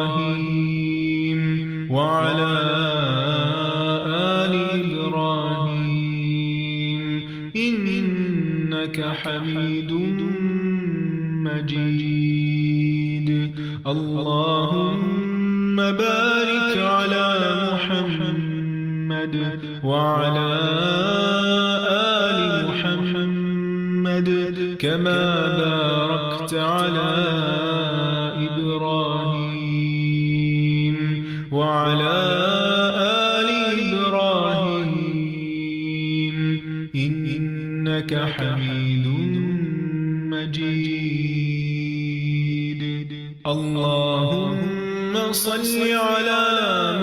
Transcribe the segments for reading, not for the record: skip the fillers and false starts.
إبراهيم وعلى آل إبراهيم إنك حميد مجيد. اللهم بارك على محمد وعلى آل محمد كما باركت على إبراهيم وعلى آل إبراهيم إنك حميد مجيد. اللهم صل على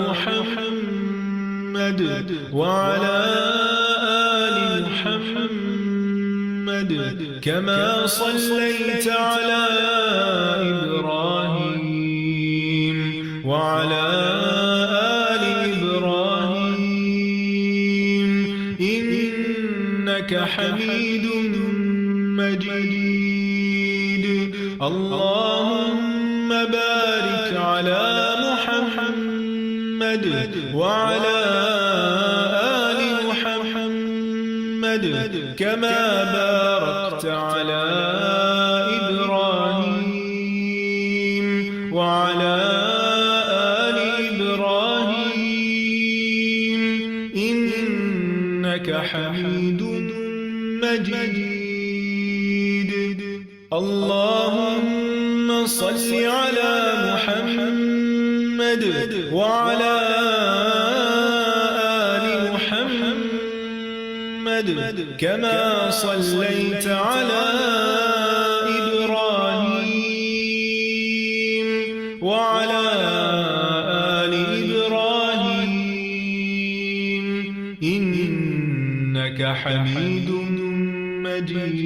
محمد وعلى آل محمد كما صليت على إبراهيم وعلى آل إبراهيم إنك حميد مجيد. اللهم بارك على محمد وعلى آل محمد كما باركت على إبراهيم وعلى آل إبراهيم إنك حميد مجيد. اللهم صل على محمد وعلى آل محمد كما صليت على إبراهيم وعلى آل إبراهيم إنك حميد مجيد.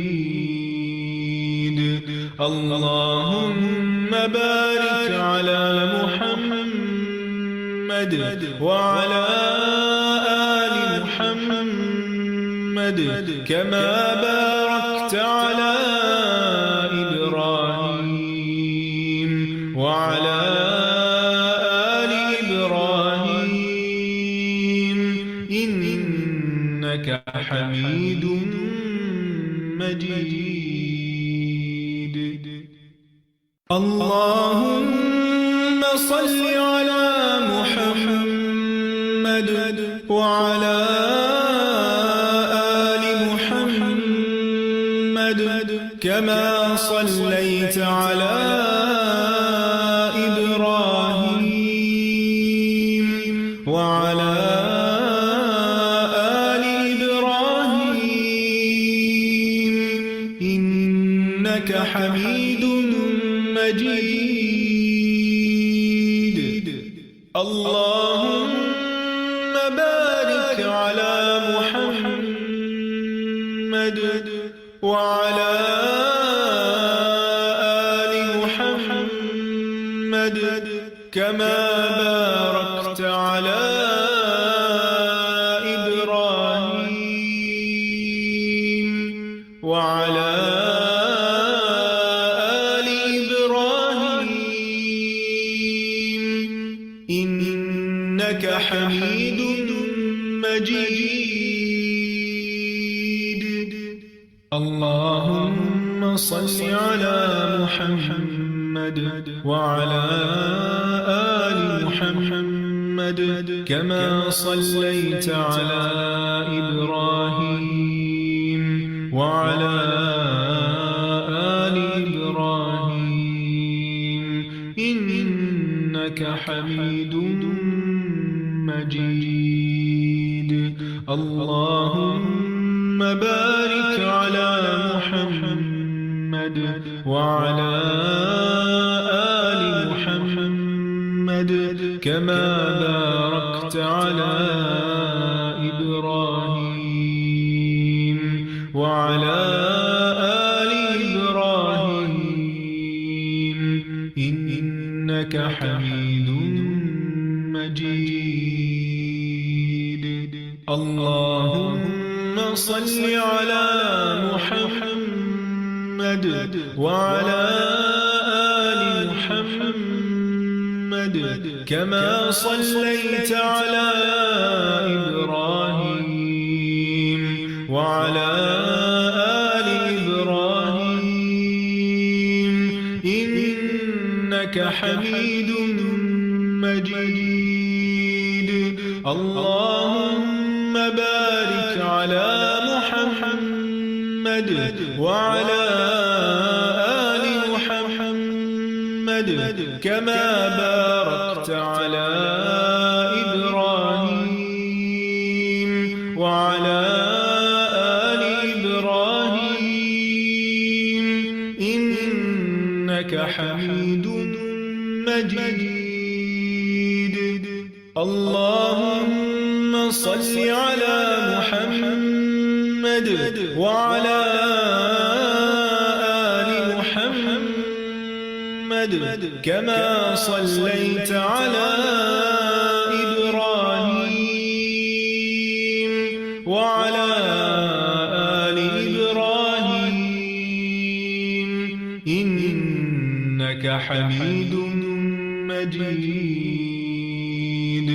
اللهم بارك على محمد وعلى آل محمد كما باركت على إبراهيم وعلى آل إبراهيم إنك حميد مجيد. اللهم صل على محمد وعلى آل محمد كما صليت على إبراهيم وعلى آل إبراهيم إنك حميد مجيد. اللهم بارك على محمد وعلى آل محمد كما باركت على إبراهيم وعلى آل إبراهيم إنك حميد مجيد. اللهم صل على محمد وعلى آل محمد كما صليت على إبراهيم وعلى آل إبراهيم إنك حميد مجيد. اللهم بارك على محمد وعلى آل محمد كما باركت على إبراهيم وعلى آل إبراهيم إنك حميد مجيد. اللهم صل على محمد وعلى آل محمد محمد كما صليت على إبراهيم وعلى آل إبراهيم إنك حميد مجيد اللهم بارك على محمد وعلى آل محمد كما باركت على إبراهيم وعلى آل إبراهيم إنك حميد مجيد اللهم صل على محمد وعلى آل محمد كما صليت على إبراهيم وعلى آل إبراهيم إنك حميد مجيد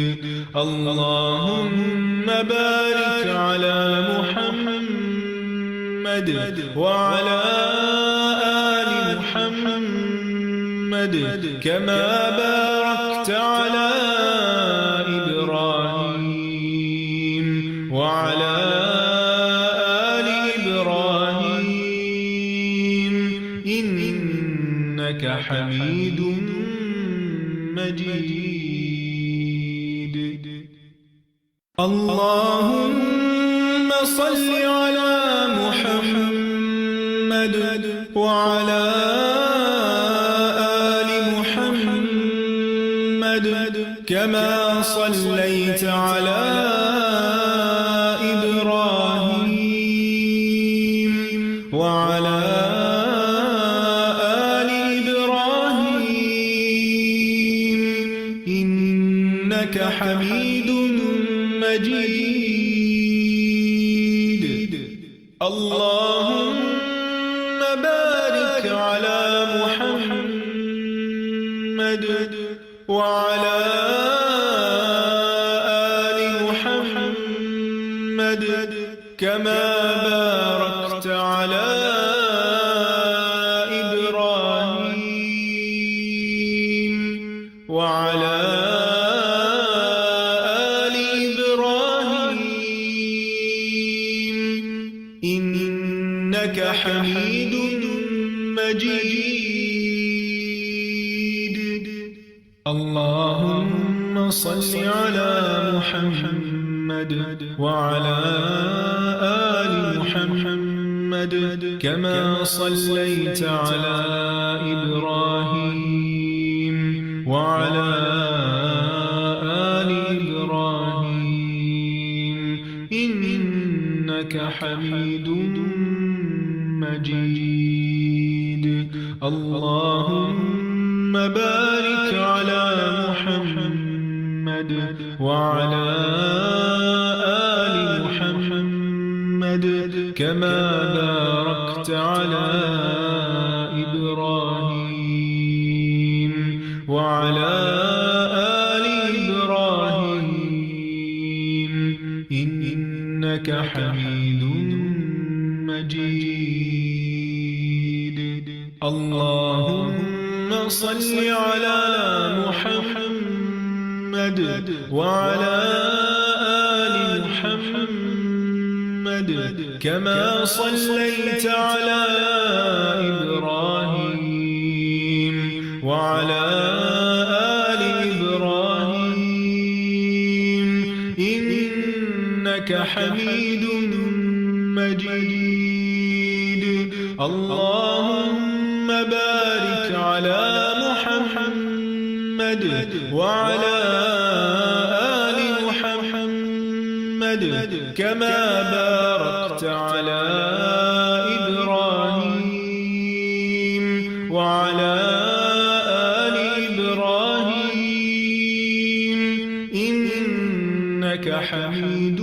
اللهم بارك على محمد وعلى آل محمد كما باركت على إبراهيم وعلى آل إبراهيم إنك حميد مجيد اللهم صل على محمد وعلى آل محمد كما صليت على إبراهيم وعلى آل إبراهيم إنك حميد مجيد اللهم بارك على محمد وعلى آل محمد كما باركت على إبراهيم وعلى آل إبراهيم إنك حميد مجيد اللهم صل على محمد وعلى آل محمد كما صليت على إبراهيم وعلى آل إبراهيم إنك حميد مجيد اللهم بارك على محمد وعلى آل محمد كما باركت على إبراهيم وعلى آل إبراهيم إنك حميد مجيد اللهم صل على محمد وعلى آل محمد كما صليت على إبراهيم وعلى آل إبراهيم إنك حميد مجيد اللهم بارك على محمد وعلى آل محمد كما باركت على إبراهيم وعلى آل إبراهيم إنك حميد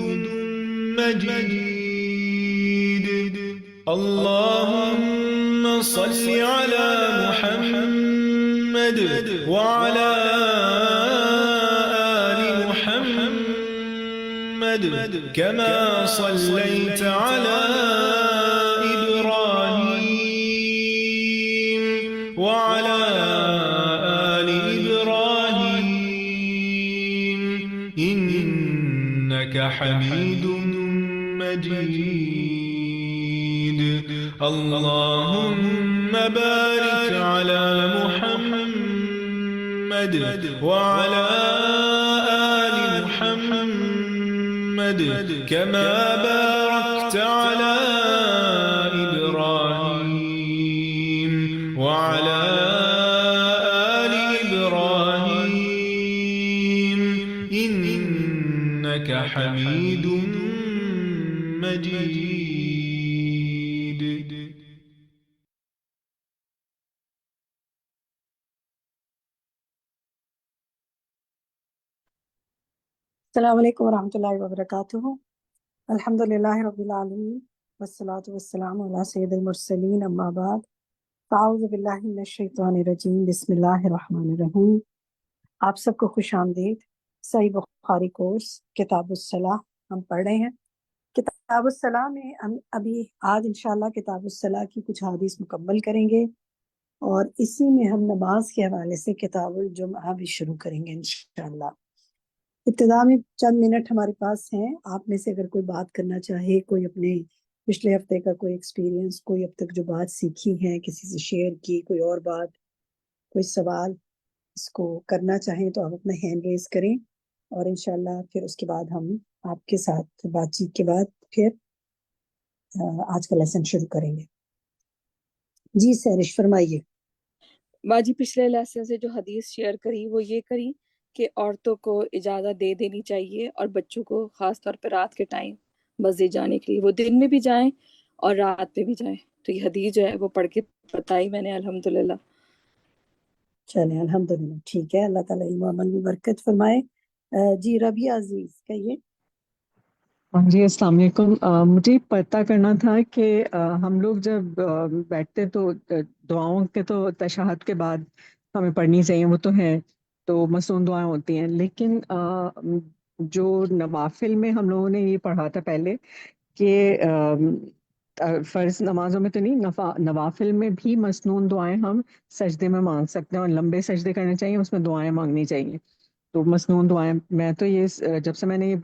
مجيد اللهم صل على محمد وعلى آل محمد كما صليت على إبراهيم وعلى آل إبراهيم إنك حميد مجيد. اللهم بارك على محمد وعلى آل محمد كما باركت على إبراهيم وعلى آل إبراهيم إنك حميد مجيد. السلام علیکم ورحمۃ اللہ وبرکاتہ. الحمد للہ رب العالمین والصلاة والسلام علی سید المرسلین اما بعد فاعوذ باللہ من الشیطان الرجیم بسم اللہ الرحمن الرحیم. آپ سب کو خوش آمدید. صحیح بخاری کورس کتاب الصلاح ہم پڑھ رہے ہیں. کتاب الصلاح میں ہم ابھی آج انشاءاللہ کتاب الصلاح کی کچھ حدیث مکمل کریں گے اور اسی میں ہم نماز کے حوالے سے کتاب الجمعہ بھی شروع کریں گے انشاءاللہ. ابتدا میں چند منٹ ہمارے پاس ہیں. آپ میں سے اگر کوئی بات کرنا چاہے، کوئی اپنے پچھلے ہفتے کا کوئی ایکسپیرینس، کوئی اب تک جو بات سیکھی ہے کسی سے شیئر کی، کوئی اور بات، کوئی سوال اس کو کرنا چاہیں تو آپ اپنا ہینڈ ریز کریں اور انشاءاللہ پھر اس کے بعد ہم آپ کے ساتھ بات چیت کے بعد پھر آج کا لیسن شروع کریں گے. جی سہرش فرمائیے. باجی پچھلے لیسن سے جو حدیث شیئر کری وہ یہ کری کہ عورتوں کو اجازت دے دینی چاہیے اور بچوں کو خاص طور پہ رات کے ٹائم مسجد جانے کے لیے، وہ دن میں بھی جائیں اور رات میں بھی جائیں. تو یہ حدیث جو ہے وہ پڑھ کے بتائی میں نے الحمدللہ. چلیں الحمدللہ ٹھیک ہے. اللہ تعالیٰ علم و عمل میں برکت فرمائے. جی ربیہ عزیز کہیے. جی السلام علیکم. مجھے پتہ کرنا تھا کہ ہم لوگ جب بیٹھتے تو دعاؤں کے تو تشہد کے بعد ہمیں پڑھنی چاہیے، وہ تو ہے، تو مصنون دعائیں ہوتی ہیں، لیکن جو نوافل میں ہم لوگوں نے یہ پڑھا تھا پہلے کہ فرض نمازوں میں تو نہیں، نوافل میں بھی مصنون دعائیں ہم سجدے میں مانگ سکتے ہیں اور لمبے سجدے کرنے چاہیے، اس میں دعائیں مانگنی چاہیے. تو مصنون دعائیں میں تو یہ جب سے میں نے یہ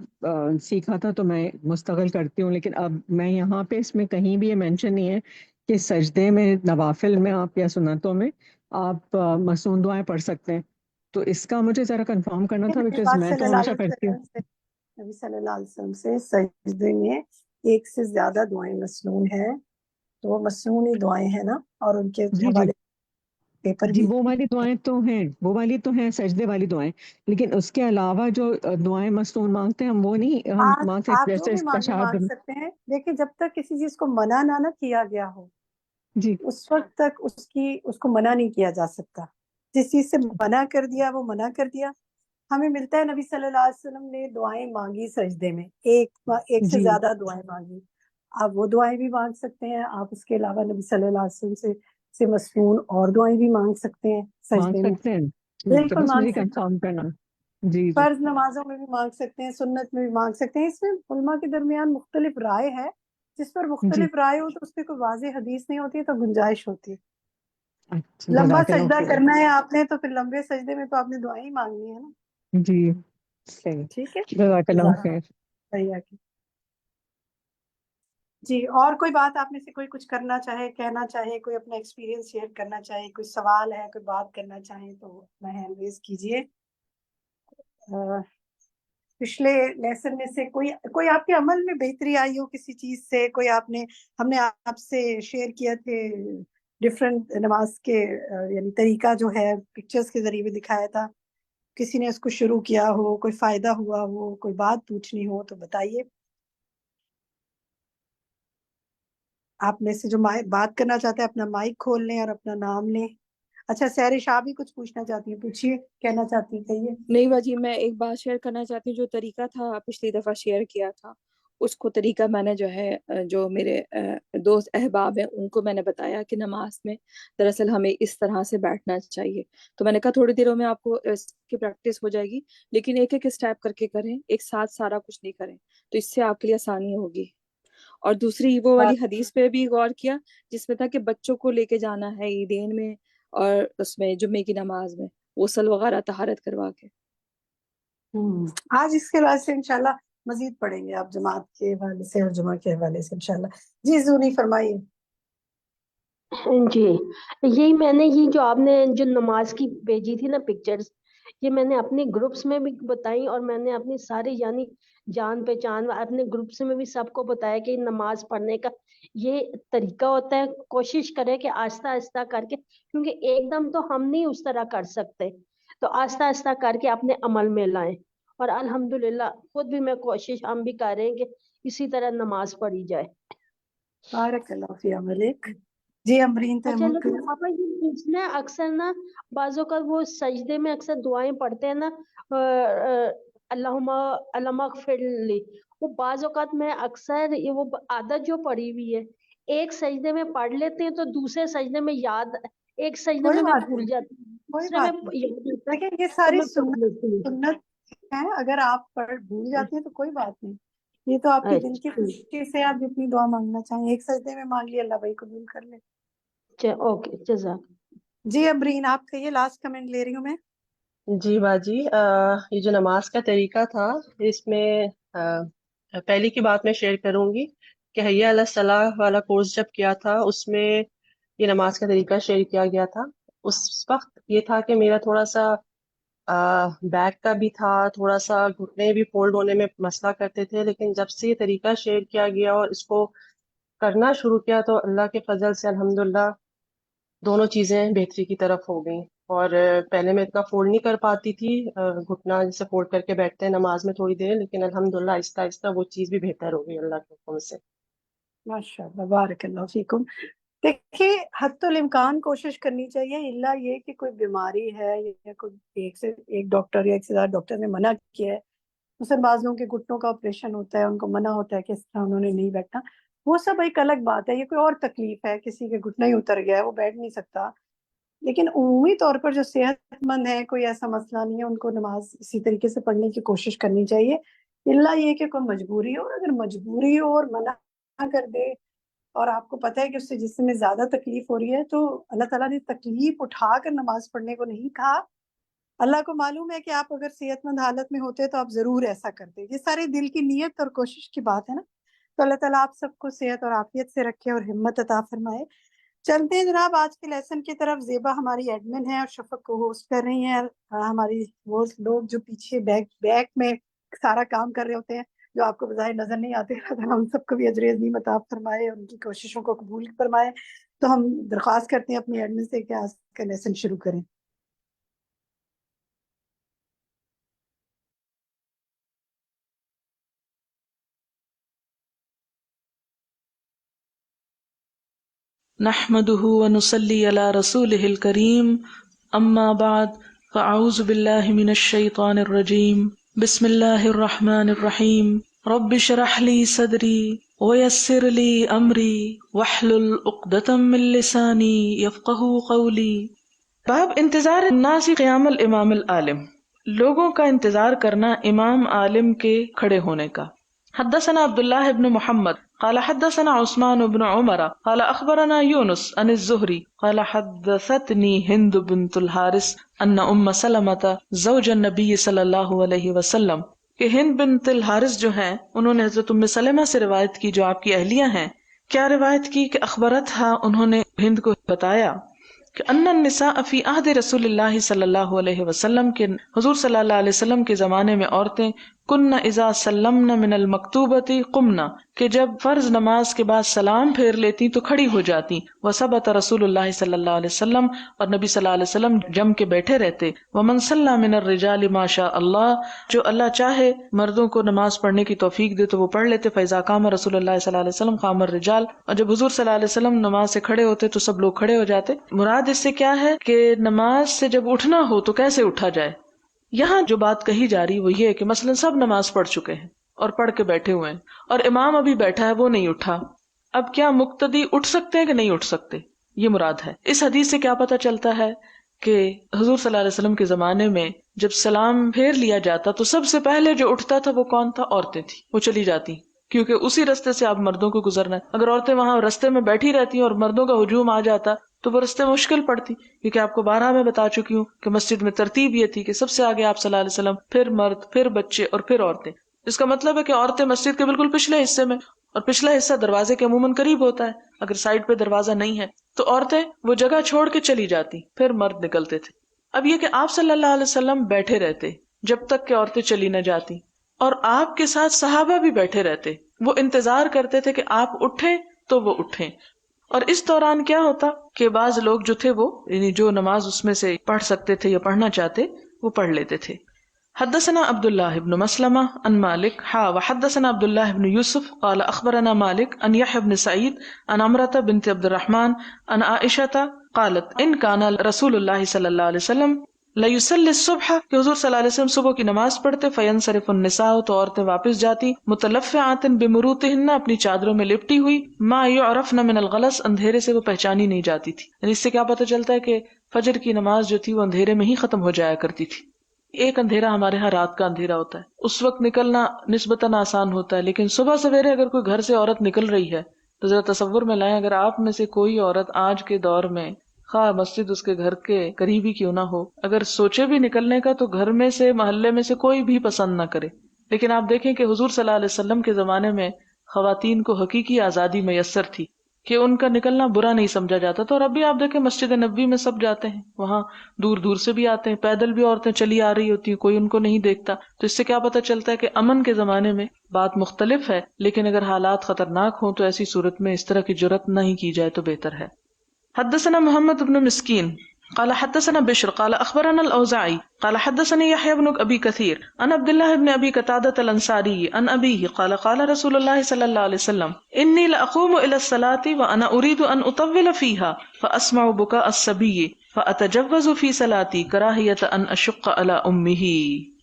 سیکھا تھا تو میں مستقل کرتی ہوں، لیکن اب میں یہاں پہ اس میں کہیں بھی یہ مینشن نہیں ہے کہ سجدے میں نوافل میں آپ یا سنتوں میں آپ مصنون دعائیں پڑھ سکتے ہیں. تو اس کا مجھے ذرا کنفرم کرنا تھا، نبی بیکاز پاک میں صلی تو اللہ ہمیشہ علیہ کرتی ہوں. وسلم سے نبی صلی اللہ علیہ وسلم سے سجدے میں ایک سے زیادہ دعائیں مسنون ہیں، تو وہ مسنونی دعائیں ہیں نا، اور ان کے جی حوالے پیپر جی بھی. وہ والی دعائیں تو ہیں، وہ والی تو ہیں سجدے والی دعائیں، لیکن اس کے علاوہ جو دعائیں مصنون مانگتے ہیں ہم وہ نہیں ہم مانگ آپ سکتے، جو جیسے بھی مانگے تشہد. مانگ سکتے ہیں، لیکن جب تک کسی چیز کو منع نہ کیا گیا ہو جی اس وقت تک اس کو منع نہیں کیا جا سکتا. جس چیز سے منع کر دیا وہ منع کر دیا. ہمیں ملتا ہے نبی صلی اللہ علیہ وسلم نے دعائیں مانگی سجدے میں، ایک سے جی زیادہ دعائیں مانگی. آپ وہ دعائیں بھی مانگ سکتے ہیں. آپ اس کے علاوہ نبی صلی اللہ علیہ وسلم سے مسنون اور دعائیں بھی مانگ سکتے ہیں مانگ سجدے میں. سکتے ہیں. تو بالکل بس مانگ مجھے سکتے ہیں. کنفرم کرنا. جی جی فرض نمازوں میں بھی مانگ سکتے ہیں، سنت میں بھی مانگ سکتے ہیں. اس میں علماء کے درمیان مختلف رائے ہے. جس پر جی. مختلف رائے ہو تو اس پہ کوئی واضح حدیث نہیں ہوتی ہے، تو گنجائش ہوتی ہے. اچھا لمبا جزاک اللہ سجدہ خیر. کرنا ہے آپ نے تو پھر لمبے سجدے میں تو آپ نے دعائیں ہی مانگنی ہے نا. جی صحیح. ٹھیک ہے. جزاک اللہ خیر. صحیح ہے. جی اور کوئی بات آپ میں سے کوئی کچھ کرنا چاہے، کہنا چاہے، کوئی اپنا ایکسپیرینس شیئر کرنا چاہے، کوئی سوال ہے، کوئی بات کرنا چاہیں تو اپنا ہینڈ ریز کیجیے. پچھلے لیسن میں سے کوئی آپ کے عمل میں بہتری آئی ہو کسی چیز سے، کوئی ہم نے آپ سے شیئر کیا تھے ڈفرینٹ نماز کے یعنی طریقہ جو ہے پکچرز کے ذریعے بھی دکھایا تھا. کسی نے اس کو شروع کیا ہو، کوئی فائدہ ہوا ہو، کوئی بات پوچھنی ہو تو بتائیے. آپ میں سے جو بات کرنا چاہتے ہیں اپنا مائک کھول لیں اور اپنا نام لیں. اچھا سہرش آپ بھی کچھ پوچھنا چاہتی ہیں، پوچھیے. کہنا چاہتی ہیں کہیے. نہیں باجی میں ایک بات شیئر کرنا چاہتی ہوں. جو طریقہ تھا پچھلی دفعہ شیئر کیا تھا اس کو طریقہ میں نے جو ہے جو میرے دوست احباب ہیں ان کو میں نے بتایا کہ نماز میں دراصل ہمیں اس طرح سے بیٹھنا چاہیے. تو میں نے کہا تھوڑی دیروں میں آپ کو اس کی پریکٹس ہو جائے گی، لیکن ایک ایک اسٹیپ کر کے کریں، ایک ساتھ سارا کچھ نہیں کریں، تو اس سے آپ کے لیے آسانی ہوگی. اور دوسری وہ والی حدیث پہ بھی غور کیا جس میں تھا کہ بچوں کو لے کے جانا ہے عیدین میں اور اس میں جمعے کی نماز میں غسل وغیرہ طہارت کروا کے. آج اس کے بعد سے انشاءاللہ مزید پڑھیں گے آپ جماعت کے حوالے سے اور جمعہ کے حوالے سے انشاءاللہ. جی زونی فرمائیے. جی یہی میں نے یہ جو آپ نے جو نماز کی بھیجی تھی نا پکچرز، یہ میں نے اپنے گروپس میں بھی بتائی اور میں نے اپنی سارے یعنی جان پہچان اپنے گروپس میں بھی سب کو بتایا کہ نماز پڑھنے کا یہ طریقہ ہوتا ہے. کوشش کرے کہ آہستہ آہستہ کر کے، کیونکہ ایک دم تو ہم نہیں اس طرح کر سکتے، تو آہستہ آہستہ کر کے اپنے عمل میں لائیں. اور الحمدللہ خود بھی میں کوشش ہم بھی کر رہے ہیں کہ اسی طرح نماز پڑھی جائے. بارک اللہ فی عملک. جی امرین اچھا تیمور. لیکن پاپا یہ پوچھنا ہے، اکثر نا بعض اوقات وہ سجدے میں اکثر دعائیں پڑھتے ہیں نا اللہم اللہم اغفر لی، وہ بعض اوقات میں اکثر وہ عادت جو پڑی ہوئی ہے ایک سجدے میں پڑھ لیتے ہیں تو دوسرے سجدے میں یاد، ایک سجدے کوئی میں بات بھول نہیں، جاتی ہوں، کوئی دوسرے میں بات نہیں. یاد ہوتا ہے دیکھیں یہ تو ساری میں پڑھ لیتی ہوں. سنت ہے، اگر آپ بھول جاتی ہیں تو کوئی بات نہیں. یہ تو آپ کے دل کی اچھا خوشی سے آپ جتنی دعا مانگنا چاہیں ایک سجدے میں مانگ لیے، اللہ بھائی قبول کر لے. اوکے جزاک. جی امرین آپ کہیے، لاسٹ کمنٹ لے رہی ہوں میں. جی باجی، یہ جو نماز کا طریقہ تھا اس میں پہلی کی بات میں شیئر کروں گی کہ حی علی الصلاح والا کورس جب کیا تھا اس میں یہ نماز کا طریقہ شیئر کیا گیا تھا. اس وقت یہ تھا کہ میرا تھوڑا سا بیک کا بھی تھا، تھوڑا سا گھٹنے بھی فولڈ ہونے میں مسئلہ کرتے تھے، لیکن جب سے یہ طریقہ شیئر کیا گیا اور اس کو کرنا شروع کیا تو اللہ کے فضل سے الحمدللہ دونوں چیزیں بہتری کی طرف ہو گئیں. اور پہلے میں اتنا فولڈ نہیں کر پاتی تھی، گھٹنا جیسے فولڈ کر کے بیٹھتے ہیں نماز میں تھوڑی دیر، لیکن الحمدللہ آہستہ آہستہ وہ چیز بھی بہتر ہو گئی اللہ کے حکم سے. ماشاء اللہ بارک اللہ فیکم. دیکھیے حتی الامکان کوشش کرنی چاہیے، اللہ یہ کہ کوئی بیماری ہے یا کوئی ایک ڈاکٹر یا ایک سے زیادہ ڈاکٹر نے منع کیا ہے. مثلا بعض لوگوں کے گھٹنوں کا آپریشن ہوتا ہے، ان کو منع ہوتا ہے کہ اس طرح انہوں نے نہیں بیٹھنا، وہ سب ایک الگ بات ہے. یہ کوئی اور تکلیف ہے، کسی کے گھٹنا ہی اتر گیا ہے وہ بیٹھ نہیں سکتا، لیکن عمومی طور پر جو صحت مند ہے کوئی ایسا مسئلہ نہیں ہے، ان کو نماز اسی طریقے سے پڑھنے کی کوشش کرنی چاہیے. اللہ یہ کہ کوئی مجبوری ہو، اگر مجبوری ہو اور منع کر دے اور آپ کو پتہ ہے کہ اس سے جسم میں زیادہ تکلیف ہو رہی ہے، تو اللہ تعالیٰ نے تکلیف اٹھا کر نماز پڑھنے کو نہیں کہا. اللہ کو معلوم ہے کہ آپ اگر صحت مند حالت میں ہوتے تو آپ ضرور ایسا کرتے. یہ سارے دل کی نیت اور کوشش کی بات ہے نا. تو اللہ تعالیٰ آپ سب کو صحت اور عافیت سے رکھے اور ہمت عطا فرمائے. چلتے ہیں جناب آج کے لیسن کی طرف. زیبا ہماری ایڈمن ہے اور شفق کو ہوسٹ کر رہی ہیں. ہماری وہ لوگ جو پیچھے بیک میں سارا کام کر رہے ہوتے ہیں جو آپ کو بظاہر نظر نہیں آتے، ہم سب کو بھی اجر عظیم عطا فرمائے اور ان کی کوششوں کو قبول فرمائے. تو ہم درخواست کرتے ہیں اپنی ایڈمن سے کہ آج کا لیسن شروع کریں. نحمده ونصلي على رسوله الكريم اما بعد فاعوذ بالله من الشيطان الرجيم بسم الله الرحمن الرحيم رب اشرح لي صدري ويسر لي امري واحلل عقدة من لساني يفقهوا قولي. باب انتظار الناس قیام الامام العالم، لوگوں کا انتظار کرنا امام عالم کے کھڑے ہونے کا. حدثنا عبداللہ ابن محمد قال حدثنا عثمان بن عمر قال اخبرنا يونس عن الزهري قال حدثتني هند بنت الحارث ان ام سلمة زوج النبي صلی اللہ علیہ وسلم، کہ ہند بنت الحارث جو ہیں انہوں نے حضرت ام سلمہ سے روایت کی جو آپ کی اہلیہ ہیں. کیا روایت کی کہ اخبرتھا، انہوں نے ہند کو بتایا کہ ان النساء فی عہد رسول اللہ صلی اللہ علیہ وسلم، کے حضور صلی اللہ علیہ وسلم کے زمانے میں عورتیں کن اذا سلمن من المکتوبۃ قمنا، کہ جب فرض نماز کے بعد سلام پھیر لیتی تو کھڑی ہو جاتی. وثبت رسول اللہ صلی اللہ علیہ وسلم، اور نبی صلی اللہ علیہ وسلم جم کے بیٹھے رہتے. ومن صلی من الرجال ما شاء اللہ، جو اللہ چاہے مردوں کو نماز پڑھنے کی توفیق دے تو وہ پڑھ لیتے. فاذا قام رسول اللہ صلی اللہ علیہ وسلم قام الرجال، اور جب حضور صلی اللہ علیہ وسلم نماز سے کھڑے ہوتے تو سب لوگ کھڑے ہو جاتے. مراد اس سے کیا ہے کہ نماز سے جب اٹھنا ہو تو کیسے اٹھا جائے. یہاں جو بات کہی جا رہی وہ یہ ہے کہ مثلا سب نماز پڑھ چکے ہیں اور پڑھ کے بیٹھے ہوئے ہیں اور امام ابھی بیٹھا ہے وہ نہیں اٹھا، اب کیا مقتدی اٹھ سکتے ہیں کہ نہیں اٹھ سکتے؟ یہ مراد ہے۔ اس حدیث سے کیا پتہ چلتا ہے کہ حضور صلی اللہ علیہ وسلم کے زمانے میں جب سلام پھیر لیا جاتا تو سب سے پہلے جو اٹھتا تھا وہ کون تھا؟ عورتیں تھیں، وہ چلی جاتی کیونکہ اسی رستے سے اب مردوں کو گزرنا ہے۔ اگر عورتیں وہاں رستے میں بیٹھی رہتی اور مردوں کا ہجوم آ جاتا تو وہ رستے مشکل پڑتی، کیونکہ آپ کو بارہا میں بتا چکی ہوں کہ مسجد میں ترتیب یہ تھی کہ سب سے آگے آپ صلی اللہ علیہ وسلم، پھر مرد، پھر بچے اور پھر عورتیں۔ اس کا مطلب ہے کہ عورتیں مسجد کے بالکل پچھلے حصے میں، اور پچھلا حصہ دروازے کے عموماً قریب ہوتا ہے، اگر سائڈ پہ دروازہ نہیں ہے تو عورتیں وہ جگہ چھوڑ کے چلی جاتی، پھر مرد نکلتے تھے۔ اب یہ کہ آپ صلی اللہ علیہ وسلم بیٹھے رہتے جب تک کہ عورتیں چلی نہ جاتی، اور آپ کے ساتھ صحابہ بھی بیٹھے رہتے، وہ انتظار کرتے تھے کہ آپ اٹھیں تو وہ اٹھیں۔ اور اس دوران کیا ہوتا کہ بعض لوگ جو تھے وہ یعنی جو نماز اس میں سے پڑھ سکتے تھے یا پڑھنا چاہتے وہ پڑھ لیتے تھے۔ حدثنا عبد الله بن مسلمة عن مالك وحدثنا عبد الله بن يوسف قال اخبرنا مالك عن يحيى بن سعيد عن عمرة بنت عبد الرحمن عن عائشة قالت ان كان رسول الله صلى الله عليه وسلم ليصلي الصبح، کہ حضور صلی اللہ علیہ وسلم صبح کی نماز پڑھتے، فينصرف النساء، تو عورتیں واپس جاتی، متلفعات بمروطهن، اپنی چادروں میں لپٹی ہوئی، ما يعرفن من الغلس، اندھیرے سے وہ پہچانی نہیں جاتی تھی۔ یعنی اس سے کیا پتہ چلتا ہے کہ فجر کی نماز جو تھی وہ اندھیرے میں ہی ختم ہو جایا کرتی تھی۔ ایک اندھیرا ہمارے ہاں رات کا اندھیرا ہوتا ہے، اس وقت نکلنا نسبتاً آسان ہوتا ہے، لیکن صبح سویرے اگر کوئی گھر سے عورت نکل رہی ہے تو ذرا تصور میں لائیں، اگر آپ میں سے کوئی عورت آج کے دور میں خواہ مسجد اس کے گھر کے قریب ہی کیوں نہ ہو، اگر سوچے بھی نکلنے کا تو گھر میں سے، محلے میں سے کوئی بھی پسند نہ کرے۔ لیکن آپ دیکھیں کہ حضور صلی اللہ علیہ وسلم کے زمانے میں خواتین کو حقیقی آزادی میسر تھی کہ ان کا نکلنا برا نہیں سمجھا جاتا تھا۔ اور اب بھی آپ دیکھیں مسجد نبوی میں سب جاتے ہیں، وہاں دور دور سے بھی آتے ہیں، پیدل بھی عورتیں چلی آ رہی ہوتی ہیں، کوئی ان کو نہیں دیکھتا۔ تو اس سے کیا پتہ چلتا ہے کہ امن کے زمانے میں بات مختلف ہے، لیکن اگر حالات خطرناک ہوں تو ایسی صورت میں اس طرح کی جرات نہیں کی جائے تو بہتر ہے۔ حدثنا محمد بن مسکین قال حدثنا بشر قال اخبرنا الاوزاعي قال حدثني يحيى بن ابي كثير عن عبد الله بن ابي قتادة الانصاري عن ابيه قال قال رسول الله صلى الله عليه وسلم اني لاقوم الى الصلاه وانا اريد ان اطول فيها فاسمع بكاء الصبي فاتجوز في صلاتي كراهيه ان اشق على امه۔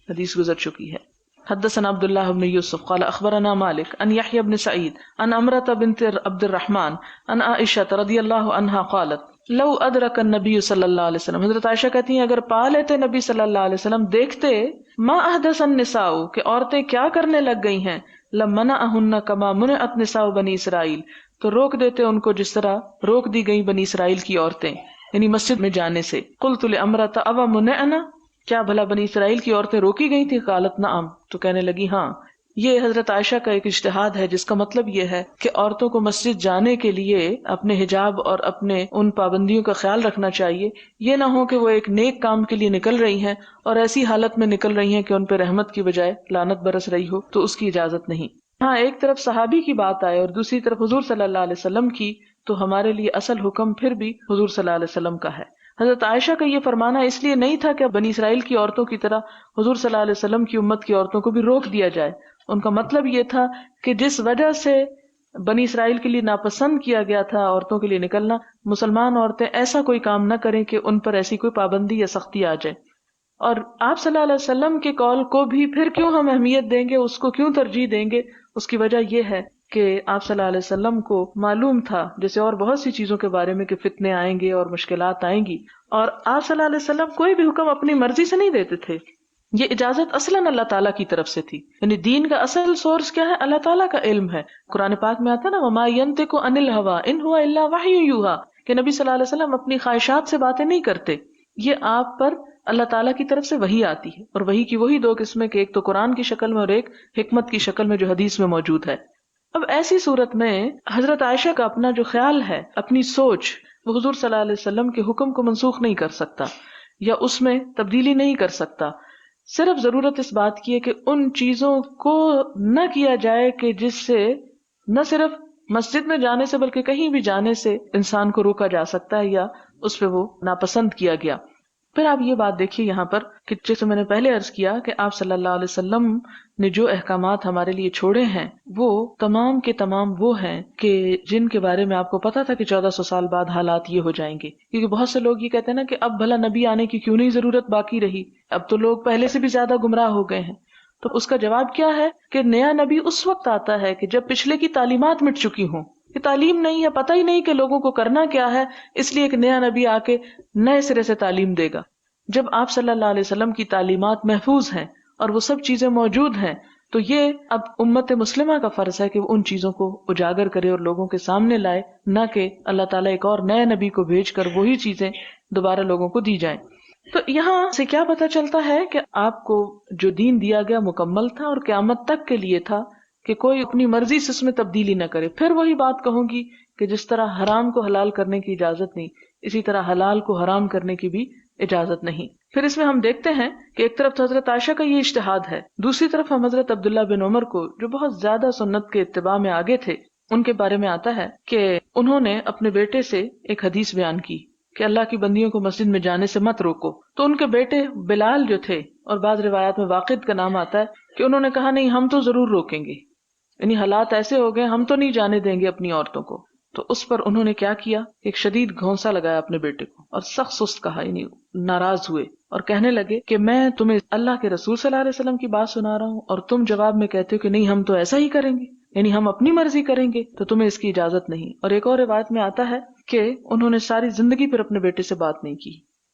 حدیث گزر چکی ہے۔ حدثنا عبد الله بن يوسف قال اخبرنا مالك عن يحيى بن سعيد عن عمرة بنت عبد الرحمن عن عائشة رضي الله عنها قالت لو ادرك النبي صلی اللہ علیہ وسلم، حضرت عائشہ کہتی ہیں اگر پا لیتے نبی صلی اللہ علیہ وسلم، دیکھتے ما احدث النساء، کہ عورتیں کیا کرنے لگ گئی ہیں، لمنعهن كما منعت نساء بنی اسرائیل، تو روک دیتے ان کو جس طرح روک دی گئی بنی اسرائیل کی عورتیں، یعنی مسجد میں جانے سے۔ قلت لعمرة او منعنا، کیا بھلا بنی اسرائیل کی عورتیں روکی گئی تھی؟ قالت نعم، تو کہنے لگی ہاں۔ یہ حضرت عائشہ کا ایک اجتہاد ہے جس کا مطلب یہ ہے کہ عورتوں کو مسجد جانے کے لیے اپنے حجاب اور اپنے ان پابندیوں کا خیال رکھنا چاہیے، یہ نہ ہو کہ وہ ایک نیک کام کے لیے نکل رہی ہیں اور ایسی حالت میں نکل رہی ہیں کہ ان پہ رحمت کی بجائے لعنت برس رہی ہو، تو اس کی اجازت نہیں۔ ہاں ایک طرف صحابی کی بات آئے اور دوسری طرف حضور صلی اللہ علیہ وسلم کی، تو ہمارے لیے اصل حکم پھر بھی حضور صلی اللہ علیہ وسلم کا ہے۔ حضرت عائشہ کا یہ فرمانا اس لیے نہیں تھا کہ بنی اسرائیل کی عورتوں کی طرح حضور صلی اللہ علیہ وسلم کی امت کی عورتوں کو بھی روک دیا جائے، ان کا مطلب یہ تھا کہ جس وجہ سے بنی اسرائیل کے لیے ناپسند کیا گیا تھا عورتوں کے لیے نکلنا، مسلمان عورتیں ایسا کوئی کام نہ کریں کہ ان پر ایسی کوئی پابندی یا سختی آ جائے۔ اور آپ صلی اللہ علیہ وسلم کے قول کو بھی پھر کیوں ہم اہمیت دیں گے، اس کو کیوں ترجیح دیں گے؟ اس کی وجہ یہ ہے کہ آپ صلی اللہ علیہ وسلم کو معلوم تھا، جیسے اور بہت سی چیزوں کے بارے میں، کہ فتنے آئیں گے اور مشکلات آئیں گی، اور آپ صلی اللہ علیہ وسلم کوئی بھی حکم اپنی مرضی سے نہیں دیتے تھے، یہ اجازت اصلاً اللہ تعالیٰ کی طرف سے تھی۔ یعنی دین کا اصل سورس کیا ہے؟ اللہ تعالیٰ کا علم ہے۔ قرآن پاک میں آتا ہے نا وَمَا يَنْطِقُ عَنِ الْهَوَىٰ إِنْ هُوَ إِلَّا وَحْيٌ يُوحَىٰ، کہ نبی صلی اللہ علیہ وسلم اپنی خواہشات سے باتیں نہیں کرتے، یہ آپ پر اللہ تعالیٰ کی طرف سے وحی آتی ہے، اور وحی کی وہی دو قسمیں کہ ایک تو قرآن کی شکل میں اور ایک حکمت کی شکل میں جو حدیث میں موجود ہے۔ اب ایسی صورت میں حضرت عائشہ کا اپنا جو خیال ہے، اپنی سوچ، وہ حضور صلی اللہ علیہ وسلم کے حکم کو منسوخ نہیں کر سکتا یا اس میں تبدیلی نہیں کر سکتا۔ صرف ضرورت اس بات کی ہے کہ ان چیزوں کو نہ کیا جائے کہ جس سے نہ صرف مسجد میں جانے سے بلکہ کہیں بھی جانے سے انسان کو روکا جا سکتا ہے یا اس پہ وہ ناپسند کیا گیا۔ پھر آپ یہ بات دیکھیے یہاں پر کہ جیسے میں نے پہلے عرض کیا کہ آپ صلی اللہ علیہ وسلم نے جو احکامات ہمارے لیے چھوڑے ہیں وہ تمام کے تمام وہ ہیں کہ جن کے بارے میں آپ کو پتا تھا کہ 1400 سال بعد حالات یہ ہو جائیں گے، کیونکہ بہت سے لوگ یہ کہتے ہیں نا کہ اب بھلا نبی آنے کی کیوں نہیں ضرورت باقی رہی، اب تو لوگ پہلے سے بھی زیادہ گمراہ ہو گئے ہیں۔ تو اس کا جواب کیا ہے کہ نیا نبی اس وقت آتا ہے کہ جب پچھلے کی تعلیمات مٹ چکی ہوں، کہ تعلیم نہیں ہے، پتہ ہی نہیں کہ لوگوں کو کرنا کیا ہے، اس لیے ایک نیا نبی آ کے نئے سرے سے تعلیم دے گا۔ جب آپ صلی اللہ علیہ وسلم کی تعلیمات محفوظ ہیں اور وہ سب چیزیں موجود ہیں، تو یہ اب امت مسلمہ کا فرض ہے کہ وہ ان چیزوں کو اجاگر کرے اور لوگوں کے سامنے لائے، نہ کہ اللہ تعالیٰ ایک اور نئے نبی کو بھیج کر وہی چیزیں دوبارہ لوگوں کو دی جائیں۔ تو یہاں سے کیا پتہ چلتا ہے کہ آپ کو جو دین دیا گیا مکمل تھا اور قیامت تک کے لیے تھا، کہ کوئی اپنی مرضی سے اس میں تبدیلی نہ کرے۔ پھر وہی بات کہوں گی کہ جس طرح حرام کو حلال کرنے کی اجازت نہیں، اسی طرح حلال کو حرام کرنے کی بھی اجازت نہیں۔ پھر اس میں ہم دیکھتے ہیں کہ ایک طرف تو حضرت عائشہ کا یہ اجتہاد ہے، دوسری طرف ہم حضرت عبداللہ بن عمر کو، جو بہت زیادہ سنت کے اتباع میں آگے تھے، ان کے بارے میں آتا ہے کہ انہوں نے اپنے بیٹے سے ایک حدیث بیان کی کہ اللہ کی بندیوں کو مسجد میں جانے سے مت روکو۔ تو ان کے بیٹے بلال جو تھے، اور بعض روایات میں واقد کا نام آتا ہے، کہ انہوں نے کہا نہیں، ہم تو ضرور روکیں گے، یعنی حالات ایسے ہو گئے، ہم تو نہیں جانے دیں گے اپنی عورتوں کو۔ تو اس پر انہوں نے کیا کیا، ایک شدید گھونسا لگایا اپنے بیٹے کو اور سخت سست کہا، یعنی ناراض ہوئے اور کہنے لگے کہ میں تمہیں اللہ کے رسول صلی اللہ علیہ وسلم کی بات سنا رہا ہوں اور تم جواب میں کہتے ہو کہ نہیں، ہم تو ایسا ہی کریں گے، یعنی ہم اپنی مرضی کریں گے، تو تمہیں اس کی اجازت نہیں۔ اور ایک اور روایت میں آتا ہے کہ انہوں نے ساری زندگی پھر اپنے بیٹے سے بات نہیں کی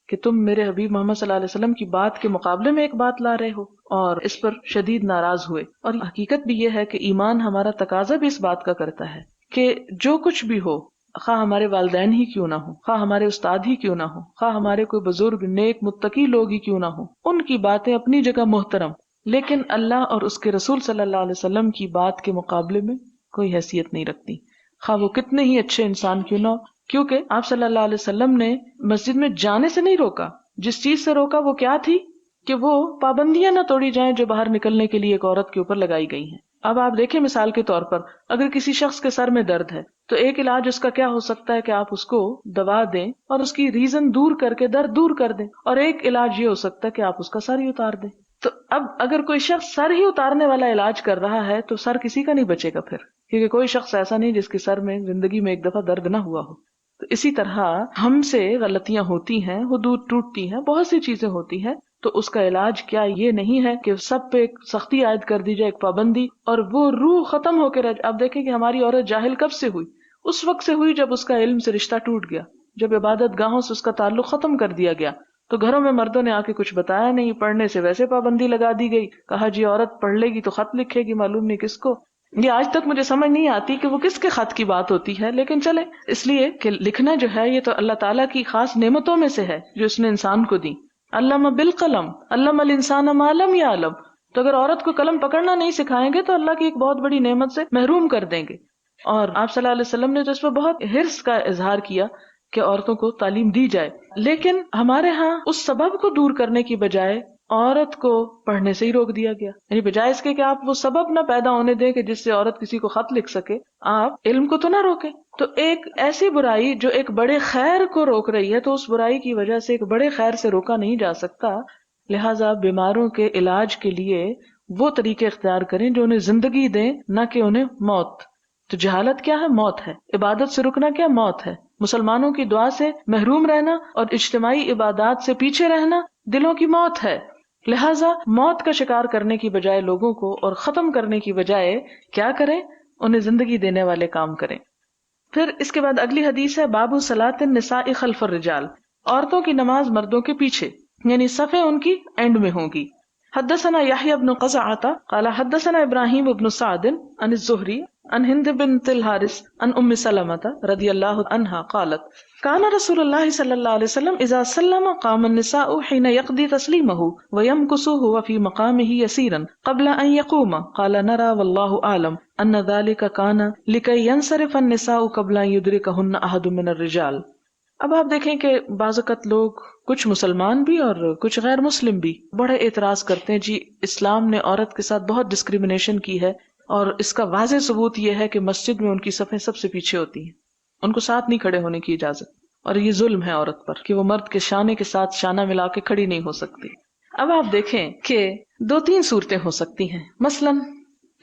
کہ تم میرے حبیب محمد صلی اللہ علیہ وسلم کی بات کے مقابلے میں ایک بات لا رہے ہو، اور اس پر شدید ناراض ہوئے۔ اور حقیقت بھی یہ ہے کہ ایمان ہمارا تقاضا بھی اس بات کا کرتا ہے کہ جو کچھ بھی ہو، خواہ ہمارے والدین ہی کیوں نہ ہو، خواہ ہمارے استاد ہی کیوں نہ ہو، خواہ ہمارے کوئی بزرگ نیک متقی لوگ ہی کیوں نہ ہو، ان کی باتیں اپنی جگہ محترم، لیکن اللہ اور اس کے رسول صلی اللہ علیہ وسلم کی بات کے مقابلے میں کوئی حیثیت نہیں رکھتی، خواہ وہ کتنے ہی اچھے انسان کیوں نہ ہو۔ کیونکہ آپ صلی اللہ علیہ وسلم نے مسجد میں جانے سے نہیں روکا، جس چیز سے روکا وہ کیا تھی کہ وہ پابندیاں نہ توڑی جائیں جو باہر نکلنے کے لیے ایک عورت کے اوپر لگائی گئی ہیں۔ اب آپ دیکھیں مثال کے طور پر، اگر کسی شخص کے سر میں درد ہے تو ایک علاج اس کا کیا ہو سکتا ہے کہ آپ اس کو دوا دیں اور اس کی ریزن دور کر کے درد دور کر دیں، اور ایک علاج یہ ہو سکتا ہے کہ آپ اس کا سر ہی اتار دیں۔ تو اب اگر کوئی شخص سر ہی اتارنے والا علاج کر رہا ہے تو سر کسی کا نہیں بچے گا پھر، کیونکہ کوئی شخص ایسا نہیں جس کے سر میں زندگی میں ایک دفعہ درد نہ ہوا ہو۔ تو اسی طرح ہم سے غلطیاں ہوتی ہیں، حدود ٹوٹتی ہیں، بہت سی چیزیں ہوتی ہیں، تو اس کا علاج کیا یہ نہیں ہے کہ سب پہ ایک سختی عائد کر دی جائے، ایک پابندی، اور وہ روح ختم ہو کے رہ جائے۔ اب دیکھیں کہ ہماری عورت جاہل کب سے ہوئی؟ اس وقت سے ہوئی جب اس کا علم سے رشتہ ٹوٹ گیا، جب عبادت گاہوں سے اس کا تعلق ختم کر دیا گیا۔ تو گھروں میں مردوں نے آ کے کچھ بتایا نہیں، پڑھنے سے ویسے پابندی لگا دی گئی، کہا جی عورت پڑھ لے گی تو خط لکھے گی، معلوم نہیں کس کو۔ یہ آج تک مجھے سمجھ نہیں آتی کہ وہ کس کے خط کی بات ہوتی ہے، لیکن چلے، اس لیے کہ لکھنا جو ہے یہ تو اللہ تعالیٰ کی خاص نعمتوں میں سے ہے جو اس نے انسان کو دی۔ علم بالقلم، علم الانسان ما لم یعلم۔ تو اگر عورت کو قلم پکڑنا نہیں سکھائیں گے تو اللہ کی ایک بہت بڑی نعمت سے محروم کر دیں گے۔ اور آپ صلی اللہ علیہ وسلم نے تو اس پر بہت حرص کا اظہار کیا کہ عورتوں کو تعلیم دی جائے، لیکن ہمارے ہاں اس سبب کو دور کرنے کی بجائے عورت کو پڑھنے سے ہی روک دیا گیا، یعنی بجائے اس کے کہ آپ وہ سبب نہ پیدا ہونے دیں کہ جس سے عورت کسی کو خط لکھ سکے، آپ علم کو تو نہ روکیں۔ تو ایک ایسی برائی جو ایک بڑے خیر کو روک رہی ہے، تو اس برائی کی وجہ سے ایک بڑے خیر سے روکا نہیں جا سکتا، لہٰذا بیماروں کے علاج کے لیے وہ طریقے اختیار کریں جو انہیں زندگی دیں، نہ کہ انہیں موت۔ تو جہالت کیا ہے؟ موت ہے۔ عبادت سے رکنا کیا؟ موت ہے۔ مسلمانوں کی دعا سے محروم رہنا اور اجتماعی عبادات سے پیچھے رہنا دلوں کی موت ہے۔ لہٰذا موت کا شکار کرنے کی بجائے لوگوں کو اور ختم کرنے کی بجائے کیا کریں؟ انہیں زندگی دینے والے کام کریں۔ پھر اس کے بعد اگلی حدیث ہے باب صلاۃ النساء خلف الرجال، عورتوں کی نماز مردوں کے پیچھے، یعنی صفیں ان کی اینڈ میں ہوں گی۔ حدثنا یحییٰ بن قزعۃ قال حدثنا ابراہیم بن سعد عن الزہری عن ہند بنت الحارث عن ام سلمۃ رضی اللہ عنہا قالت كان رسول اللہ صلی اللہ علیہ وسلم اذا سلم قام النساء حين يقضي تسلیمه ويمكث هو في مقامه يسيرا قبل ان يقوم قال نرى والله اعلم ان ذلك كان لكي ينصرف النساء قبل ان يدركهن احد من الرجال۔ اب آپ دیکھیں کہ بعض اوقات لوگ، کچھ مسلمان بھی اور کچھ غیر مسلم بھی، بڑے اعتراض کرتے ہیں جی اسلام نے عورت کے ساتھ بہت ڈسکریمنیشن کی ہے، اور اس کا واضح ثبوت یہ ہے کہ مسجد میں ان کی صفیں سب سے پیچھے ہوتی ہیں، ان کو ساتھ نہیں کھڑے ہونے کی اجازت، اور یہ ظلم ہے عورت پر کہ وہ مرد کے شانے کے ساتھ شانہ ملا کے کھڑی نہیں ہو سکتی۔ اب آپ دیکھیں کہ دو تین صورتیں ہو سکتی ہیں۔ مثلا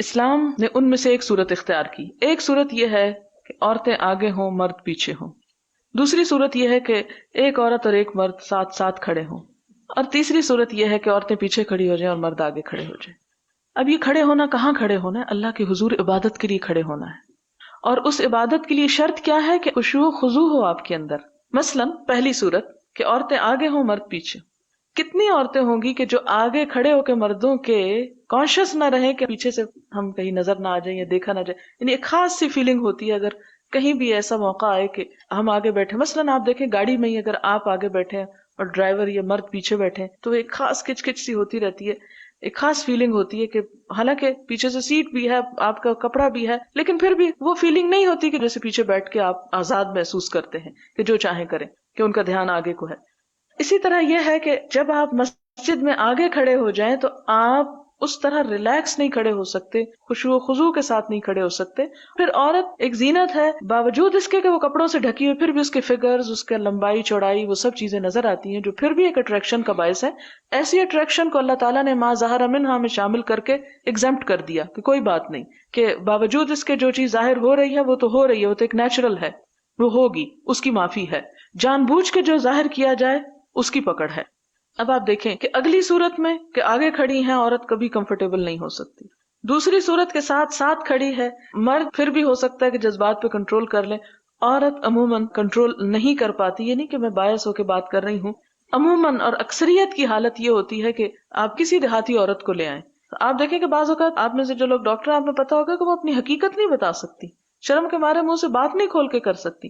اسلام نے ان میں سے ایک صورت اختیار کی۔ ایک صورت یہ ہے کہ عورتیں آگے ہوں، مرد پیچھے ہوں۔ دوسری صورت یہ ہے کہ ایک عورت اور ایک مرد ساتھ ساتھ کھڑے ہوں۔ اور تیسری صورت یہ ہے کہ عورتیں پیچھے کھڑی ہو جائیں اور مرد آگے کھڑے ہو جائیں۔ اب یہ کھڑے ہونا کہاں کھڑے ہونا ہے؟ اللہ کے حضور عبادت کے لیے کھڑے ہونا ہے، اور اس عبادت کے لیے شرط کیا ہے کہ خشوع و خضوع ہو آپ کے اندر. مثلا پہلی صورت کہ عورتیں آگے ہوں مرد پیچھے. کتنی عورتیں ہوں گی کہ جو آگے کھڑے ہو کے مردوں کے کانشیس نہ رہیں کہ پیچھے سے ہم کہیں نظر نہ آ جائیں یا دیکھا نہ جائے، یعنی ایک خاص سی فیلنگ ہوتی ہے اگر کہیں بھی ایسا موقع آئے کہ ہم آگے بیٹھے. مثلا آپ دیکھیں گاڑی میں ہی اگر آپ آگے بیٹھے ہیں اور ڈرائیور یا مرد پیچھے بیٹھے تو ایک خاص کچ کچ سی ہوتی رہتی ہے، ایک خاص فیلنگ ہوتی ہے کہ حالانکہ پیچھے سے سیٹ بھی ہے، آپ کا کپڑا بھی ہے، لیکن پھر بھی وہ فیلنگ نہیں ہوتی کہ جیسے پیچھے بیٹھ کے آپ آزاد محسوس کرتے ہیں کہ جو چاہیں کریں، کہ ان کا دھیان آگے کو ہے. اسی طرح یہ ہے کہ جب آپ مسجد میں آگے کھڑے ہو جائیں تو آپ اس طرح ریلیکس نہیں کھڑے ہو سکتے، خشوع و خضوع کے ساتھ نہیں کھڑے ہو سکتے. پھر عورت ایک زینت ہے، باوجود اس کے کہ وہ کپڑوں سے ڈھکی ہوئی، پھر بھی اس کے فگرز، اس کے لمبائی چوڑائی، وہ سب چیزیں نظر آتی ہیں جو پھر بھی ایک اٹریکشن کا باعث ہے. ایسی اٹریکشن کو اللہ تعالیٰ نے ما ظہر منہا میں شامل کر کے ایگزمپٹ کر دیا کہ کوئی بات نہیں، کہ باوجود اس کے جو چیز ظاہر ہو رہی ہے وہ تو ہو رہی ہے، وہ تو ایک نیچرل ہے، وہ ہوگی، اس کی معافی ہے. جان بوجھ کے جو ظاہر کیا جائے اس کی پکڑ ہے. اب آپ دیکھیں کہ اگلی صورت میں کہ آگے کھڑی ہیں عورت کبھی کنفرٹیبل نہیں ہو سکتی. دوسری صورت کے ساتھ ساتھ کھڑی ہے مرد، پھر بھی ہو سکتا ہے کہ جذبات پہ کنٹرول کر لیں. عورت عموماً کنٹرول نہیں کر پاتی، یہ نہیں کہ میں باعث ہو کے بات کر رہی ہوں، عموماً اور اکثریت کی حالت یہ ہوتی ہے کہ آپ کسی دیہاتی عورت کو لے آئیں تو آپ دیکھیں کہ بعض اوقات آپ میں سے جو لوگ ڈاکٹر ہیں آپ نے پتا ہوگا کہ وہ اپنی حقیقت نہیں بتا سکتی، شرم کے مارے منہ سے بات نہیں کھول کے کر سکتی.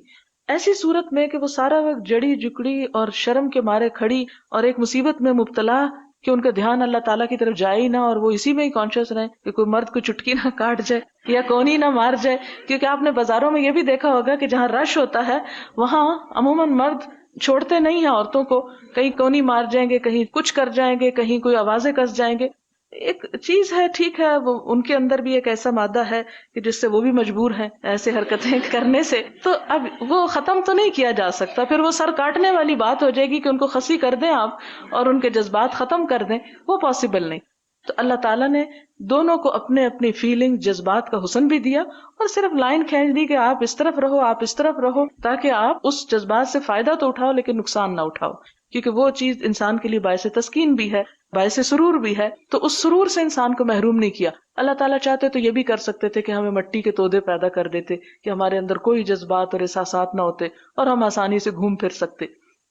ایسی صورت میں کہ وہ سارا وقت جڑی جکڑی اور شرم کے مارے کھڑی اور ایک مصیبت میں مبتلا کہ ان کا دھیان اللہ تعالیٰ کی طرف جائے ہی نہ اور وہ اسی میں ہی کانشیس رہیں کہ کوئی مرد کو چٹکی نہ کاٹ جائے یا کونی نہ مار جائے. کیونکہ آپ نے بازاروں میں یہ بھی دیکھا ہوگا کہ جہاں رش ہوتا ہے وہاں عموماً مرد چھوڑتے نہیں ہیں عورتوں کو، کہیں کونی مار جائیں گے، کہیں کچھ کر جائیں گے، کہیں کوئی آوازیں کس جائیں گے. ایک چیز ہے، ٹھیک ہے، وہ ان کے اندر بھی ایک ایسا مادہ ہے کہ جس سے وہ بھی مجبور ہیں ایسے حرکتیں کرنے سے، تو اب وہ ختم تو نہیں کیا جا سکتا. پھر وہ سر کاٹنے والی بات ہو جائے گی کہ ان کو خسی کر دیں آپ اور ان کے جذبات ختم کر دیں، وہ پاسبل نہیں. تو اللہ تعالیٰ نے دونوں کو اپنے اپنی فیلنگ، جذبات کا حسن بھی دیا اور صرف لائن کھینچ دی کہ آپ اس طرف رہو، آپ اس طرف رہو، تاکہ آپ اس جذبات سے فائدہ تو اٹھاؤ لیکن نقصان نہ اٹھاؤ، کیونکہ وہ چیز انسان کے لیے باعث تسکین بھی ہے، باعث سرور بھی ہے. تو اس سرور سے انسان کو محروم نہیں کیا. اللہ تعالیٰ چاہتے تو یہ بھی کر سکتے تھے کہ ہمیں مٹی کے تودے پیدا کر دیتے کہ ہمارے اندر کوئی جذبات اور احساسات نہ ہوتے اور ہم آسانی سے گھوم پھر سکتے.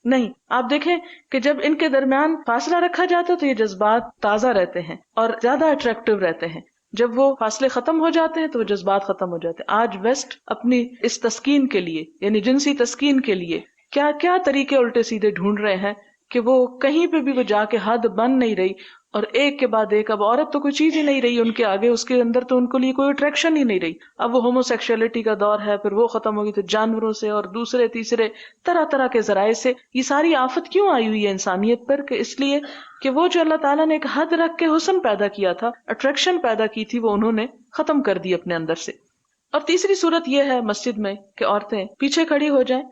نہیں، آپ دیکھیں کہ جب ان کے درمیان فاصلہ رکھا جاتا تو یہ جذبات تازہ رہتے ہیں اور زیادہ اٹریکٹیو رہتے ہیں. جب وہ فاصلے ختم ہو جاتے ہیں تو وہ جذبات ختم ہو جاتے ہیں. آج ویسٹ اپنی اس تسکین کے لیے، یعنی جنسی تسکین کے لیے کیا کیا طریقے الٹے سیدھے ڈھونڈ رہے ہیں کہ وہ کہیں پہ بھی وہ جا کے حد بن نہیں رہی، اور ایک کے بعد ایک اب عورت تو کوئی چیز ہی نہیں رہی ان کے آگے، اس کے اندر تو ان کے لیے کوئی اٹریکشن ہی نہیں رہی. اب وہ ہومو سیکشولیٹی کا دور ہے، پھر وہ ختم ہوگی تو جانوروں سے اور دوسرے تیسرے طرح طرح کے ذرائع سے. یہ ساری آفت کیوں آئی ہوئی ہے انسانیت پر؟ کہ اس لیے کہ وہ جو اللہ تعالیٰ نے ایک حد رکھ کے حسن پیدا کیا تھا، اٹریکشن پیدا کی تھی، وہ انہوں نے ختم کر دی اپنے اندر سے. اور تیسری صورت یہ ہے مسجد میں کہ عورتیں پیچھے کھڑی ہو جائیں،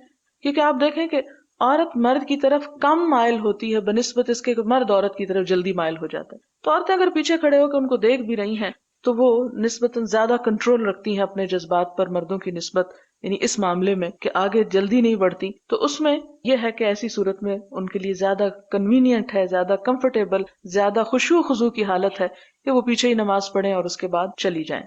کیونکہ آپ دیکھیں کہ عورت مرد کی طرف کم مائل ہوتی ہے بنسبت اس کے کہ مرد عورت کی طرف جلدی مائل ہو جاتا ہے. تو عورتیں اگر پیچھے کھڑے ہو کے ان کو دیکھ بھی رہی ہیں تو وہ نسبتاً زیادہ کنٹرول رکھتی ہیں اپنے جذبات پر مردوں کی نسبت، یعنی اس معاملے میں کہ آگے جلدی نہیں بڑھتی. تو اس میں یہ ہے کہ ایسی صورت میں ان کے لیے زیادہ کنوینئنٹ ہے، زیادہ کمفرٹیبل، زیادہ خشوع و خضوع کی حالت ہے کہ وہ پیچھے ہی نماز پڑھیں اور اس کے بعد چلی جائیں.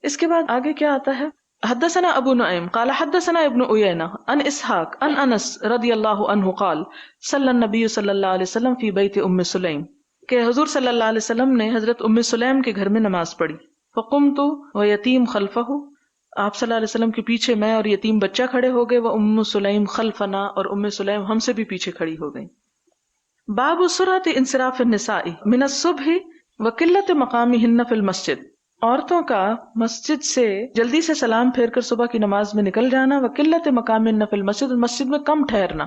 اس کے بعد آگے کیا آتا ہے؟ حدثنا ابو نعیم قال حدثنا ابن عیینہ عن اسحاق عن انس رضی اللہ عنہ قال صلی النبی صلی اللہ علیہ وسلم فی بیت ام سلیم، کہ حضور صلی اللہ علیہ وسلم نے حضرت ام سلیم کے گھر میں نماز پڑھی. فقمت ویتیم خلفہ، آپ صلی اللہ علیہ وسلم کے پیچھے میں اور یتیم بچہ کھڑے ہو گئے. وام سلیم خلفنا، اور ام سلیم ہم سے بھی پیچھے کھڑی ہو گئی. باب سرعۃ انصراف النساء من الصبح وقلۃ مقامہن فی المسجد، عورتوں کا مسجد سے جلدی سے سلام پھیر کر صبح کی نماز میں نکل جانا. وقلۃ مقامہن فی المسجد، مسجد میں کم ٹھہرنا،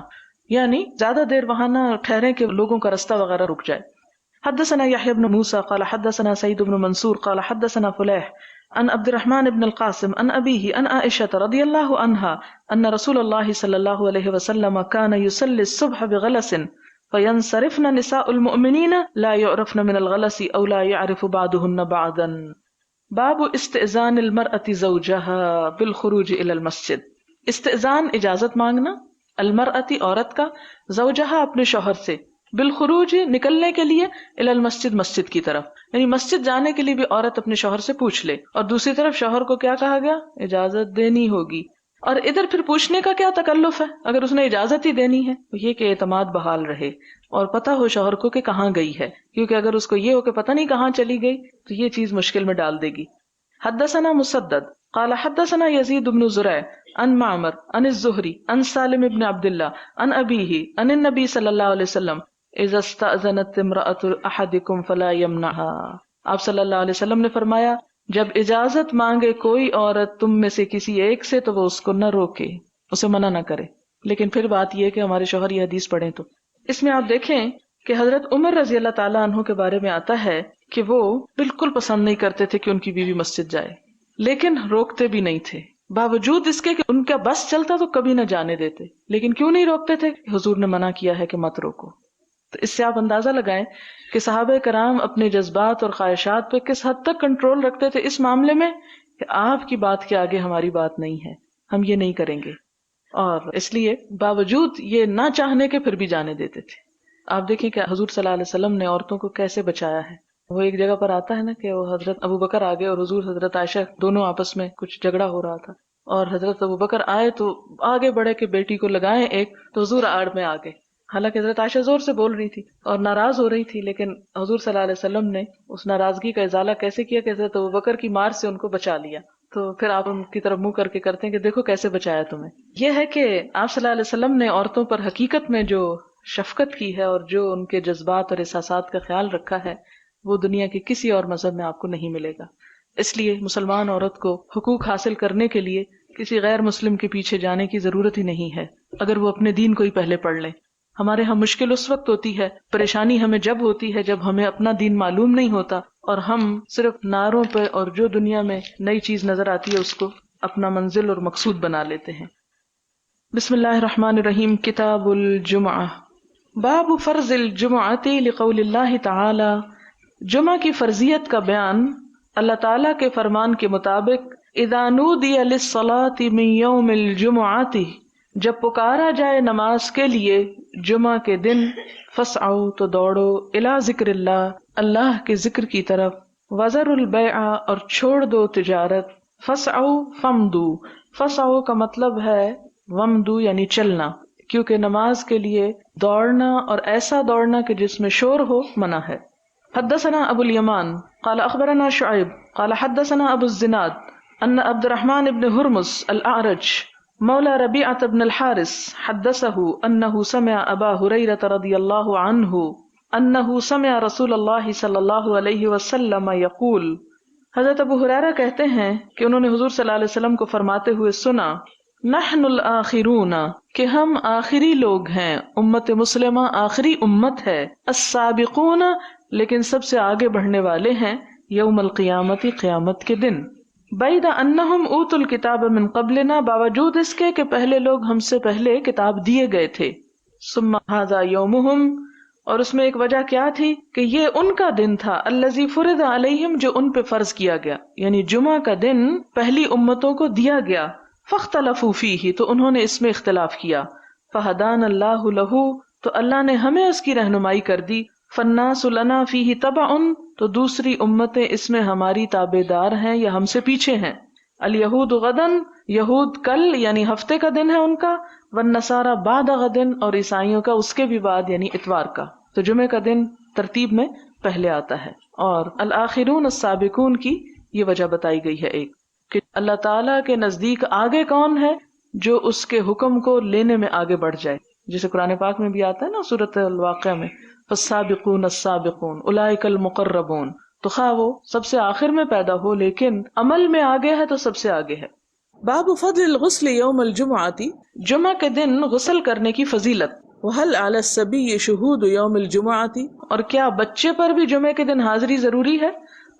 یعنی زیادہ دیر وہاں نہ ٹھہریں کہ لوگوں کا رستہ وغیرہ رک جائے. حدثنا یحیی بن موسیٰ قال حدثنا سعید بن منصور قال حدثنا فلیح عن عبد الرحمن بن القاسم عن ابیہ عن عائشہ رضی اللہ عنہا ان رسول اللہ صلی اللہ علیہ وسلم کان یصلی الصبح بغلس فینصرفن نساء المؤمنین لا یعرفن من الغلس او لا یعرف بعضهن بعضا. باب استئذان المرأة زوجها بالخروج الى المسجد، استئذان اجازت مانگنا، المرأة عورت کا، زوجها اپنے شوہر سے، بالخروج نکلنے کے لیے، الی المسجد مسجد کی طرف، یعنی مسجد جانے کے لیے بھی عورت اپنے شوہر سے پوچھ لے، اور دوسری طرف شوہر کو کیا کہا گیا؟ اجازت دینی ہوگی۔ اور ادھر پھر پوچھنے کا کیا تکلف ہے اگر اس نے اجازت ہی دینی ہے؟ یہ کہ اعتماد بحال رہے اور پتہ ہو شوہر کو کہ کہاں گئی ہے، کیونکہ اگر اس کو یہ ہو کہ پتہ نہیں کہاں چلی گئی تو یہ چیز مشکل میں ڈال دے گی۔ حدثنا مسدد قال حدثنا یزید بن زرع عن معمر عن الزہری عن سالم بن عبد اللہ عن ابیہ عن النبی صلی اللہ علیہ وسلم اذا استأذنت امرأة احدکم فلا یمنعها، آپ صلی اللہ علیہ وسلم نے فرمایا جب اجازت مانگے کوئی عورت تم میں سے کسی ایک سے تو وہ اس کو نہ روکے، اسے منع نہ کرے۔ لیکن پھر بات یہ کہ ہمارے شوہر یہ حدیث پڑھیں تو اس میں آپ دیکھیں کہ حضرت عمر رضی اللہ تعالیٰ عنہ کے بارے میں آتا ہے کہ وہ بالکل پسند نہیں کرتے تھے کہ ان کی بیوی مسجد جائے، لیکن روکتے بھی نہیں تھے، باوجود اس کے کہ ان کا بس چلتا تو کبھی نہ جانے دیتے۔ لیکن کیوں نہیں روکتے تھے؟ حضور نے منع کیا ہے کہ مت روکو۔ تو اس سے آپ اندازہ لگائیں کہ صحابہ کرام اپنے جذبات اور خواہشات پہ کس حد تک کنٹرول رکھتے تھے اس معاملے میں کہ آپ کی بات کے آگے ہماری بات نہیں ہے، ہم یہ نہیں کریں گے، اور اس لیے باوجود یہ نہ چاہنے کے پھر بھی جانے دیتے تھے۔ آپ دیکھیں کہ حضور صلی اللہ علیہ وسلم نے عورتوں کو کیسے بچایا ہے۔ وہ ایک جگہ پر آتا ہے نا کہ وہ حضرت ابو بکر آگے اور حضور حضرت عائشہ دونوں آپس میں کچھ جھگڑا ہو رہا تھا، اور حضرت ابو بکر آئے تو آگے بڑھے کہ بیٹی کو لگائیں ایک، تو حضور آڑ میں آگے، حالانکہ حضرت عائشہ زور سے بول رہی تھی اور ناراض ہو رہی تھی، لیکن حضور صلی اللہ علیہ وسلم نے اس ناراضگی کا ازالہ کیسے کیا کہ حضرت ابوبکر کی مار سے ان کو بچا لیا۔ تو پھر آپ ان کی طرف منہ کر کے کرتے ہیں کہ دیکھو کیسے بچایا تمہیں۔ یہ ہے کہ آپ صلی اللہ علیہ وسلم نے عورتوں پر حقیقت میں جو شفقت کی ہے اور جو ان کے جذبات اور احساسات کا خیال رکھا ہے وہ دنیا کے کسی اور مذہب میں آپ کو نہیں ملے گا۔ اس لیے مسلمان عورت کو حقوق حاصل کرنے کے لیے کسی غیر مسلم کے پیچھے جانے کی ضرورت ہی نہیں ہے اگر وہ اپنے دین کو ہی پہلے پڑھ لیں۔ ہمارے ہاں مشکل اس وقت ہوتی ہے، پریشانی ہمیں جب ہوتی ہے جب ہمیں اپنا دین معلوم نہیں ہوتا اور ہم صرف نعروں پہ اور جو دنیا میں نئی چیز نظر آتی ہے اس کو اپنا منزل اور مقصود بنا لیتے ہیں۔ بسم اللہ الرحمن الرحیم۔ کتاب الجمعہ، باب فرض الجمعۃ لقول اللہ تعالی، جمعہ کی فرضیت کا بیان اللہ تعالیٰ کے فرمان کے مطابق، اذا نودی للصلاۃ من یوم الجمعۃ، جب پکارا جائے نماز کے لیے جمعہ کے دن، فسعوا تو دوڑو، الی ذکر اللہ، اللہ کے ذکر کی طرف، وذروا البیع اور چھوڑ دو تجارت، فسعوا فمدوا، فسعوا کا مطلب ہے ومدوا یعنی چلنا، کیونکہ نماز کے لیے دوڑنا اور ایسا دوڑنا کہ جس میں شور ہو منع ہے۔ حدثنا ابو الیمان قال اخبرنا شعیب قال حدثنا ابو الزناد ان عبد الرحمن بن ہرمز الاعرج مولى ربيعة بن الحارث حدثه أنه سمع أبا هريرة رضي الله عنه أنه سمع رسول الله صلى الله عليه وسلم يقول، حضرت ابو ہریرہ کہتے ہیں کہ انہوں نے حضور صلی اللہ علیہ وسلم کو فرماتے ہوئے سنا، نحن الآخرون، کہ ہم آخری لوگ ہیں، امت مسلمہ آخری امت ہے، السابقون، لیکن سب سے آگے بڑھنے والے ہیں، یوم القیامت، قیامت کے دن، بعید انہم اوتوا الکتاب من قبلنا، باوجود اس کے کہ پہلے لوگ ہم سے پہلے کتاب دیے گئے تھے، ثم ھذا یومہم، اور اس میں ایک وجہ کیا تھی کہ یہ ان کا دن تھا، الذی فرض علیہم، جو ان پہ فرض کیا گیا، یعنی جمعہ کا دن پہلی امتوں کو دیا گیا، فاختلفوا فیہ، تو انہوں نے اس میں اختلاف کیا، فہدانا اللہ لہ، تو اللہ نے ہمیں اس کی رہنمائی کر دی، فالناس لنا فیہ تبع، تو دوسری امتیں اس میں ہماری تابع دار ہیں یا ہم سے پیچھے ہیں، الیہود غدن، یہود کل یعنی ہفتے کا دن ہے ان کا، والنصارى بعد غدن، اور عیسائیوں کا اس کے بھی بعد یعنی اتوار کا، تو جمعے کا دن ترتیب میں پہلے آتا ہے۔ اور الآخرون السابقون کی یہ وجہ بتائی گئی ہے ایک، کہ اللہ تعالیٰ کے نزدیک آگے کون ہے، جو اس کے حکم کو لینے میں آگے بڑھ جائے، جسے قرآن پاک میں بھی آتا ہے نا سورۃ الواقعہ میں، فالسابقون السابقون اولئک المقربون، تو خواہ وہ سب سے آخر میں پیدا ہو لیکن عمل میں آگے ہے تو سب سے آگے ہے۔ باب فضل الغسل یوم الجمعۃ، جمعہ کے دن غسل کرنے کی فضیلت، وہل علی الصبی شہود یوم الجمعۃ، اور کیا بچے پر بھی جمعے کے دن حاضری ضروری ہے،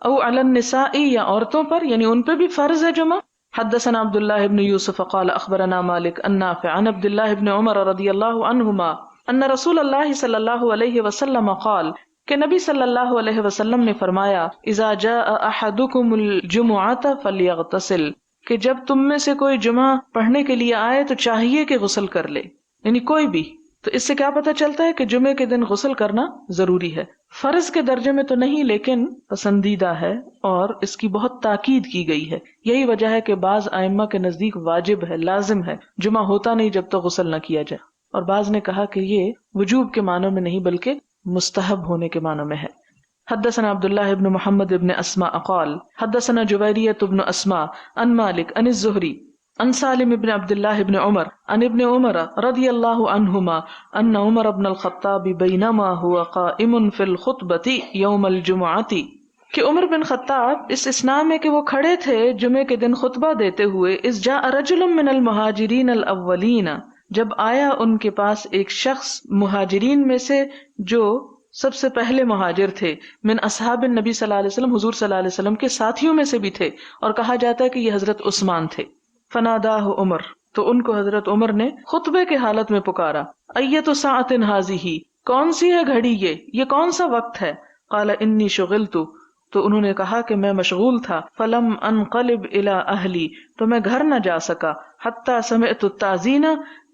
او علی النساء، یا عورتوں پر، یعنی ان پہ بھی فرض ہے جمعہ۔ حدثنا عبد اللہ بن یوسف قال اخبرنا مالک عن نافع عن عبد اللہ بن عمر رضی اللہ عنہما ان رسول اللہ صلی اللہ علیہ وسلم قال، کہ نبی صلی اللہ علیہ وسلم نے فرمایا، اذا جاء احدکم الجمعۃ فلیغتسل، کہ جب تم میں سے کوئی جمعہ پڑھنے کے لیے آئے تو چاہیے کہ غسل کر لے، یعنی کوئی بھی، تو اس سے کیا پتہ چلتا ہے کہ جمعے کے دن غسل کرنا ضروری ہے. فرض کے درجے میں تو نہیں لیکن پسندیدہ ہے اور اس کی بہت تاکید کی گئی ہے. یہی وجہ ہے کہ بعض ائمہ کے نزدیک واجب ہے، لازم ہے، جمعہ ہوتا نہیں جب تک غسل نہ کیا جائے، اور بعض نے کہا کہ یہ وجوب کے معنوں میں نہیں بلکہ مستحب ہونے کے معنوں میں ہے. حدثنا عبداللہ ابن محمد ابن اسماء قال حدثنا جویریۃ ابن اسماء عن مالک عن الزہری عن سالم ابن عبداللہ ابن عمر عن ابن عمر رضی اللہ عنہما ان عمر ابن الخطاب بینما هو قائم فی الخطبۃ یوم الجمعۃ، کہ عمر بن خطاب اس اسنا میں کہ وہ کھڑے تھے جمعے کے دن خطبہ دیتے ہوئے، اذ جاء رجل من المہاجرین الاولین، جب آیا ان کے پاس ایک شخص مہاجرین میں سے جو سب سے پہلے مہاجر تھے، من اصحاب النبی صلی اللہ علیہ وسلم، حضور صلی اللہ علیہ وسلم کے ساتھیوں میں سے بھی تھے، اور کہا جاتا ہے کہ یہ حضرت عثمان تھے. فناداہ عمر، تو ان کو حضرت عمر نے خطبے کے حالت میں پکارا، ایت ساعۃ ھذہ، کون سی ہے گھڑی یہ کون سا وقت ہے؟ قال انی شغلت، تو انہوں نے کہا کہ میں مشغول تھا. فلم انقلب الی اہلی، تو میں گھر نہ جا سکا. حتی سمعت التاذین،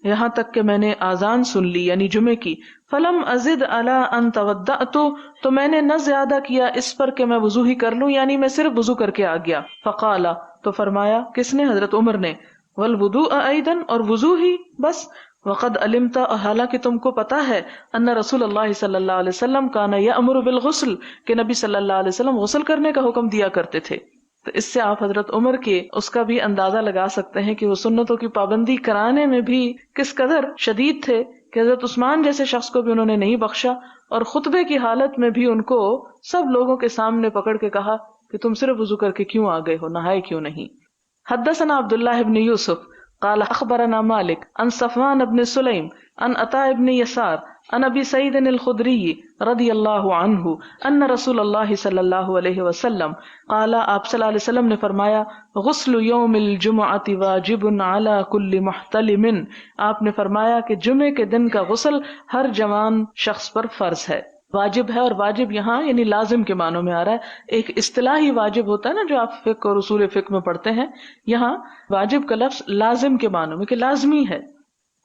یہاں تک کہ میں نے آذان سن لی یعنی جمعے کی. فلم ازد علی ان توضأت، تو میں نے نہ زیادہ کیا اس پر کہ میں وضو ہی کر لوں، یعنی میں صرف وضو کر کے آ گیا. فقال، تو فرمایا، کس نے؟ حضرت عمر نے. والوضوء ایضا، اور وضو ہی بس. وقد علمت، حالانکہ تم کو پتا ہے، ان رسول اللہ صلی اللہ علیہ وسلم کان یأمر بالغسل، کہ نبی صلی اللہ علیہ وسلم غسل کرنے کا حکم دیا کرتے تھے. تو اس سے آپ حضرت عمر کے اس کا بھی اندازہ لگا سکتے ہیں کہ وہ سنتوں کی پابندی کرانے میں بھی کس قدر شدید تھے، کہ حضرت عثمان جیسے شخص کو بھی انہوں نے نہیں بخشا، اور خطبے کی حالت میں بھی ان کو سب لوگوں کے سامنے پکڑ کے کہا کہ تم صرف وضو کر کے کیوں آ گئے ہو، نہائے کیوں نہیں. حدثنا عبداللہ ابن یوسف قال اخبرنا مالک عن صفوان ابن سلیم عن عطاء ابن یسار عن ابی سعید الخدری رضی اللہ عنہ ان رسول اللہ صلی اللہ علیہ وسلم قال، آپ صلی اللہ علیہ وسلم نے فرمایا، غسل یوم الجمعۃ واجب علی کل محتلم، آپ نے فرمایا کہ جمعے کے دن کا غسل ہر جوان شخص پر فرض ہے. واجب ہے، اور واجب یہاں یعنی لازم کے معنوں میں آ رہا ہے. ایک اصطلاحی واجب ہوتا ہے نا جو آپ فقہ اور اصول فقہ میں پڑھتے ہیں، یہاں واجب کا لفظ لازم کے معنوں میں کہ لازمی ہے.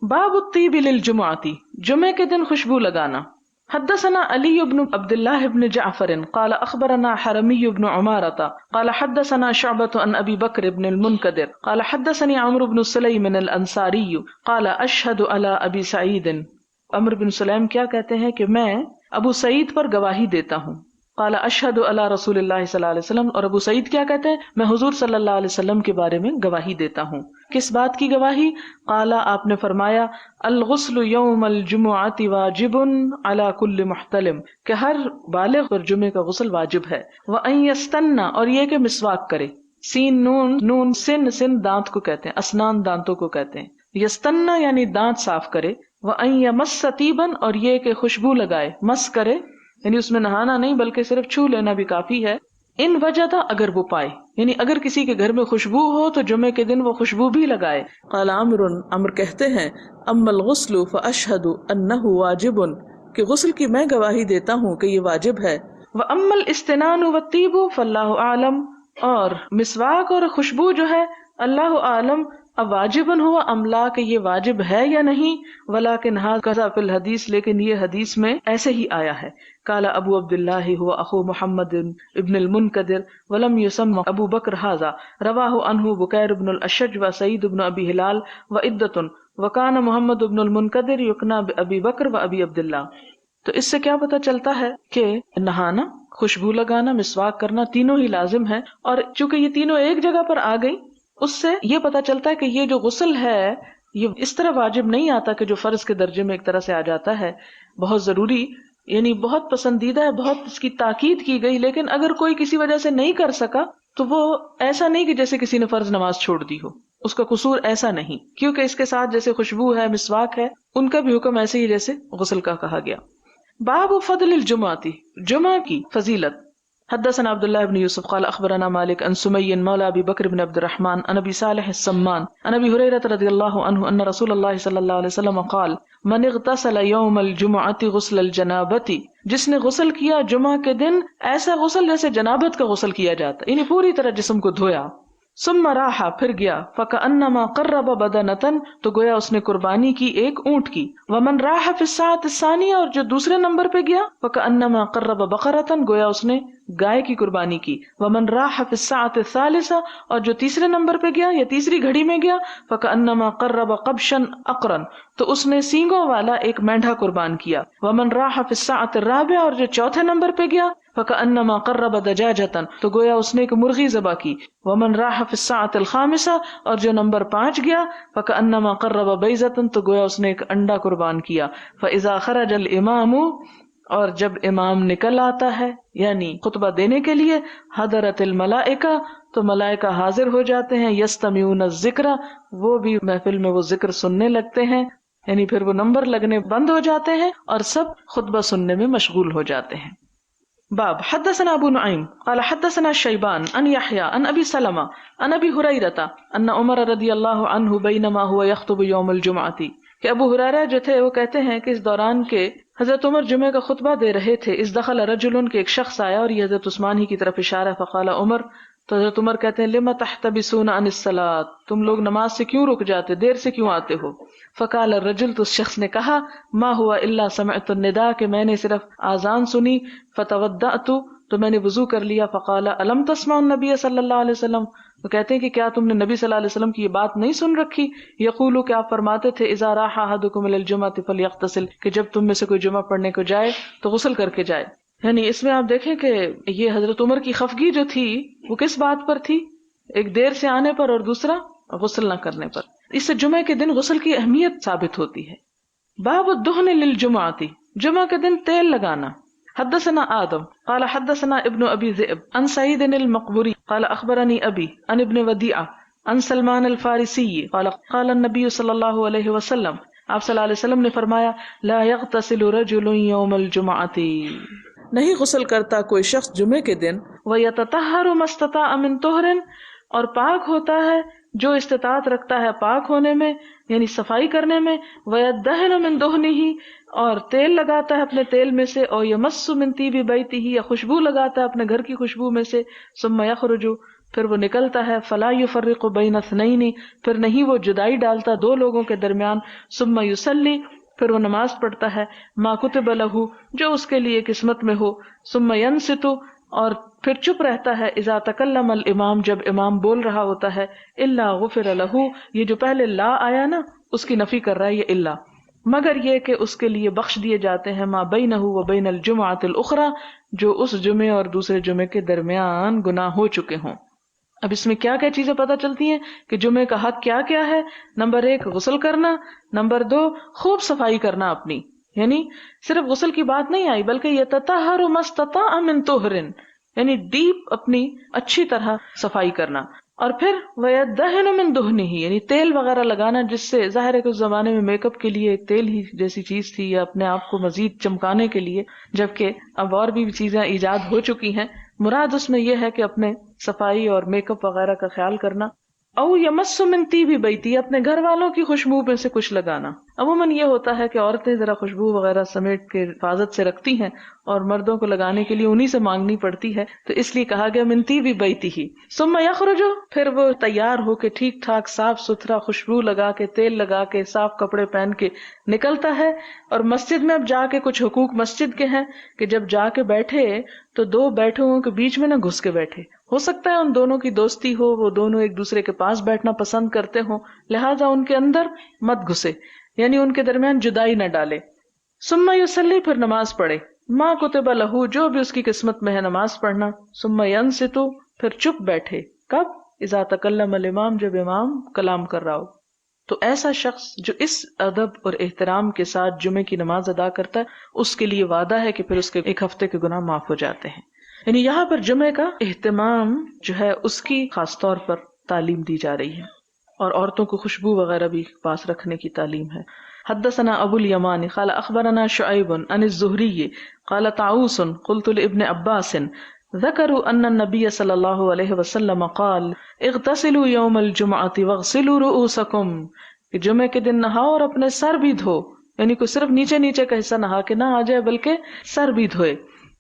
باب الطیب للجمعۃ، جمعے کے دن خوشبو لگانا. حدثنا علی بن عبد اللہ بن جعفر قال اخبرنا حرمی بن عمارۃ قال حدثنا شعبۃ عن ابی بکر بن المنکدر قال حدثني عمرو بن سلیم الانصاری قال اشهد علی ابی سعید. عمرو بن سلیم کیا کہتے ہیں کہ میں ابو سعید پر گواہی دیتا ہوں. قال اشہد علی رسول اللہ صلی اللہ علیہ وسلم، اور ابو سعید کیا کہتے ہیں؟ میں حضور صلی اللہ علیہ وسلم کے بارے میں گواہی دیتا ہوں. کس بات کی گواہی؟ قال، آپ نے فرمایا، الغسل یوم الجمعۃ واجب علی کل محتلم، کہ ہر بالغ پر جمعے کا غسل واجب ہے. وان یستن، اور یہ کہ مسواک کرے. سین نون نون سن، سن دانت کو کہتے ہیں، اسنان دانتوں کو کہتے ہیں. یستن یعنی دانت صاف کرے. وان یمس طیبا، اور یہ کہ خوشبو لگائے، مس کرے یعنی اس میں نہانا نہیں بلکہ صرف چھو لینا بھی کافی ہے. ان وجدہ، اگر وہ پائے، یعنی اگر کسی کے گھر میں خوشبو ہو تو جمعے کے دن وہ خوشبو بھی لگائے. قال عمر کہتے ہیں، اما الغسل فاشهد انه واجب، کہ غسل کی میں گواہی دیتا ہوں کہ یہ واجب ہے. واما الاستنان والطیب فاللہ اعلم، اور مسواک اور خوشبو جو ہے اللہ عالم اب واجبن ہوا ام لا، کہ یہ واجب ہے یا نہیں. ولکن ھذا فی الحدیث، لیکن یہ حدیث میں ایسے ہی آیا ہے. قال ابو عبداللہ هو اخو محمد ابن المنکدر ولم يسمى ابو بکر ھذا، رواہ عنہ بکیر بن الاشج و سعید بن ابی ہلال وعدۃ، وکان محمد ابن المنکدر یکنى بابی بکر و ابی عبداللہ. تو اس سے کیا پتہ چلتا ہے کہ نہانا، خوشبو لگانا، مسواک کرنا تینوں ہی لازم ہے. اور چونکہ یہ تینوں ایک جگہ پر آ گئی، اس سے یہ پتہ چلتا ہے کہ یہ جو غسل ہے یہ اس طرح واجب نہیں آتا کہ جو فرض کے درجے میں ایک طرح سے آ جاتا ہے، بہت ضروری، یعنی بہت پسندیدہ ہے، بہت اس کی تاکید کی گئی. لیکن اگر کوئی کسی وجہ سے نہیں کر سکا تو وہ ایسا نہیں کہ جیسے کسی نے فرض نماز چھوڑ دی ہو، اس کا قصور ایسا نہیں، کیونکہ اس کے ساتھ جیسے خوشبو ہے، مسواک ہے، ان کا بھی حکم ایسے ہی جیسے غسل کا کہا گیا. باب فضل الجمعۃ، جمعہ کی فضیلت. حدثنا عبداللہ بن یوسف قال اخبرنا مالک عن سمی مولا ابی بکر بن عبد الرحمن عن ابی صالح السمان عن ابی ہریرہ رضی اللہ عنہ ان رسول اللہ صلی اللہ علیہ وسلم قال، من اغتسل یوم الجمعۃ غسل الجنابۃ، جس نے غسل کیا جمعہ کے دن ایسا غسل جیسے جنابت کا غسل کیا جاتا، یعنی پوری طرح جسم کو دھویا. ثم راح پھر گیا فکأنما قرب بدنتن تو گویا اس نے قربانی کی ایک اونٹ کی. ومن راح فی الساعۃ الثانیہ اور جو دوسرے نمبر پہ گیا فکأنما قرب بقرتن گویا اس نے گائے کی قربانی کی. ومن راح فی الساعۃ الثالثہ اور جو تیسرے نمبر پہ گیا یا تیسری گھڑی میں گیا فکأنما قرب قبشا اقرن تو اس نے سینگوں والا ایک مینڈھا قربان کیا. ومن راح فی الساعۃ الرابعہ اور جو چوتھے نمبر پہ گیا فکأنما قرب دجاجتن تو گویا اس نے ایک مرغی ذبح کی. ومن راح فی الساعۃ الخامسہ اور جو نمبر 5 گیا فکأنما قرب بیضۃ تو گویا اس نے ایک انڈا قربان کیا. فاذا خرج الامام اور جب امام نکل آتا ہے یعنی خطبہ دینے کے لیے حضرت الملائکہ تو ملائکہ حاضر ہو جاتے ہیں. یستمعون الذکر وہ بھی محفل میں وہ ذکر سننے لگتے ہیں یعنی پھر وہ نمبر لگنے بند ہو جاتے ہیں اور سب خطبہ سننے میں مشغول ہو جاتے ہیں. باب حدثنا ابو نعیم قال حدثنا شیبان ان یحیی ان ابی سلمہ ان ابی ہریرہ ان عمر رضی اللہ عنہ بینما هو یخطب یوم الجمعۃ کہ ابو ہریرہ جو تھے وہ کہتے ہیں کہ اس دوران کے حضرت عمر جمعہ کا خطبہ دے رہے تھے. اس دخل رجل کے ایک شخص آیا اور یہ حضرت عثمان ہی کی طرف اشارہ. فقال عمر تو حضرت عمر کہتے ہیں لما تحتبسون عن الصلاۃ تم لوگ نماز سے کیوں رک جاتے دیر سے کیوں آتے ہو. فقال الرجل تو اس شخص نے کہا ما ہوا الا سمعت النداء کہ میں نے صرف آذان سنی. فتودعت تو میں نے وضو کر لیا. فقال الم تسمع النبی صلی اللہ علیہ وسلم وہ کہتے ہیں کہ کیا تم نے نبی صلی اللہ علیہ وسلم کی یہ بات نہیں سن رکھی. یقول کہ آپ فرماتے تھے اذا راح احدکم الى الجمعۃ فلیغتسل کہ جب تم میں سے کوئی جمعہ پڑھنے کو جائے تو غسل کر کے جائے. یعنی اس میں آپ دیکھیں کہ یہ حضرت عمر کی خفگی جو تھی وہ کس بات پر تھی, ایک دیر سے آنے پر اور دوسرا غسل نہ کرنے پر. اس سے جمعہ کے دن غسل کی اہمیت ثابت ہوتی ہے. باب الدہن للجمعۃ جمعہ کے دن تیل لگانا. حدثنا آدم قال حدثنا ابن ابی ذئب عن سعید المقبری قال اخبرنی ابی عن ابن ودیعہ عن سلمان الفارسی قال قال النبی صلی اللہ علیہ وسلم آپ صلی اللہ علیہ وسلم نے فرمایا لا یغتسل رجل یوم الجمعۃ نہیں غسل کرتا کوئی شخص جمعے کے دن. وَيَتَطَهَّرُ مَا اسْتَطَاعَ مِن طُهْرٍ اور پاک ہوتا ہے جو استطاعت رکھتا ہے پاک ہونے میں یعنی صفائی کرنے میں. وَيَدَّهِنُ مِن دُهْنِهِ اور تیل لگاتا ہے اپنے تیل میں سے. اور يَمَسُّ مِن طِيبِ بَيْتِهِ یا خوشبو لگاتا ہے اپنے گھر کی خوشبو میں سے. ثُمَّ يَخْرُجُ پھر وہ نکلتا ہے. فَلَا يُفَرِّقُ بَيْنَ اثْنَيْنِ پھر نہیں وہ جدائی ڈالتا دو لوگوں کے درمیان. ثُمَّ يُصَلِّي پھر وہ نماز پڑھتا ہے. ما کتب لہ جو اس کے لیے قسمت میں ہو. ثم ینصت اور پھر چپ رہتا ہے. اذا تکلم الامام جب امام بول رہا ہوتا ہے. الا غفر لہ یہ جو پہلے لا آیا نا اس کی نفی کر رہا ہے یہ الا مگر یہ کہ اس کے لیے بخش دیے جاتے ہیں ما بینہ و بین الجمعۃ الاخری جو اس جمعے اور دوسرے جمعے کے درمیان گناہ ہو چکے ہوں. اب اس میں کیا کیا چیزیں پتہ چلتی ہیں کہ جمعے کا حق کیا کیا ہے. نمبر 1 غسل کرنا. نمبر 2 خوب صفائی کرنا اپنی یعنی صرف غسل کی بات نہیں آئی بلکہ یتطہر ما استطاع من طہر یعنی ڈیپ اپنی اچھی طرح صفائی کرنا. اور پھر وَيَدَّهِنُ مِن دُهْنِهِ یعنی تیل وغیرہ لگانا جس سے ظاہر ہے کہ اس زمانے میں میک اپ کے لیے تیل ہی جیسی چیز تھی یا اپنے آپ کو مزید چمکانے کے لیے جبکہ اب اور بھی چیزیں ایجاد ہو چکی ہیں. مراد اس میں یہ ہے کہ اپنے صفائی اور میک اپ وغیرہ کا خیال کرنا. او یمس من طیب بیتی اپنے گھر والوں کی خوشبو میں سے کچھ لگانا. عموماً یہ ہوتا ہے کہ عورتیں ذرا خوشبو وغیرہ سمیٹ کے حفاظت سے رکھتی ہیں اور مردوں کو لگانے کے لیے انہی سے مانگنی پڑتی ہے تو اس لیے کہا گیا من طیب بیتی ہی. ثم یخرج پھر وہ تیار ہو کے ٹھیک ٹھاک صاف ستھرا خوشبو لگا کے تیل لگا کے صاف کپڑے پہن کے نکلتا ہے. اور مسجد میں اب جا کے کچھ حقوق مسجد کے ہیں کہ جب جا کے بیٹھے تو 2 بیٹھے ہوں کے بیچ میں نہ گھس کے بیٹھے. ہو سکتا ہے ان دونوں کی دوستی ہو وہ دونوں ایک دوسرے کے پاس بیٹھنا پسند کرتے ہوں لہذا ان کے اندر مت گھسے یعنی ان کے درمیان جدائی نہ ڈالے. ثم یصلی پھر نماز پڑھے. ما کتب لہ جو بھی اس کی قسمت میں ہے نماز پڑھنا. ثم ینصت پھر چپ بیٹھے. کب؟ اذا تکلم الامام جب امام کلام کر رہا ہو. تو ایسا شخص جو اس ادب اور احترام کے ساتھ جمعے کی نماز ادا کرتا ہے اس کے لیے وعدہ ہے کہ پھر اس کے 1 ہفتے کے گناہ معاف ہو جاتے ہیں. یعنی یہاں پر جمعے کا اہتمام جو ہے اس کی خاص طور پر تعلیم دی جا رہی ہے اور عورتوں کو خوشبو وغیرہ بھی پاس رکھنے کی تعلیم ہے. حدثنا ابو الیمان قال اخبرنا شعیب عن الزہری قال طاؤوس قلت لابن عباس ذکروا ان النبی صلی اللہ علیہ وسلم قال اغتسلوا یوم الجمعۃ واغسلوا رؤوسکم کہ جمعے کے دن نہاؤ اور اپنے سر بھی دھو. یعنی کوئی صرف نیچے نیچے کا حصہ نہا کے نہ آ جائے بلکہ سر بھی دھوئے.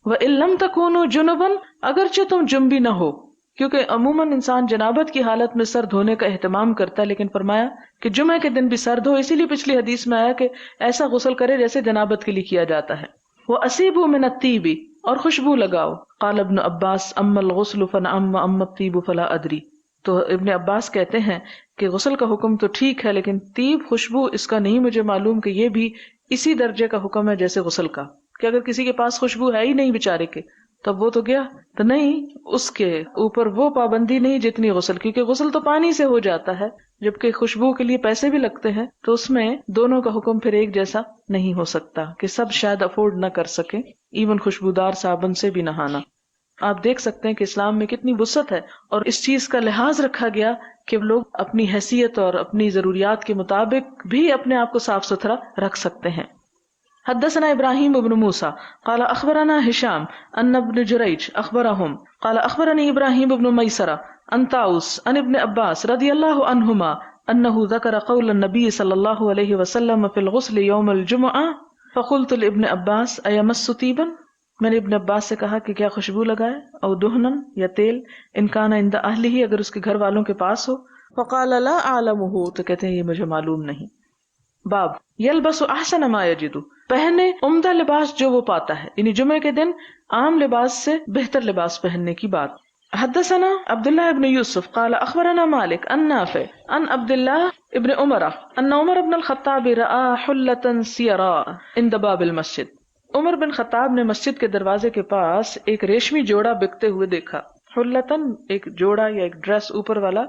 وَإِن لَمْ تَكُونُوا جُنُبًا اگرچہ تم جنبی نہ ہو کیونکہ عموماً انسان جنابت کی حالت میں سر دھونے کا اہتمام کرتا ہے، لیکن فرمایا کہ جمعہ کے دن بھی سر دھو، اسی لیے پچھلی حدیث میں آیا کہ ایسا غسل کرے جیسے جنابت کے لیے کیا جاتا ہے۔ وَأَسِيبُوا مِنَ الطِّيبِ، اور خوشبو لگاؤ۔ قال ابن عباس اما الغسل فنعم واما الطیب فلا ادری، تو ابن عباس کہتے ہیں کہ غسل کا حکم تو ٹھیک ہے، لیکن طیب خوشبو اس کا نہیں مجھے معلوم کہ یہ بھی اسی درجے کا حکم ہے جیسے غسل کا، کہ اگر کسی کے پاس خوشبو ہے ہی نہیں بیچارے کے تب وہ تو گیا، تو نہیں، اس کے اوپر وہ پابندی نہیں جتنی غسل، کیونکہ غسل تو پانی سے ہو جاتا ہے، جبکہ خوشبو کے لیے پیسے بھی لگتے ہیں، تو اس میں دونوں کا حکم پھر ایک جیسا نہیں ہو سکتا کہ سب شاید افورڈ نہ کر سکیں ایون خوشبودار صابن سے بھی نہانا۔ آپ دیکھ سکتے ہیں کہ اسلام میں کتنی وسعت ہے، اور اس چیز کا لحاظ رکھا گیا کہ لوگ اپنی حیثیت اور اپنی ضروریات کے مطابق بھی اپنے آپ کو صاف ستھرا رکھ سکتے ہیں۔ حدثنا ابراہیم بن موسیٰ قال اخبرنا ہشام ان ابن جریج اخبرهم قال اخبرني ابراہیم بن میسرہ عن طاؤس عن ابن عباس رضی اللہ عنہما انه ذکر قول النبی صلی اللہ علیہ وسلم فی الغسل یوم الجمعہ فقلت لابن عباس ایمس طیبا، میں نے ابن عباس سے کہا کہ کیا خوشبو لگائے، او دہنن یا تیل، ان کان عند اہلہ، اگر اس کے گھر والوں کے پاس ہو، فقال لا اعلمہ، تو کہتے ہیں یہ مجھے معلوم نہیں۔ باب یلبس احسن ما یجد، پہنے عمدہ لباس جو وہ پاتا ہے، یعنی جمعے کے دن عام لباس سے بہتر لباس پہننے کی بات۔ حدثنا عبداللہ ابن یوسف قال اخبرنا مالک عن نافع عن عبداللہ ابن عمر ان عمر بن الخطاب رأى حلة سیراء عند باب المسجد، عمر بن خطاب نے مسجد کے دروازے کے پاس ایک ریشمی جوڑا بکتے ہوئے دیکھا، حلتن ایک جوڑا یا ایک ڈریس اوپر والا،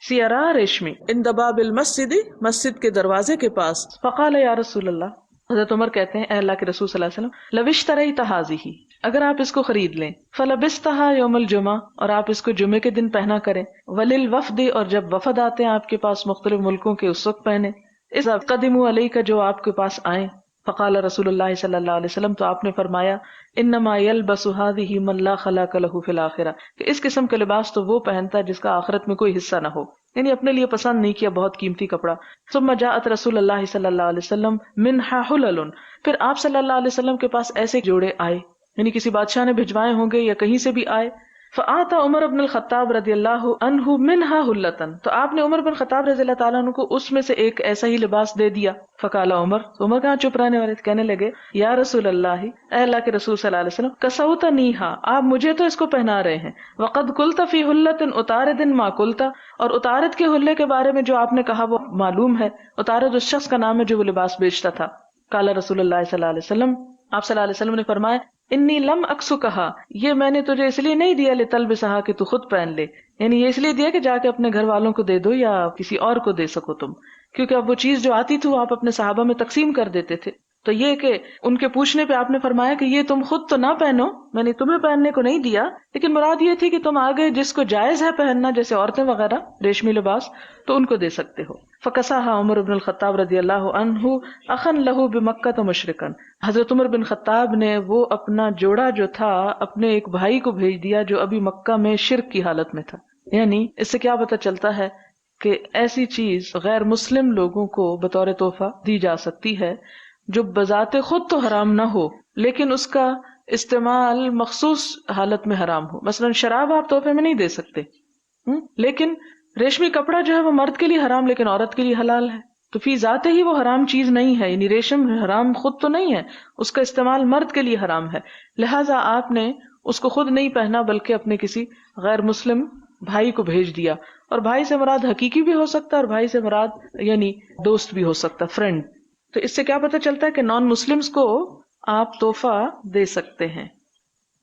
سیارا ریشمی، عند باب المسجد مسجد کے دروازے کے پاس، فقال یا رسول اللہ، حضرت عمر کہتے ہیں اے اللہ کے رسول صلی اللہ علیہ وسلم، لو اشتریت هذه، اگر آپ اس کو خرید لیں، فلبستها یوم الجمعہ، اور آپ اس کو جمعے کے دن پہنا کریں، وللوفد، اور جب وفد آتے ہیں آپ کے پاس مختلف ملکوں کے اس وقت پہنے، اذا قدموا علیک، جو آپ کے پاس آئیں، فقال رسول اللہ صلی اللہ علیہ وسلم، تو آپ نے فرمایا انما یلبس هذه من لا خلاق له فی الاخرہ، کہ اس قسم کا لباس تو وہ پہنتا ہے جس کا آخرت میں کوئی حصہ نہ ہو، یعنی اپنے لیے پسند نہیں کیا بہت قیمتی کپڑا۔ ثم جاءت رسول اللہ صلی اللہ علیہ وسلم منها حلل، پھر آپ صلی اللہ علیہ وسلم کے پاس ایسے جوڑے آئے، یعنی کسی بادشاہ نے بھجوائے ہوں گے یا کہیں سے بھی آئے، فآتا عمر بن الخطاب رضی اللہ عنہ منها حلتن، تو آپ نے عمر بن خطاب رضی اللہ تعالیٰ عنہ کو اس میں سے ایک ایسا ہی لباس دے دیا۔ فقال عمر، تو عمر کہاں چپ رہنے والے، کہنے لگے یا رسول اللہ، اے اللہ کے رسول صلی اللہ علیہ وسلم، کسوتنیھا، آپ مجھے تو اس کو پہنا رہے ہیں، وقد قلت فی حلۃ عطارد ما قلت، اور عطارد کے حلے کے بارے میں جو آپ نے کہا وہ معلوم ہے، عطارد اس شخص کا نام ہے جو وہ لباس بیچتا تھا۔ قال رسول اللہ صلی اللہ علیہ وسلم، آپ صلی اللہ علیہ وسلم نے فرمایا انی لم اکسو، کہا یہ میں نے تجھے اس لیے نہیں دیا لتلبسھا کہ تو خود پہن لے، یعنی یہ اس لیے دیا کہ جا کے اپنے گھر والوں کو دے دو یا کسی اور کو دے سکو تم، کیونکہ اب وہ چیز جو آتی تھی وہ آپ اپنے صحابہ میں تقسیم کر دیتے تھے، تو یہ کہ ان کے پوچھنے پہ آپ نے فرمایا کہ یہ تم خود تو نہ پہنو، میں نے تمہیں پہننے کو نہیں دیا، لیکن مراد یہ تھی کہ تم آگے جس کو جائز ہے پہننا، جیسے عورتیں وغیرہ ریشمی لباس، تو ان کو دے سکتے ہو۔ فکساها عمر بن الخطاب رضی اللہ عنہ اخن لہ بمکہ مشرکا، حضرت عمر بن خطاب نے وہ اپنا جوڑا جو تھا اپنے ایک بھائی کو بھیج دیا جو ابھی مکہ میں شرک کی حالت میں تھا۔ یعنی اس سے کیا پتہ چلتا ہے کہ ایسی چیز غیر مسلم لوگوں کو بطور تحفہ دی جا سکتی ہے جو بذات خود تو حرام نہ ہو، لیکن اس کا استعمال مخصوص حالت میں حرام ہو۔ مثلا شراب آپ تحفے میں نہیں دے سکتے، لیکن ریشمی کپڑا جو ہے وہ مرد کے لیے حرام لیکن عورت کے لیے حلال ہے، تو فی ذات ہی وہ حرام چیز نہیں ہے، یعنی ریشم حرام خود تو نہیں ہے، اس کا استعمال مرد کے لیے حرام ہے، لہٰذا آپ نے اس کو خود نہیں پہنا بلکہ اپنے کسی غیر مسلم بھائی کو بھیج دیا، اور بھائی سے مراد حقیقی بھی ہو سکتا ہے اور بھائی سے مراد یعنی دوست بھی ہو سکتا، فرینڈ۔ تو اس سے کیا پتہ چلتا ہے کہ نان مسلمز کو آپ تحفہ دے سکتے ہیں۔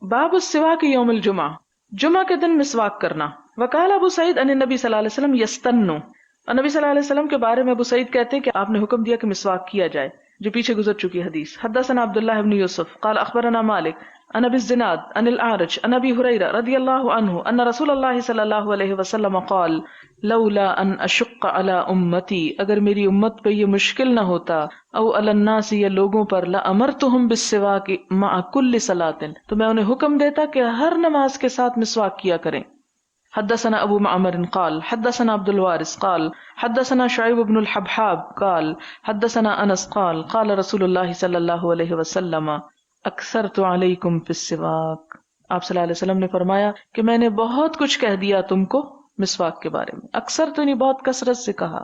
باب السواک یوم الجمعہ، جمعہ کے دن مسواک کرنا۔ وقال ابو سعید ان النبی صلی اللہ علیہ وسلم یستنو، اور نبی صلی اللہ علیہ وسلم کے بارے میں ابو سعید کہتے ہیں کہ آپ نے حکم دیا کہ مسواک کیا جائے، جو پیچھے گزر چکی حدیث۔ حدثنا عبداللہ بن یوسف قال اخبرنا مالک عن ابی الزناد عن الاعرج عن ابی ہریرہ رضی اللہ عنہ ان رسول اللہ صلی اللہ علیہ وسلم قال لولا ان اشق علی امتی، اگر میری امت پہ یہ مشکل نہ ہوتا، او علی الناس، یا لوگوں پر، لامرتہم بالسواک مع کل صلاۃ، تو میں انہیں حکم دیتا کہ ہر نماز کے ساتھ مسواک کیا کریں۔ حدثنا ابو معمر قال حدثنا عبد الوارث قال حدثنا شعیب بن الحبحاب قال حدثنا انس قال قال رسول اللہ صلی اللہ علیہ وسلم اکثرت علیکم فی السواک، آپ صلی اللہ علیہ وسلم نے فرمایا کہ میں نے بہت کچھ کہہ دیا تم کو مسواک کے بارے میں، اکثر تو نہیں بہت کثرت سے کہا.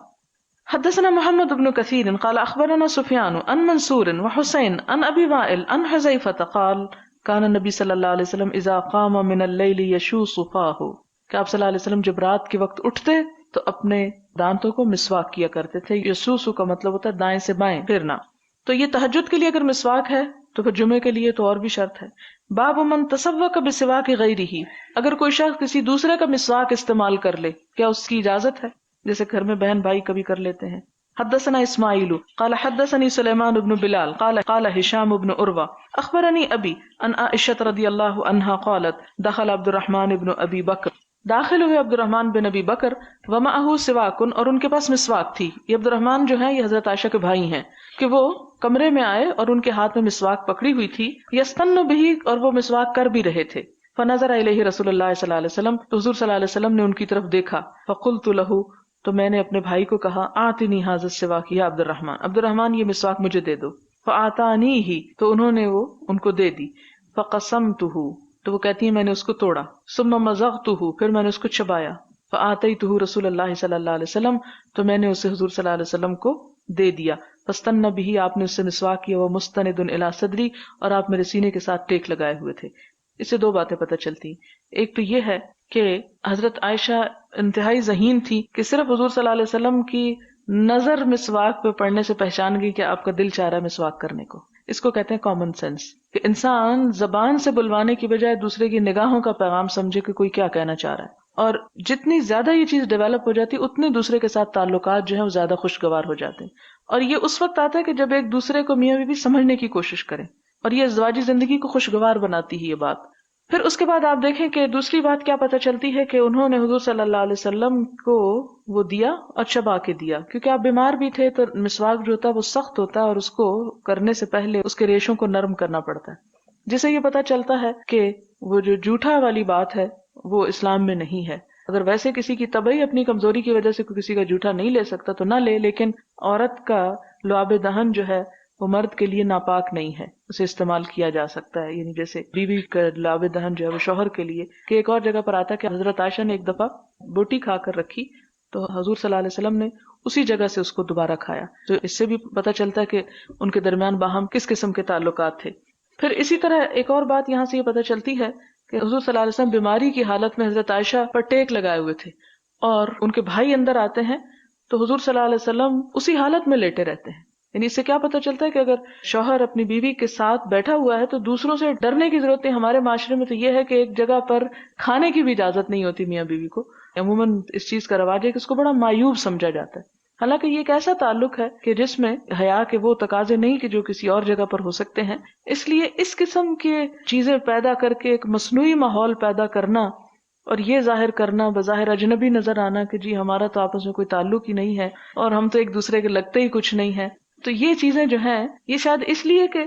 حدثنا محمد بن كثير قال اخبرنا سفيان عن منصور وحسين عن ابي وائل عن حذيفة قال كان النبي صلی اللہ علیہ وسلم اذا قام من الليل يشوص فاه، کہ آپ صلی اللہ علیہ وسلم جب رات کے وقت اٹھتے تو اپنے دانتوں کو مسواک کیا کرتے تھے. یسوسو کا مطلب ہوتا ہے دائیں سے بائیں پھرنا. تو یہ تہجد کے لیے اگر مسواک ہے تو پھر جمعے کے لیے تو اور بھی شرط ہے. باب من تسوق بسواک غیرہ، اگر کوئی شخص کسی دوسرے کا مسواک استعمال کر لے کیا اس کی اجازت ہے؟ جیسے گھر میں بہن بھائی کبھی کر لیتے ہیں. حدثنا اسماعیل قال حدثني سلیمان بن بلال قال هشام بن عروہ اخبرني ابی عن عائشہ رضی اللہ عنہا قالت دخل عبد الرحمن بن ابی بکر، داخل ہوئے عبد الرحمن بن ابی بکر، ومعه سواک، اور ان کے پاس مسواک تھی. یہ عبد الرحمن جو ہیں یہ حضرت عائشہ کے بھائی ہیں کہ وہ کمرے میں آئے اور ان کے ہاتھ میں مسواک پکڑی ہوئی تھی. یستن بہ، اور وہ مسواک کر بھی رہے تھے. فنظر الیہ رسول اللہ صلی اللہ علیہ وسلم، تو حضور صلی اللہ علیہ وسلم نے ان کی طرف دیکھا. فقلت لہ، تو میں نے اپنے بھائی کو کہا، آتنی ھذا السواک یا عبد الرحمن، عبد الرحمن یہ مسواک مجھے دے دو. فآتانیہ، تو انہوں نے وہ ان کو دے دی. فقسمتہ، تو وہ کہتی ہے میں نے اس کو توڑا. ثم مضغتہ، پھر میں نے اس کو چبایا. فآتیتہ رسول اللہ صلی اللہ علیہ وسلم، تو میں نے اسے حضور صلی اللہ علیہ وسلم کو دے دیا. فاستن بہ، آپ نے اس سے مسواک کیا. وہ مستند الی صدری، اور آپ میرے سینے کے ساتھ ٹیک لگائے ہوئے تھے. اس سے دو باتیں پتہ چلتی. ایک تو یہ ہے کہ حضرت عائشہ انتہائی ذہین تھی کہ صرف حضور صلی اللہ علیہ وسلم کی نظر مسواک پہ پڑنے سے پہچان گئی کہ آپ کا دل چاہ رہا ہے مسواک کرنے کو. اس کو کہتے ہیں کامن سینس، کہ انسان زبان سے بلوانے کی بجائے دوسرے کی نگاہوں کا پیغام سمجھے کہ کوئی کیا کہنا چاہ رہا ہے. اور جتنی زیادہ یہ چیز ڈیولپ ہو جاتی اتنے دوسرے کے ساتھ تعلقات جو ہیں وہ زیادہ خوشگوار ہو جاتے ہیں. اور یہ اس وقت آتا ہے کہ جب ایک دوسرے کو میاں بیوی سمجھنے کی کوشش کریں، اور یہ ازدواجی زندگی کو خوشگوار بناتی ہے یہ بات. پھر اس کے بعد آپ دیکھیں کہ دوسری بات کیا پتہ چلتی ہے کہ انہوں نے حضور صلی اللہ علیہ وسلم کو وہ دیا اور چبا کے دیا، کیونکہ آپ بیمار بھی تھے تو مسواک جو ہوتا ہے وہ سخت ہوتا ہے اور اس کو کرنے سے پہلے اس کے ریشوں کو نرم کرنا پڑتا ہے، جس سے یہ پتہ چلتا ہے کہ وہ جو جھوٹا والی بات ہے وہ اسلام میں نہیں ہے. اگر ویسے کسی کی طبعی اپنی کمزوری کی وجہ سے کوئی کسی کا جھوٹا نہیں لے سکتا تو نہ لے، لیکن عورت کا لعاب دہن جو ہے وہ مرد کے لیے ناپاک نہیں ہے، اسے استعمال کیا جا سکتا ہے. یعنی جیسے بیوی کا لعاب دہن جو ہے وہ شوہر کے لیے، کہ ایک اور جگہ پر آتا ہے کہ حضرت عائشہ نے ایک دفعہ بوٹی کھا کر رکھی تو حضور صلی اللہ علیہ وسلم نے اسی جگہ سے اس کو دوبارہ کھایا. تو اس سے بھی پتہ چلتا ہے کہ ان کے درمیان باہم کس قسم کے تعلقات تھے. پھر اسی طرح ایک اور بات یہاں سے یہ پتہ چلتی ہے کہ حضور صلی اللہ علیہ وسلم بیماری کی حالت میں حضرت عائشہ پر ٹیک لگائے ہوئے تھے، اور ان کے بھائی اندر آتے ہیں تو حضور صلی اللہ علیہ وسلم اسی حالت میں لیٹے رہتے ہیں. یعنی اس سے کیا پتہ چلتا ہے کہ اگر شوہر اپنی بیوی کے ساتھ بیٹھا ہوا ہے تو دوسروں سے ڈرنے کی ضرورت نہیں. ہمارے معاشرے میں تو یہ ہے کہ ایک جگہ پر کھانے کی بھی اجازت نہیں ہوتی میاں بیوی کو. عموماً اس چیز کا رواج ہے کہ اس کو بڑا معیوب سمجھا جاتا ہے، حالانکہ یہ ایک ایسا تعلق ہے کہ جس میں حیا کے وہ تقاضے نہیں کہ جو کسی اور جگہ پر ہو سکتے ہیں. اس لیے اس قسم کے چیزیں پیدا کر کے ایک مصنوعی ماحول پیدا کرنا اور یہ ظاہر کرنا، بظاہر اجنبی نظر آنا کہ جی ہمارا تو آپس میں کوئی تعلق ہی نہیں ہے اور ہم تو ایک دوسرے کے لگتے ہی کچھ نہیں ہیں، تو یہ چیزیں جو ہیں یہ شاید اس لیے کہ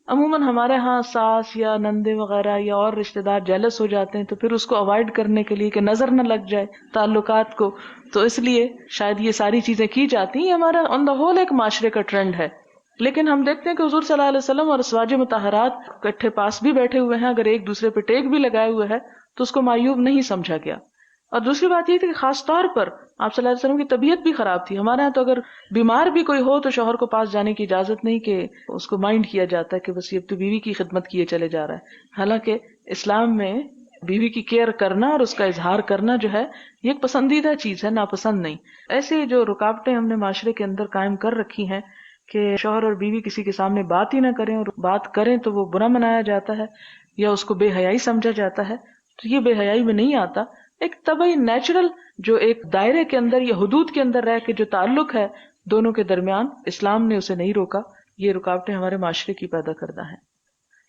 عموماً ہمارے ہاں ساس یا نندے وغیرہ یا اور رشتہ دار جیلس ہو جاتے ہیں، تو پھر اس کو اوائڈ کرنے کے لیے کہ نظر نہ لگ جائے تعلقات کو، تو اس لیے شاید یہ ساری چیزیں کی جاتی ہیں. یہ ہمارا آن دا ہول ایک معاشرے کا ٹرینڈ ہے. لیکن ہم دیکھتے ہیں کہ حضور صلی اللہ علیہ وسلم اور ازواج مطہرات کٹھے پاس بھی بیٹھے ہوئے ہیں، اگر ایک دوسرے پہ ٹیک بھی لگائے ہوئے ہے تو اس کو معیوب نہیں سمجھا گیا. اور دوسری بات یہ تھی کہ خاص طور پر آپ صلی اللہ علیہ وسلم کی طبیعت بھی خراب تھی. ہمارے یہاں تو اگر بیمار بھی کوئی ہو تو شوہر کو پاس جانے کی اجازت نہیں، کہ اس کو مائنڈ کیا جاتا ہے کہ بس یہ تو بیوی کی خدمت کیے چلے جا رہا ہے. حالانکہ اسلام میں بیوی کی کیئر کرنا اور اس کا اظہار کرنا جو ہے یہ ایک پسندیدہ چیز ہے، ناپسند نہیں. ایسے جو رکاوٹیں ہم نے معاشرے کے اندر قائم کر رکھی ہیں کہ شوہر اور بیوی کسی کے سامنے بات ہی نہ کریں، اور بات کریں تو وہ برا منایا جاتا ہے یا اس کو بے حیائی سمجھا جاتا ہے، تو یہ بے حیائی میں نہیں آتا. ایک طبعی نیچرل جو ایک دائرے کے اندر یا حدود کے اندر رہ کے جو تعلق ہے دونوں کے درمیان، اسلام نے اسے نہیں روکا. یہ رکاوٹیں ہمارے معاشرے کی پیدا کردہ ہیں.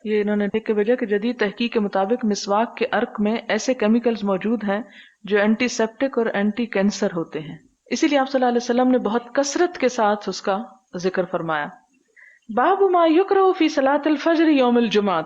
یہ انہوں نے دیکھ کے وجہ کہ جدید تحقیق کے مطابق مسواک کے عرق میں ایسے کیمیکلز موجود ہیں جو اینٹی سیپٹک اور اینٹی کینسر ہوتے ہیں. اسی لیے آپ صلی اللہ علیہ وسلم نے بہت کثرت کے ساتھ اس کا ذکر فرمایا. باب ما یکرہ فی صلاۃ الفجر یوم الجمعہ،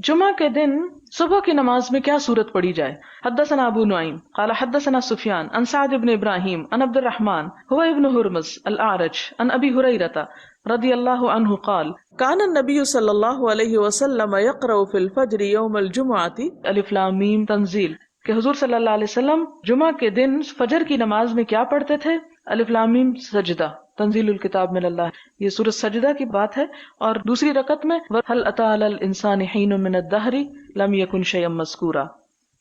جمعہ کے دن صبح کی نماز میں کیا صورت پڑھی جائے. حدثنا ابو نعیم قال حدثنا سفیان عن سعد بن ابراہیم عن عبد الرحمن هو ابن ہرمز الاعرج عن ابی ہریرہ رضی اللہ عنہ قال کان النبی صلی اللہ علیہ وسلم یقرأ فی الفجر یوم الجمعۃ الف لام میم تنزیل، کہ حضور صلی اللہ علیہ وسلم جمعہ کے دن فجر کی نماز میں کیا پڑھتے تھے؟ الف لام میم سجدہ، تنزیل الکتاب من اللہ، یہ سورۃ سجدہ کی بات ہے. اور دوسری رکعت میں هل اتى على الانسان حین من الدہر لم یکن شیئا مذکورا.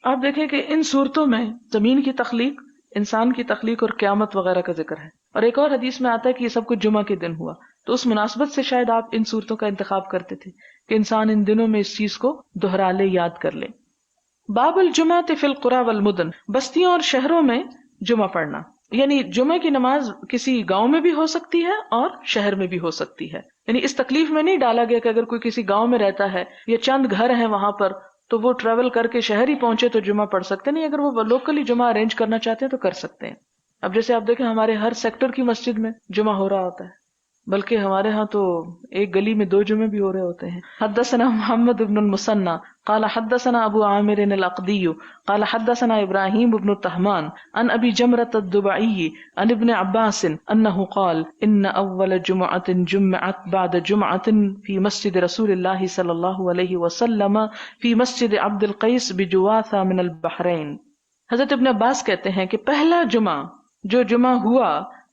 آپ دیکھیں کہ ان صورتوں میں زمین کی تخلیق، انسان کی تخلیق اور قیامت وغیرہ کا ذکر ہے. اور ایک اور حدیث میں آتا ہے کہ یہ سب کچھ جمعہ کے دن ہوا، تو اس مناسبت سے شاید آپ ان صورتوں کا انتخاب کرتے تھے کہ انسان ان دنوں میں اس چیز کو دہرا لے، یاد کر لے. باب الجمعۃ فی القری والمدن، بستیوں اور شہروں میں جمعہ پڑھنا، یعنی جمعہ کی نماز کسی گاؤں میں بھی ہو سکتی ہے اور شہر میں بھی ہو سکتی ہے. یعنی اس تکلیف میں نہیں ڈالا گیا کہ اگر کوئی کسی گاؤں میں رہتا ہے یا چند گھر ہیں وہاں پر تو وہ ٹریول کر کے شہر ہی پہنچے تو جمعہ پڑھ سکتے نہیں، اگر وہ لوکلی جمعہ ارینج کرنا چاہتے ہیں تو کر سکتے ہیں. اب جیسے آپ دیکھیں ہمارے ہر سیکٹر کی مسجد میں جمعہ ہو رہا ہوتا ہے، بلکہ ہمارے ہاں تو ایک گلی میں 2 جمعے بھی ہو رہے ہوتے ہیں. حدثنا محمد بن المثنى قال حدثنا ابو عامر العقدی قال حدثنا ابراہیم بن طہمان عن ابی جمرۃ الضبعی عن ابن عباس انه قال ان اول جمعۃ جمعت بعد جمعۃ فی مسجد رسول اللہ صلی اللہ علیہ وسلم فی مسجد عبد القیس بجواثہ من البحرین. حضرت ابن عباس کہتے ہیں کہ پہلا جمعہ جو جمعہ ہوا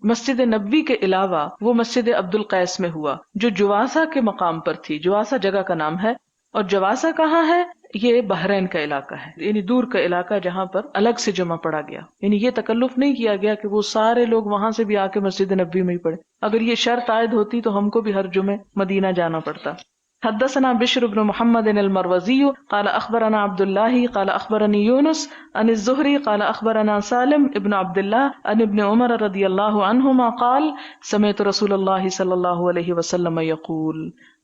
مسجد نبوی کے علاوہ وہ مسجد عبد القیس میں ہوا جو جواسہ کے مقام پر تھی. جواسہ جگہ کا نام ہے، اور جواسہ کہاں ہے؟ یہ بحرین کا علاقہ ہے، یعنی دور کا علاقہ جہاں پر الگ سے جمعہ پڑھا گیا. یعنی یہ تکلف نہیں کیا گیا کہ وہ سارے لوگ وہاں سے بھی آ کے مسجد نبوی میں ہی پڑھے. اگر یہ شرط عائد ہوتی تو ہم کو بھی ہر جمعے مدینہ جانا پڑتا. حدثنا بشر بن محمد المروزی قال اخبرنا عبد الله قال اخبرني يونس عن الزهري قال اخبرنا سالم ابن عبد الله عن ابن عمر رضی اللہ عنہما قال سمعت رسول اللہ صلی اللہ علیہ وسلم یقول،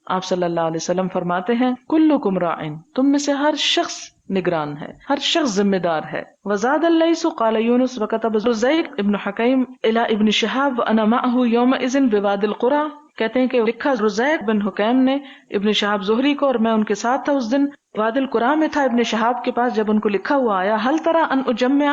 آپ صلی اللہ علیہ وسلم فرماتے ہیں کلکم راعن، تم میں سے ہر شخص نگران ہے، ہر شخص ذمہ دار ہے. وزاد اللیث قال یونس وكتب رزیق ابن حکیم الى ابن شہاب وانا معه یومئذ بواد القرى، کہتے ہیں کہ لکھا رزیق بن حکیم نے ابن شہاب زہری کو اور میں ان کے ساتھ تھا اس دن واد القرى میں تھا ابن شہاب کے پاس. جب ان کو لکھا ہوا آیا هل ترى ان اجمع،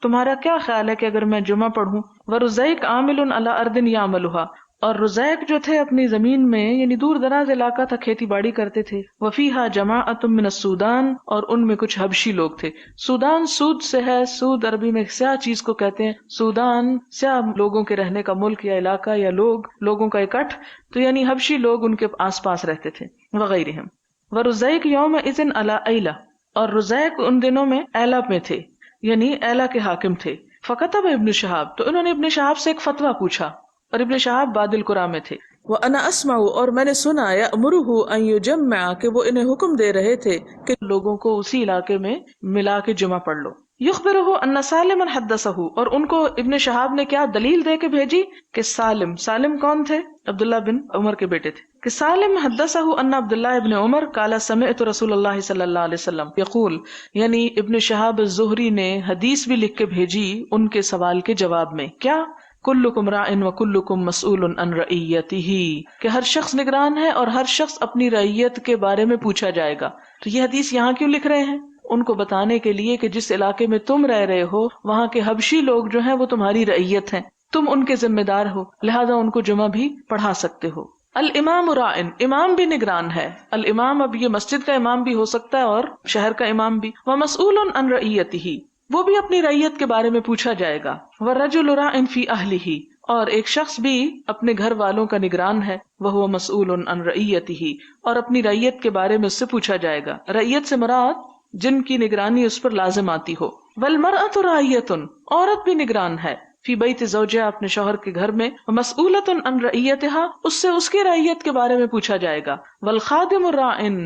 تمہارا کیا خیال ہے کہ اگر میں جمعہ پڑھوں؟ ورزیق عامل علی ارض یعملها، اور رزیق جو تھے اپنی زمین میں یعنی دور دراز علاقہ تھا، کھیتی باڑی کرتے تھے. وفیہا جماعت من السودان، اور ان میں کچھ حبشی لوگ تھے. سودان سود سے ہے، سود عربی میں سیاہ چیز کو کہتے ہیں. سودان سیاہ لوگوں کے رہنے کا ملک یا علاقہ یا لوگوں کا اکٹھ، تو یعنی حبشی لوگ ان کے آس پاس رہتے تھے وغیرہ. ورزیق یومئذ علی ایلہ، اور رزیق ان دنوں میں ایلہ میں تھے، یعنی ایلہ کے حاکم تھے. فکتب ابن شہاب، تو انہوں نے ابن شہاب سے ایک فتویٰ پوچھا، اور ابن شہاب وادی القرى میں تھے. وَأَنَا أَسْمَعُ، اور میں نے سنا، يَأْمُرُهُ أَن يُجَمِّعَ، کہ وہ انہیں حکم دے رہے تھے کہ لوگوں کو اسی علاقے میں ملا کے جمعہ پڑھ لو. يُخْبِرُهُ أَنَّ سَالِمًا حَدَّثَهُ، اور ان کو ابن شہاب نے کیا دلیل دے کے بھیجی کہ سالم کون تھے؟ عبداللہ بن عمر کے بیٹے تھے. کہ سالم حدثه ان عبداللہ ابن عمر قال سمعت رسول اللہ صلی اللہ علیہ وسلم یقول، یعنی ابن شہاب الزہری نے حدیث بھی لکھ کے بھیجی ان کے سوال کے جواب میں. کیا؟ کلکم راعن وکلکم مسئول عن رعیتہ، کہ ہر شخص نگران ہے اور ہر شخص اپنی رعیت کے بارے میں پوچھا جائے گا. تو یہ حدیث یہاں کیوں لکھ رہے ہیں؟ ان کو بتانے کے لیے کہ جس علاقے میں تم رہ رہے ہو وہاں کے حبشی لوگ جو ہیں وہ تمہاری رعیت ہیں، تم ان کے ذمہ دار ہو، لہذا ان کو جمعہ بھی پڑھا سکتے ہو. الامام راعن، امام بھی نگران ہے. الامام اب یہ مسجد کا امام بھی ہو سکتا ہے اور شہر کا امام بھی. ومسئول عن رعیتہ، وہ بھی اپنی رعیت کے بارے میں پوچھا جائے گا. والرجل راع فی اہلہ، اور ایک شخص بھی اپنے گھر والوں کا نگران ہے. وہو مسئول عن رعیتہ، اور اپنی رعیت کے بارے میں اس سے پوچھا جائے گا. رعیت سے مراد جن کی نگرانی اس پر لازم آتی ہو. والمرأۃ راعیۃ، عورت بھی نگران ہے. فی بیت زوجہا، اپنے شوہر کے گھر میں. مسئولۃ عن رعیتہا، اس سے اس کی رعیت کے بارے میں پوچھا جائے گا. والخادم راعن،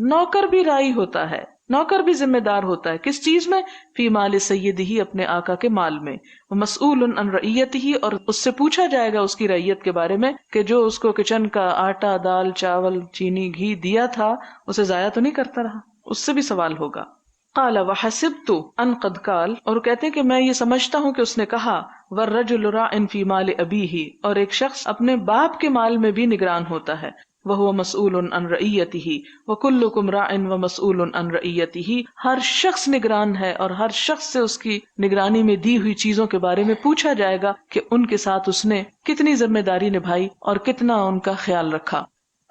نوکر بھی راعی ہوتا ہے، نوکر بھی ذمہ دار ہوتا ہے. کس چیز میں؟ فی مال سیدہ، اپنے آقا کے مال میں. مسئول عن رعیتہ، اور اس سے پوچھا جائے گا اس کی رعیت کے بارے میں کہ جو اس کو کچن کا آٹا، دال، چاول، چینی، گھی دیا تھا اسے ضائع تو نہیں کرتا رہا، اس سے بھی سوال ہوگا. قال وحسبت ان قد قال، اور کہتے ہیں کہ میں یہ سمجھتا ہوں کہ اس نے کہا والرجل راع فی مال ابیہ، اور ایک شخص اپنے باپ کے مال میں بھی نگران ہوتا ہے. وهو مسؤول عن رعیته وكلكم راع ومسؤول عن رعیته. ہر شخص نگران ہے اور ہر شخص سے اس کی نگرانی میں دی ہوئی چیزوں کے بارے میں پوچھا جائے گا کہ ان کے ساتھ اس نے کتنی ذمہ داری نبھائی اور کتنا ان کا خیال رکھا.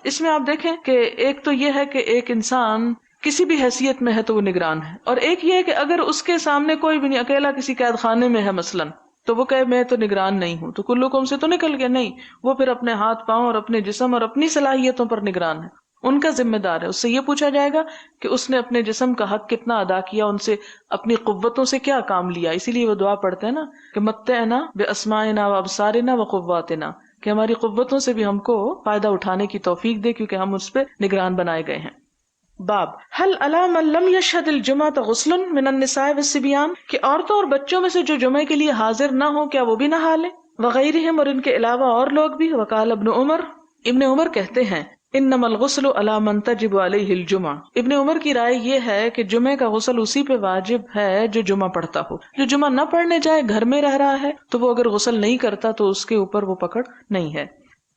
اس میں آپ دیکھیں کہ ایک تو یہ ہے کہ ایک انسان کسی بھی حیثیت میں ہے تو وہ نگران ہے، اور ایک یہ ہے کہ اگر اس کے سامنے کوئی بھی نہیں، اکیلا کسی قید خانے میں ہے مثلا، تو وہ کہے میں تو نگران نہیں ہوں، تو کلکم سے تو نکل گیا نہیں، وہ پھر اپنے ہاتھ پاؤں اور اپنے جسم اور اپنی صلاحیتوں پر نگران ہے، ان کا ذمہ دار ہے. اس سے یہ پوچھا جائے گا کہ اس نے اپنے جسم کا حق کتنا ادا کیا، ان سے اپنی قوتوں سے کیا کام لیا. اسی لیے وہ دعا پڑھتے ہیں نا کہ متعنا باسماعنا وابصارنا وقواتنا، کہ ہماری قوتوں سے بھی ہم کو فائدہ اٹھانے کی توفیق دے، کیونکہ ہم اس پہ نگران بنائے گئے ہیں. باب هل علی من لم یشهد الجمعۃ غسل من النساء والصبیان، کہ عورتوں اور بچوں میں سے جو جمعے کے لیے حاضر نہ ہوں کیا وہ بھی نہا لیں. وغیرہم، اور ان کے علاوہ اور لوگ بھی. وقال ابن عمر کہتے ہیں انما الغسل علی من تجب علیہ الجمعہ. ابن عمر کی رائے یہ ہے کہ جمعے کا غسل اسی پہ واجب ہے جو جمعہ پڑھتا ہو. جو جمعہ نہ پڑھنے جائے، گھر میں رہ رہا ہے، تو وہ اگر غسل نہیں کرتا تو اس کے اوپر وہ پکڑ نہیں ہے.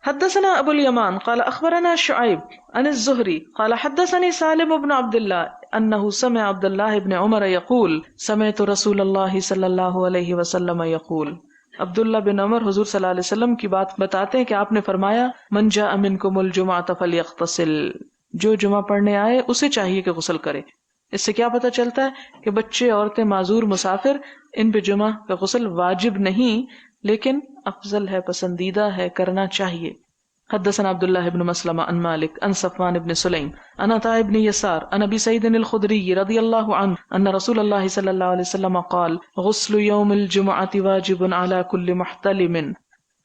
حدثنا ابو الیمان قال اخبرنا شعیب عن الزہری قال حدثني سالم بن عبد الله انه سمع عبد الله بن عمر يقول سمعت رسول الله صلی اللہ علیہ وسلم يقول. عبداللہ بن عمر حضور صلی اللہ علیہ وسلم کی بات بتاتے ہیں کہ آپ نے فرمایا من جاء منکم الجمعۃ فلیغتسل، جو جمعہ پڑھنے آئے اسے چاہیے کہ غسل کرے. اس سے کیا پتہ چلتا ہے کہ بچے، عورتیں، معذور، مسافر، ان پہ جمعہ کا غسل واجب نہیں، لیکن افضل ہے، پسندیدہ ہے، کرنا چاہیے. حدثنا عبداللہ بن مسلمہ عن مالک عن صفوان بن سلیم عن عطاء بن یسار عن ابی سعید الخدری رضی اللہ عنہ ان رسول اللہ صلی اللہ علیہ وسلم قال غسل یوم الجمعۃ واجب علی کل محتلم.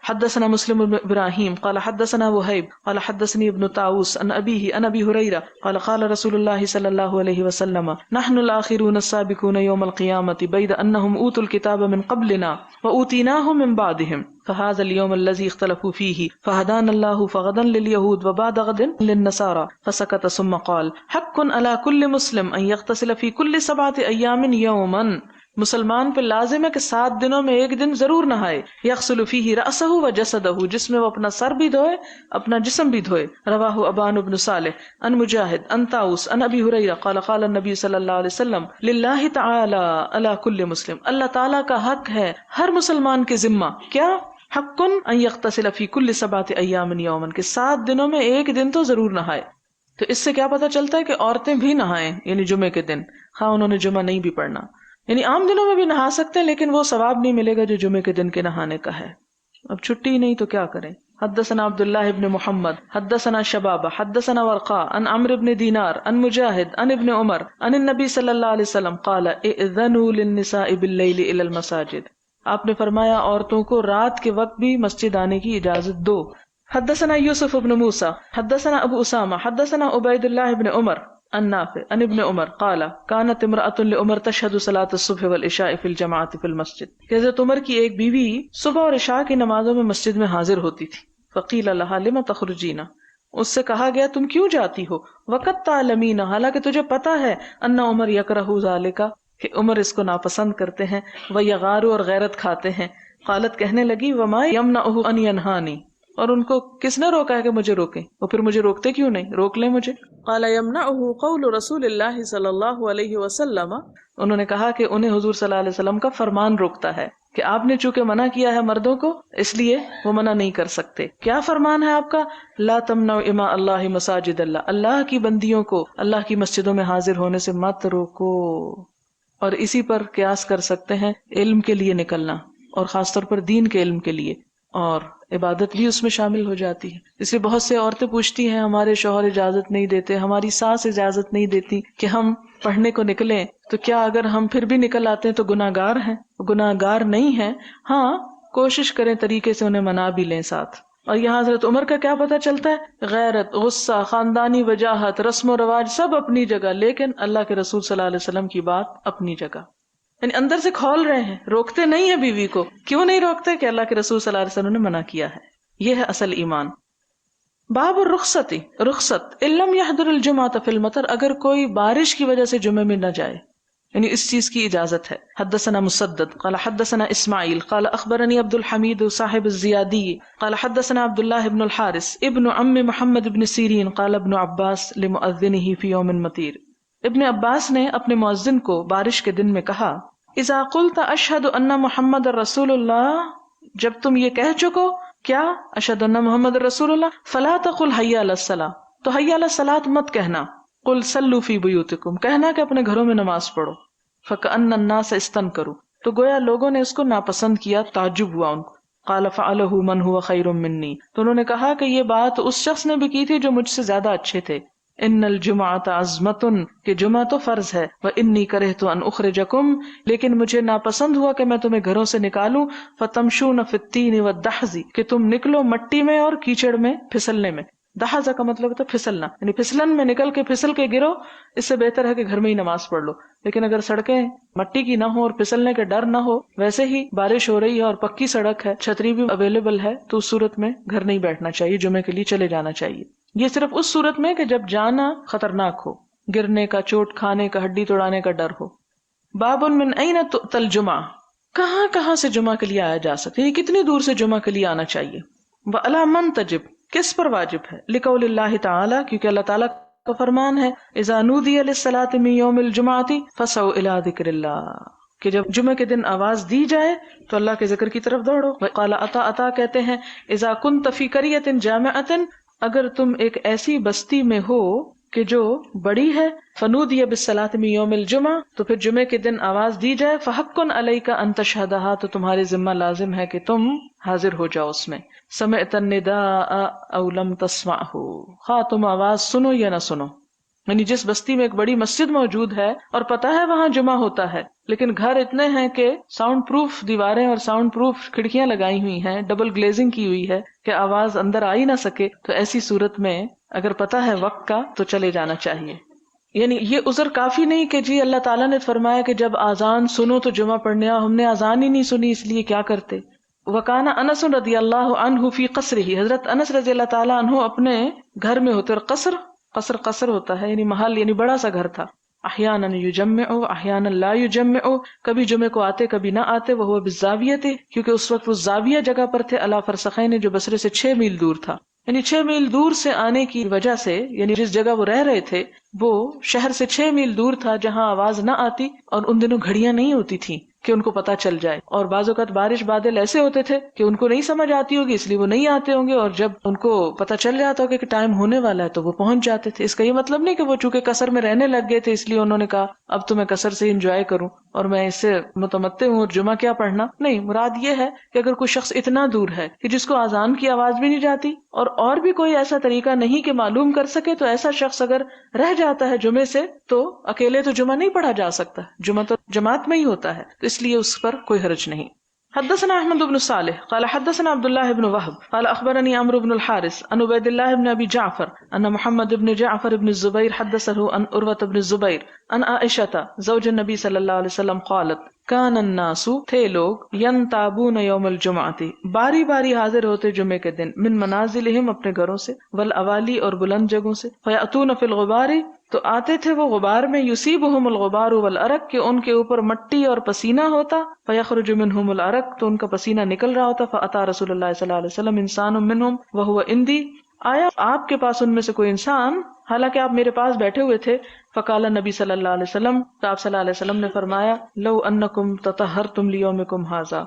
حدثنا مسلم بن ابراہیم قال حدثنا وہیب قال حدثني ابن طاووس عن ابیہ عن ابی ہریرہ قال قال رسول اللہ صلی اللہ علیہ وسلم نحن الاخرون السابقون یوم القیامۃ بید انہم اوتوا الکتاب من قبلنا واوتیناہ من بعدہم فهذا اليوم الذي اختلفوا فيه فهدانا الله فغدا لليهود وبعد غد للنصارى. فسكت ثم قال حق على كل مسلم ان يغتسل في كل 7 ايام يوما. مسلمان پہ لازم ہے کہ 7 دنوں میں ایک دن ضرور نہائے. یغسل فیہ رأسہ وجسدہ، جس میں وہ اپنا سر بھی دھوئے، اپنا جسم بھی دھوئے. رواہ ابان بن صالح ان مجاہد ان طاووس ان ابی ہریرہ قال قال النبی صلی اللہ علیہ وسلم للہ تعالی علی کل مسلم، اللہ تعالیٰ کا حق ہے ہر مسلمان کے ذمہ. کیا؟ حق ان یغتسل فی کل 7 ایام یوما، کہ 7 دنوں میں ایک دن تو ضرور نہائے. تو اس سے کیا پتہ چلتا ہے کہ عورتیں بھی نہائیں، یعنی جمعے کے دن، ہاں انہوں نے جمعہ نہیں بھی پڑھنا. یعنی عام دنوں میں بھی نہا سکتے ہیں، لیکن وہ ثواب نہیں ملے گا جو جمعے کے دن کے نہانے کا ہے. اب چھٹی نہیں تو کیا کریں. حدثنا عبداللہ بن محمد حدثنا شبابہ حدثنا ورقاء عن عمرو بن دینار عن مجاہد عن ابن عمر عن النبی صلی اللہ علیہ وسلم قال اذنوا للنساء باللیل الی المساجد. آپ نے فرمایا عورتوں کو رات کے وقت بھی مسجد آنے کی اجازت دو. حدثنا یوسف بن موسیٰ حدثنا ابو اسامہ حدثنا عبید اللہ بن عمر عن نافع عن ابن عمر قال كانت امرأة لعمر تشهد صلاة الصبح والعشاء في الجماعة في المسجد. کہ حضرت عمر کی ایک بیوی صبح اور عشاء کی نمازوں میں مسجد میں حاضر ہوتی تھی. فقیل لها لما تخرجین، اس سے کہا گیا تم کیوں جاتی ہو. وقد تعلمین، حالانکہ تجھے پتا ہے، ان عمر یکرہ ذالک، کہ عمر اس کو ناپسند کرتے ہیں. ویغار، اور غیرت کھاتے ہیں. قالت، کہنے لگی، وما یمنعہ ان ینہانی، اور ان کو کس نے روکا ہے کہ مجھے روکیں، وہ پھر مجھے روکتے کیوں نہیں، روک لیں مجھے. قال یمنعہ قول رسول اللہ صلی اللہ علیہ وسلم، انہوں نے کہا کہ انہیں حضور صلی اللہ علیہ وسلم کا فرمان روکتا ہے کہ آپ نے چونکہ منع کیا ہے مردوں کو، اس لیے وہ منع نہیں کر سکتے. کیا فرمان ہے آپ کا؟ لا تمنعوا اماء اللہ مساجد اللہ، اللہ کی بندیوں کو اللہ کی مسجدوں میں حاضر ہونے سے مت روکو. اور اسی پر قیاس کر سکتے ہیں علم کے لیے نکلنا، اور خاص طور پر دین کے علم کے لیے، اور عبادت بھی اس میں شامل ہو جاتی ہے. اس لیے بہت سے عورتیں پوچھتی ہیں ہمارے شوہر اجازت نہیں دیتے، ہماری ساس اجازت نہیں دیتی کہ ہم پڑھنے کو نکلیں، تو کیا اگر ہم پھر بھی نکل آتے ہیں تو گناہ گار ہیں؟ گناہ گار نہیں ہیں، ہاں کوشش کریں طریقے سے انہیں منا بھی لیں ساتھ. اور یہاں حضرت عمر کا کیا پتہ چلتا ہے؟ غیرت، غصہ، خاندانی وجاہت، رسم و رواج سب اپنی جگہ، لیکن اللہ کے رسول صلی اللہ علیہ وسلم کی بات اپنی جگہ. یعنی اندر سے کھول رہے ہیں، روکتے نہیں ہیں بیوی کو. کیوں نہیں روکتے؟ کہ اللہ کے رسول صلی اللہ علیہ وسلم نے منع کیا ہے. یہ ہے اصل ایمان. باب الرخصت، رخصت ان لم يحضر الجمعۃ فی المطر، اگر کوئی بارش کی وجہ سے جمعے میں نہ جائے، یعنی اس چیز کی اجازت ہے. حدثنا مسدد قال حدثنا اسماعیل قال اخبرنی عبد الحمید صاحب الزیادی قال حدثنا عبد الله بن الحارث ابن عم محمد بن سیرین قال ابن عباس لمؤذنه فی یوم مطیر. ابن عباس نے اپنے مؤذن کو بارش کے دن میں کہا اذا قلت اشہد ان محمد رسول اللہ، جب تم یہ کہہ چکو کیا اشہد ان محمد رسول اللہ، فلا تقل حی علی الصلاۃ، تو حی علی الصلاۃ مت کہنا، قل صلوا فی بیوتکم، کہنا کہ اپنے گھروں میں نماز پڑھو. فکأن الناس استنکروا، تو گویا لوگوں نے اس کو ناپسند کیا، تعجب ہوا ان کو. قال فعلہ من هو خیر منی، تو انہوں نے کہا کہ یہ بات اس شخص نے بھی کی تھی جو مجھ سے زیادہ اچھے تھے. ان الجمعۃ عظمۃ، کہ جمعہ تو فرض ہے، وانی کرہت ان اخرجکم، لیکن مجھے ناپسند ہوا کہ میں تمہیں گھروں سے نکالوں. فتمشون فی الطین والدحض، کہ تم نکلو مٹی میں اور کیچڑ میں، پھسلنے میں. دحض کا مطلب ہوتا ہے پھسلنا، یعنی پھسلن میں نکل کے پھسل کے گرو، اس سے بہتر ہے کہ گھر میں ہی نماز پڑھ لو. لیکن اگر سڑکیں مٹی کی نہ ہو اور پھسلنے کے ڈر نہ ہو، ویسے ہی بارش ہو رہی ہے اور پکی سڑک ہے، چھتری بھی اویلیبل ہے، تو اس صورت میں گھر نہیں بیٹھنا چاہیے، جمعے کے لیے چلے جانا چاہیے. یہ صرف اس صورت میں کہ جب جانا خطرناک ہو، گرنے کا، چوٹ کھانے کا، ہڈی توڑانے کا ڈر ہو. باب من این تؤتی الجمعہ، کہاں کہاں سے جمعہ کے لیے آیا جا سکتا ہے، یعنی کتنی دور سے جمعہ کے لیے آنا چاہیے. وعلی من تجب، کس پر واجب ہے، لقول اللہ تعالی، کیونکہ اللہ تعالیٰ کا فرمان ہے اذا نودی للصلاۃ من یوم الجمعۃ فسعوا الی ذکر اللہ، کہ جب جمعے کے دن آواز دی جائے تو اللہ کے ذکر کی طرف دوڑو. وقال عطا کہتے ہیں اذا کنت فی قریۃ جامعۃ، اگر تم ایک ایسی بستی میں ہو کہ جو بڑی ہے، فنودی بالصلاۃ من یوم الجمعہ، تو پھر جمعے کے دن آواز دی جائے، فحق علیک ان تشہدھا، تو تمہارے ذمہ لازم ہے کہ تم حاضر ہو جاؤ اس میں. سمعت النداء او لم تسمعہ، خواہ تم آواز سنو یا نہ سنو. یعنی جس بستی میں ایک بڑی مسجد موجود ہے اور پتہ ہے وہاں جمعہ ہوتا ہے، لیکن گھر اتنے ہیں کہ ساؤنڈ پروف دیواریں اور ساؤنڈ پروف کھڑکیاں لگائی ہوئی ہیں، ڈبل گلیزنگ کی ہوئی ہے کہ آواز اندر آ ہی نہ سکے، تو ایسی صورت میں اگر پتہ ہے وقت کا تو چلے جانا چاہیے. یعنی یہ عذر کافی نہیں کہ جی اللہ تعالیٰ نے فرمایا کہ جب آذان سنو تو جمعہ پڑھنے آؤ، ہم نے آذان ہی نہیں سنی اس لیے کیا کرتے. وکان انس رضی اللہ عنہ فی قصرہ، حضرت انس رضی اللہ تعالیٰ عنہ اپنے گھر میں ہوتے، اور قصر ہوتا ہے یعنی محل، یعنی بڑا سا گھر تھا. احیانا یجمع احیانا لا یجمع، کبھی جمعے کو آتے کبھی نہ آتے. وہ بالزاویہ، کیونکہ اس وقت وہ زاویہ جگہ پر تھے، علی فرسخین، جو بصرے سے 6 میل دور تھا. یعنی 6 میل دور سے آنے کی وجہ سے، یعنی جس جگہ وہ رہ رہے تھے وہ شہر سے 6 میل دور تھا جہاں آواز نہ آتی، اور ان دنوں گھڑیاں نہیں ہوتی تھیں کہ ان کو پتہ چل جائے، اور بعض اوقات بارش بادل ایسے ہوتے تھے کہ ان کو نہیں سمجھ آتی ہوگی اس لیے وہ نہیں آتے ہوں گے، اور جب ان کو پتہ چل جاتا ہوگا کہ ٹائم ہونے والا ہے تو وہ پہنچ جاتے تھے. اس کا یہ مطلب نہیں کہ وہ چونکہ قصر میں رہنے لگ گئے تھے اس لیے انہوں نے کہا اب تو میں قصر سے انجوائے کروں اور میں اس سے متمتع ہوں اور جمعہ کیا پڑھنا. نہیں، مراد یہ ہے کہ اگر کوئی شخص اتنا دور ہے کہ جس کو اذان کی آواز بھی نہیں جاتی اور بھی کوئی ایسا طریقہ نہیں کہ معلوم کر سکے، تو ایسا شخص اگر رہ جاتا ہے جمعے سے تو اکیلے تو جمعہ نہیں پڑھا جا سکتا، جمعہ تو جماعت میں ہی ہوتا ہے، تو اس لیے اس پر کوئی حرج نہیں. حدثنا احمد بن صالح قال حدثنا عبد الله بن وهب قال اخبرني عمرو بن الحارث عن عبيد الله بن ابي جعفر ان محمد بن جعفر بن الزبير حدثه عن عروة بن الزبير عن عائشة زوج النبي صلی اللہ علیہ وسلم قالت كان الناس، تھے لوگ، ينتابون يوم الجمعة، باری باری حاضر ہوتے جمعے کے دن، من منازلهم، اپنے گھروں سے، والاوالی، اور بلند جگہوں سے، فيأتون في الغبار، تو آتے تھے وہ غبار میں، یصیبہم الغبار والعرق، کہ ان کے اوپر مٹی اور پسینہ ہوتا، فیخرج منہم العرق، تو ان کا پسینہ نکل رہا ہوتا. فاتا رسول اللہ صلی اللہ علیہ وسلم انسان منہم وہو عندی، آیا آپ کے پاس ان میں سے کوئی انسان حالانکہ آپ میرے پاس بیٹھے ہوئے تھے. فقال نبی صلی اللہ علیہ وسلم، تو آپ صلی اللہ علیہ وسلم نے فرمایا لو انکم تطہرتم لیومکم ھذا،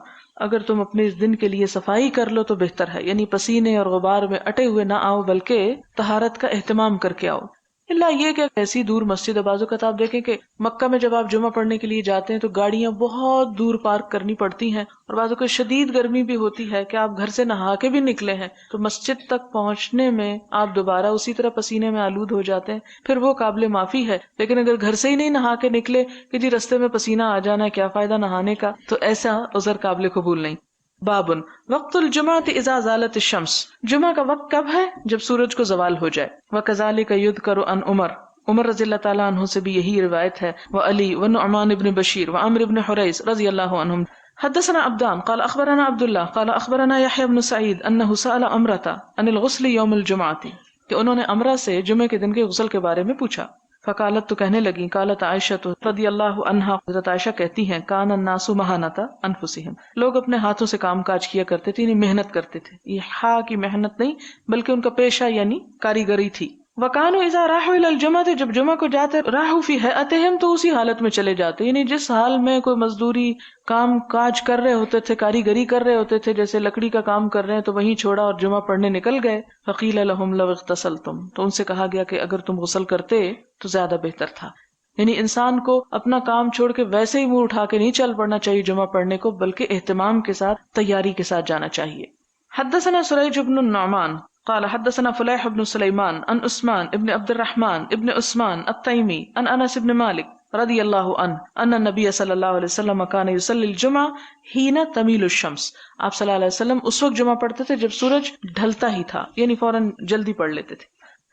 اگر تم اپنے اس دن کے لیے صفائی کر لو تو بہتر ہے، یعنی پسینے اور غبار میں اٹے ہوئے نہ آؤ بلکہ طہارت کا اہتمام کر کے آؤ. اللہ یہ کہ ایسی دور مسجد ہے، بعض اوقات آپ دیکھیں کہ مکہ میں جب آپ جمعہ پڑھنے کے لیے جاتے ہیں تو گاڑیاں بہت دور پارک کرنی پڑتی ہیں، اور بعض اوقات شدید گرمی بھی ہوتی ہے کہ آپ گھر سے نہا کے بھی نکلے ہیں تو مسجد تک پہنچنے میں آپ دوبارہ اسی طرح پسینے میں آلود ہو جاتے ہیں، پھر وہ قابل معافی ہے. لیکن اگر گھر سے ہی نہیں نہا کے نکلے کہ جی رستے میں پسینہ آ جانا ہے، کیا فائدہ نہانے کا، تو ایسا عذر قابل قبول نہیں. بابن وقت الجمعۃ اذا زالت الشمس، جمعہ کا وقت کب ہے؟ جب سورج کو زوال ہو جائے. وکذالک یذکر عن عمر رضی اللہ تعالیٰ عنہ سے بھی یہی روایت ہے، وعلی ونعمان بن بشیر وعمر بن حریث رضی اللہ عنہم. حدثنا عبدان قال اخبرنا عبد الله قال اخبرنا يحيى بن سعيد انه سأل عمرة عن الغسل يوم الجمعة، کہ انہوں نے عمرہ سے جمعے کے دن کے غسل کے بارے میں پوچھا. فقالت تو کہنے لگی قالت عائشہ تو رضی اللہ عنہا حضرت عائشہ کہتی ہیں کان الناس مہانتا انفسہم لوگ اپنے ہاتھوں سے کام کاج کیا کرتے تھے، یعنی محنت کرتے تھے. یہ ہا کی محنت نہیں بلکہ ان کا پیشہ یعنی کاریگری تھی. وکانوا اذا راحوا الى الجمعہ جب جمعہ کو جاتے راحوا فی ہیئتہم تو اسی حالت میں چلے جاتے، یعنی جس حال میں کوئی مزدوری کام کاج کر رہے ہوتے تھے، کاریگری کر رہے ہوتے تھے، جیسے لکڑی کا کام کر رہے ہیں تو وہیں چھوڑا اور جمعہ پڑھنے نکل گئے. فقیل لهم لو اغتسلتم تو ان سے کہا گیا کہ اگر تم غسل کرتے تو زیادہ بہتر تھا. یعنی انسان کو اپنا کام چھوڑ کے ویسے ہی منہ اٹھا کے نہیں چل پڑنا چاہیے جمعہ پڑھنے کو، بلکہ اہتمام کے ساتھ تیاری کے ساتھ جانا چاہیے. حدثنا سریج بن النعمان قال حدثنا فلیح بن سلیمان عن عثمان ابن عبد الرحمن ابن عثمان التیمی عن انس بن مالک رضی اللہ عنہ ان النبی صلی اللہ علیہ وسلم کان یصلی الجمعہ حین تمیل الشمس. آپ صلی اللہ علیہ وسلم اس وقت جمعہ پڑھتے تھے جب سورج ڈھلتا ہی تھا، یعنی فوراً جلدی پڑھ لیتے تھے.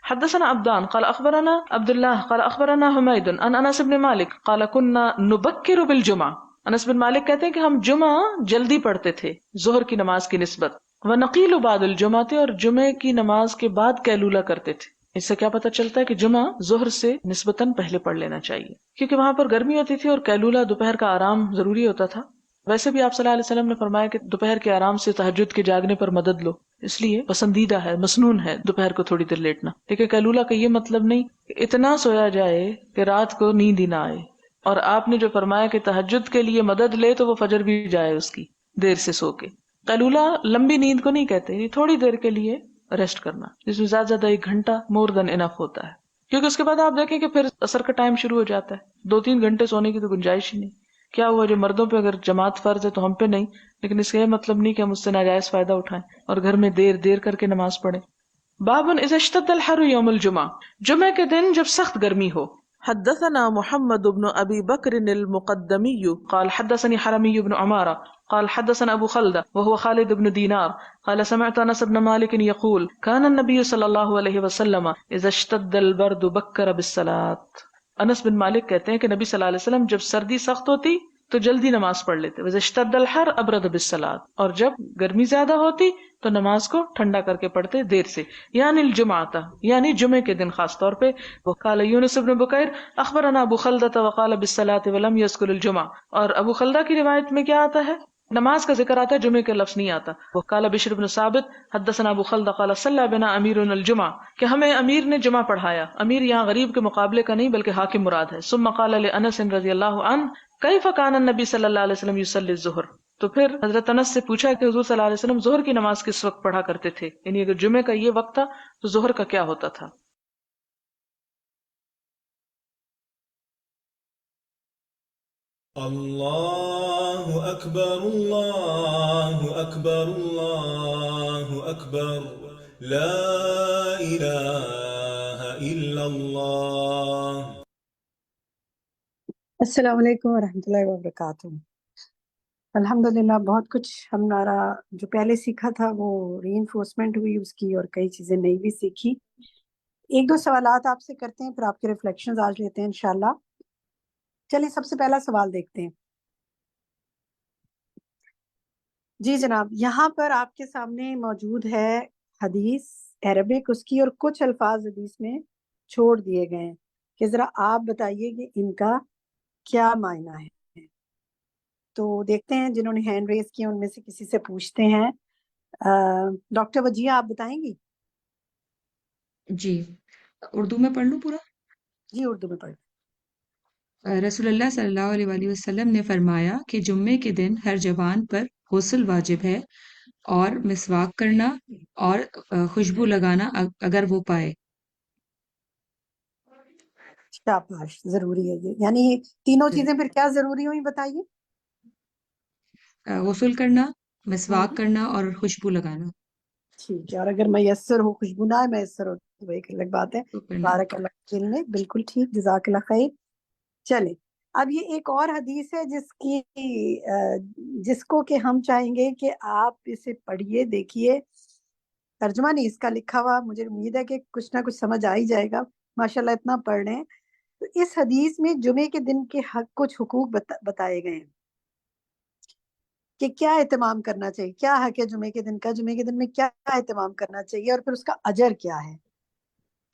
حدثنا عبدان قال اخبرنا عبد الله قال اخبرنا حمید عن انس بن مالک قال كنا نبکر بالجمعہ. انس بن مالک کہتے ہیں کہ ہم جمعہ جلدی پڑھتے تھے ظہر کی نماز کی نسبت. ونقیل بعد الجمعہ اور جمعے کی نماز کے بعد قیلولہ کرتے تھے. اس سے کیا پتہ چلتا ہے کہ جمعہ ظہر سے نسبتاً پہلے پڑھ لینا چاہیے، کیونکہ وہاں پر گرمی ہوتی تھی اور قیلولہ دوپہر کا آرام ضروری ہوتا تھا. ویسے بھی آپ صلی اللہ علیہ وسلم نے فرمایا کہ دوپہر کے آرام سے تہجد کے جاگنے پر مدد لو، اس لیے پسندیدہ ہے، مسنون ہے دوپہر کو تھوڑی دیر لیٹنا. لیکن قیلولہ کا یہ مطلب نہیں کہ اتنا سویا جائے کہ رات کو نیند ہی نہ آئے. اور آپ نے جو فرمایا کہ تہجد کے لیے مدد لے تو وہ فجر بھی جائے اس کی دیر سے سو کے. قیلولہ لمبی نیند کو نہیں کہتے، یہ تھوڑی دیر کے لیے ریسٹ کرنا، جس میں زیادہ زیادہ 1 گھنٹہ مور دین انف ہوتا ہے. کیونکہ اس کے بعد آپ دیکھیں کہ پھر عصر کا ٹائم شروع ہو جاتا ہے، 2-3 گھنٹے سونے کی تو گنجائش ہی نہیں. کیا ہوا جو مردوں پہ اگر جماعت فرض ہے تو ہم پہ نہیں، لیکن اس کا یہ مطلب نہیں کہ ہم اس سے ناجائز فائدہ اٹھائیں اور گھر میں دیر دیر کر کے نماز پڑھیں. باب اذا اشتد الحر یوم الجمعہ جمعہ کے دن جب سخت گرمی ہو. حدثنا محمد بن ابی بکر المقدمی قال حدثني حرمی بن عمارہ قال حدثنا ابو خلدہ وهو خالد بن دینار قال سمعت انس بن مالک يقول كان النبي صلی اللہ علیہ وسلم اذا اشتد البرد بکر بالصلاة. انس بن مالک کہتے ہیں کہ نبی صلی اللہ علیہ وسلم جب سردی سخت ہوتی تو جلدی نماز پڑھ لیتے. وَإِذَا اشْتَدَّ الْحَرُّ أَبْرَدَ بِالصَّلَاةِ اور جب گرمی زیادہ ہوتی تو نماز کو ٹھنڈا کر کے پڑھتے دیر سے، یعنی الجمعہ یعنی جمعے کے دن خاص طور پہ. وقال یونس بن بکیر اخبرنا ابو خلدہ وقال بالصلاة ولم يذكر الجمعہ. اور ابو خلدہ کی روایت میں کیا آتا ہے؟ نماز کا ذکر آتا ہے، جمعے کا لفظ نہیں آتا. وقال بشر بن ثابت حدثنا ابو خلدہ قال صلى بنا امیر الجمعہ کہ ہمیں امیر نے جمعہ پڑھایا. امیر یہاں غریب کے مقابلے کا نہیں بلکہ حاکم مراد ہے. ثم قال لانس رضی اللہ عنہ کیف کان النبی صلی اللہ علیہ وسلم یصلی الظہر. تو پھر حضرت انس سے پوچھا کہ حضور صلی اللہ علیہ وسلم ظہر کی نماز کس وقت پڑھا کرتے تھے، یعنی اگر جمعے کا یہ وقت تھا تو ظہر کا کیا ہوتا تھا. اللہ اکبر اللہ اکبر اللہ اکبر لا الہ الا اللہ. السلام علیکم ورحمۃ اللہ وبرکاتہ. الحمدللہ بہت کچھ ہمارا جو پہلے سیکھا تھا وہ ری انفورسمنٹ ہوئی اس کی، اور کئی چیزیں نئی بھی سیکھی. 1-2 سوالات آپ سے کرتے ہیں، پھر آپ کے ریفلیکشنز آج لیتے ہیں انشاءاللہ. چلیے سب سے پہلا سوال دیکھتے ہیں. جی جناب، یہاں پر آپ کے سامنے موجود ہے حدیث عربک اس کی، اور کچھ الفاظ حدیث میں چھوڑ دیے گئے ہیں کہ ذرا آپ بتائیے کہ ان کا کیا معنی ہے. تو دیکھتے ہیں جنہوں نے ہینڈ ریز کیا ان میں سے کسی سے پوچھتے ہیں. ڈاکٹر وجیہ آپ بتائیں گی؟ جی اردو میں پڑھ لوں پورا. جی اردو میں پڑھ. رسول اللہ صلی اللہ علیہ وآلہ وسلم نے فرمایا کہ جمعے کے دن ہر جوان پر غسل واجب ہے اور مسواک کرنا اور خوشبو لگانا اگر وہ پائے. شاباش، ضروری ہے یہ. یعنی تینوں چیزیں پھر کیا ضروری ہوئی بتائیے؟ غسل کرنا، مسواک کرنا اور خوشبو لگانا. ٹھیک ہے، اور اگر میسر ہو، خوشبو نہ میسر ہو تو ایک الگ بات ہے. تو کرنا. بارک اللہ دل میں، بالکل ٹھیک، جزاک اللہ خیر. چلے اب یہ ایک اور حدیث ہے جس کو کہ ہم چاہیں گے کہ آپ اسے پڑھیے، دیکھیے. ترجمہ نہیں اس کا لکھا ہوا، مجھے امید ہے کہ کچھ نہ کچھ سمجھ آ ہی جائے گا. ماشاءاللہ اتنا پڑھ رہے ہیں. تو اس حدیث میں جمعے کے دن کے حق کچھ حقوق بتائے گئے ہیں کہ کیا اہتمام کرنا چاہیے، کیا حق ہے جمعے کے دن کا، جمعے کے دن میں کیا اہتمام کرنا چاہیے، اور پھر اس کا اجر کیا ہے.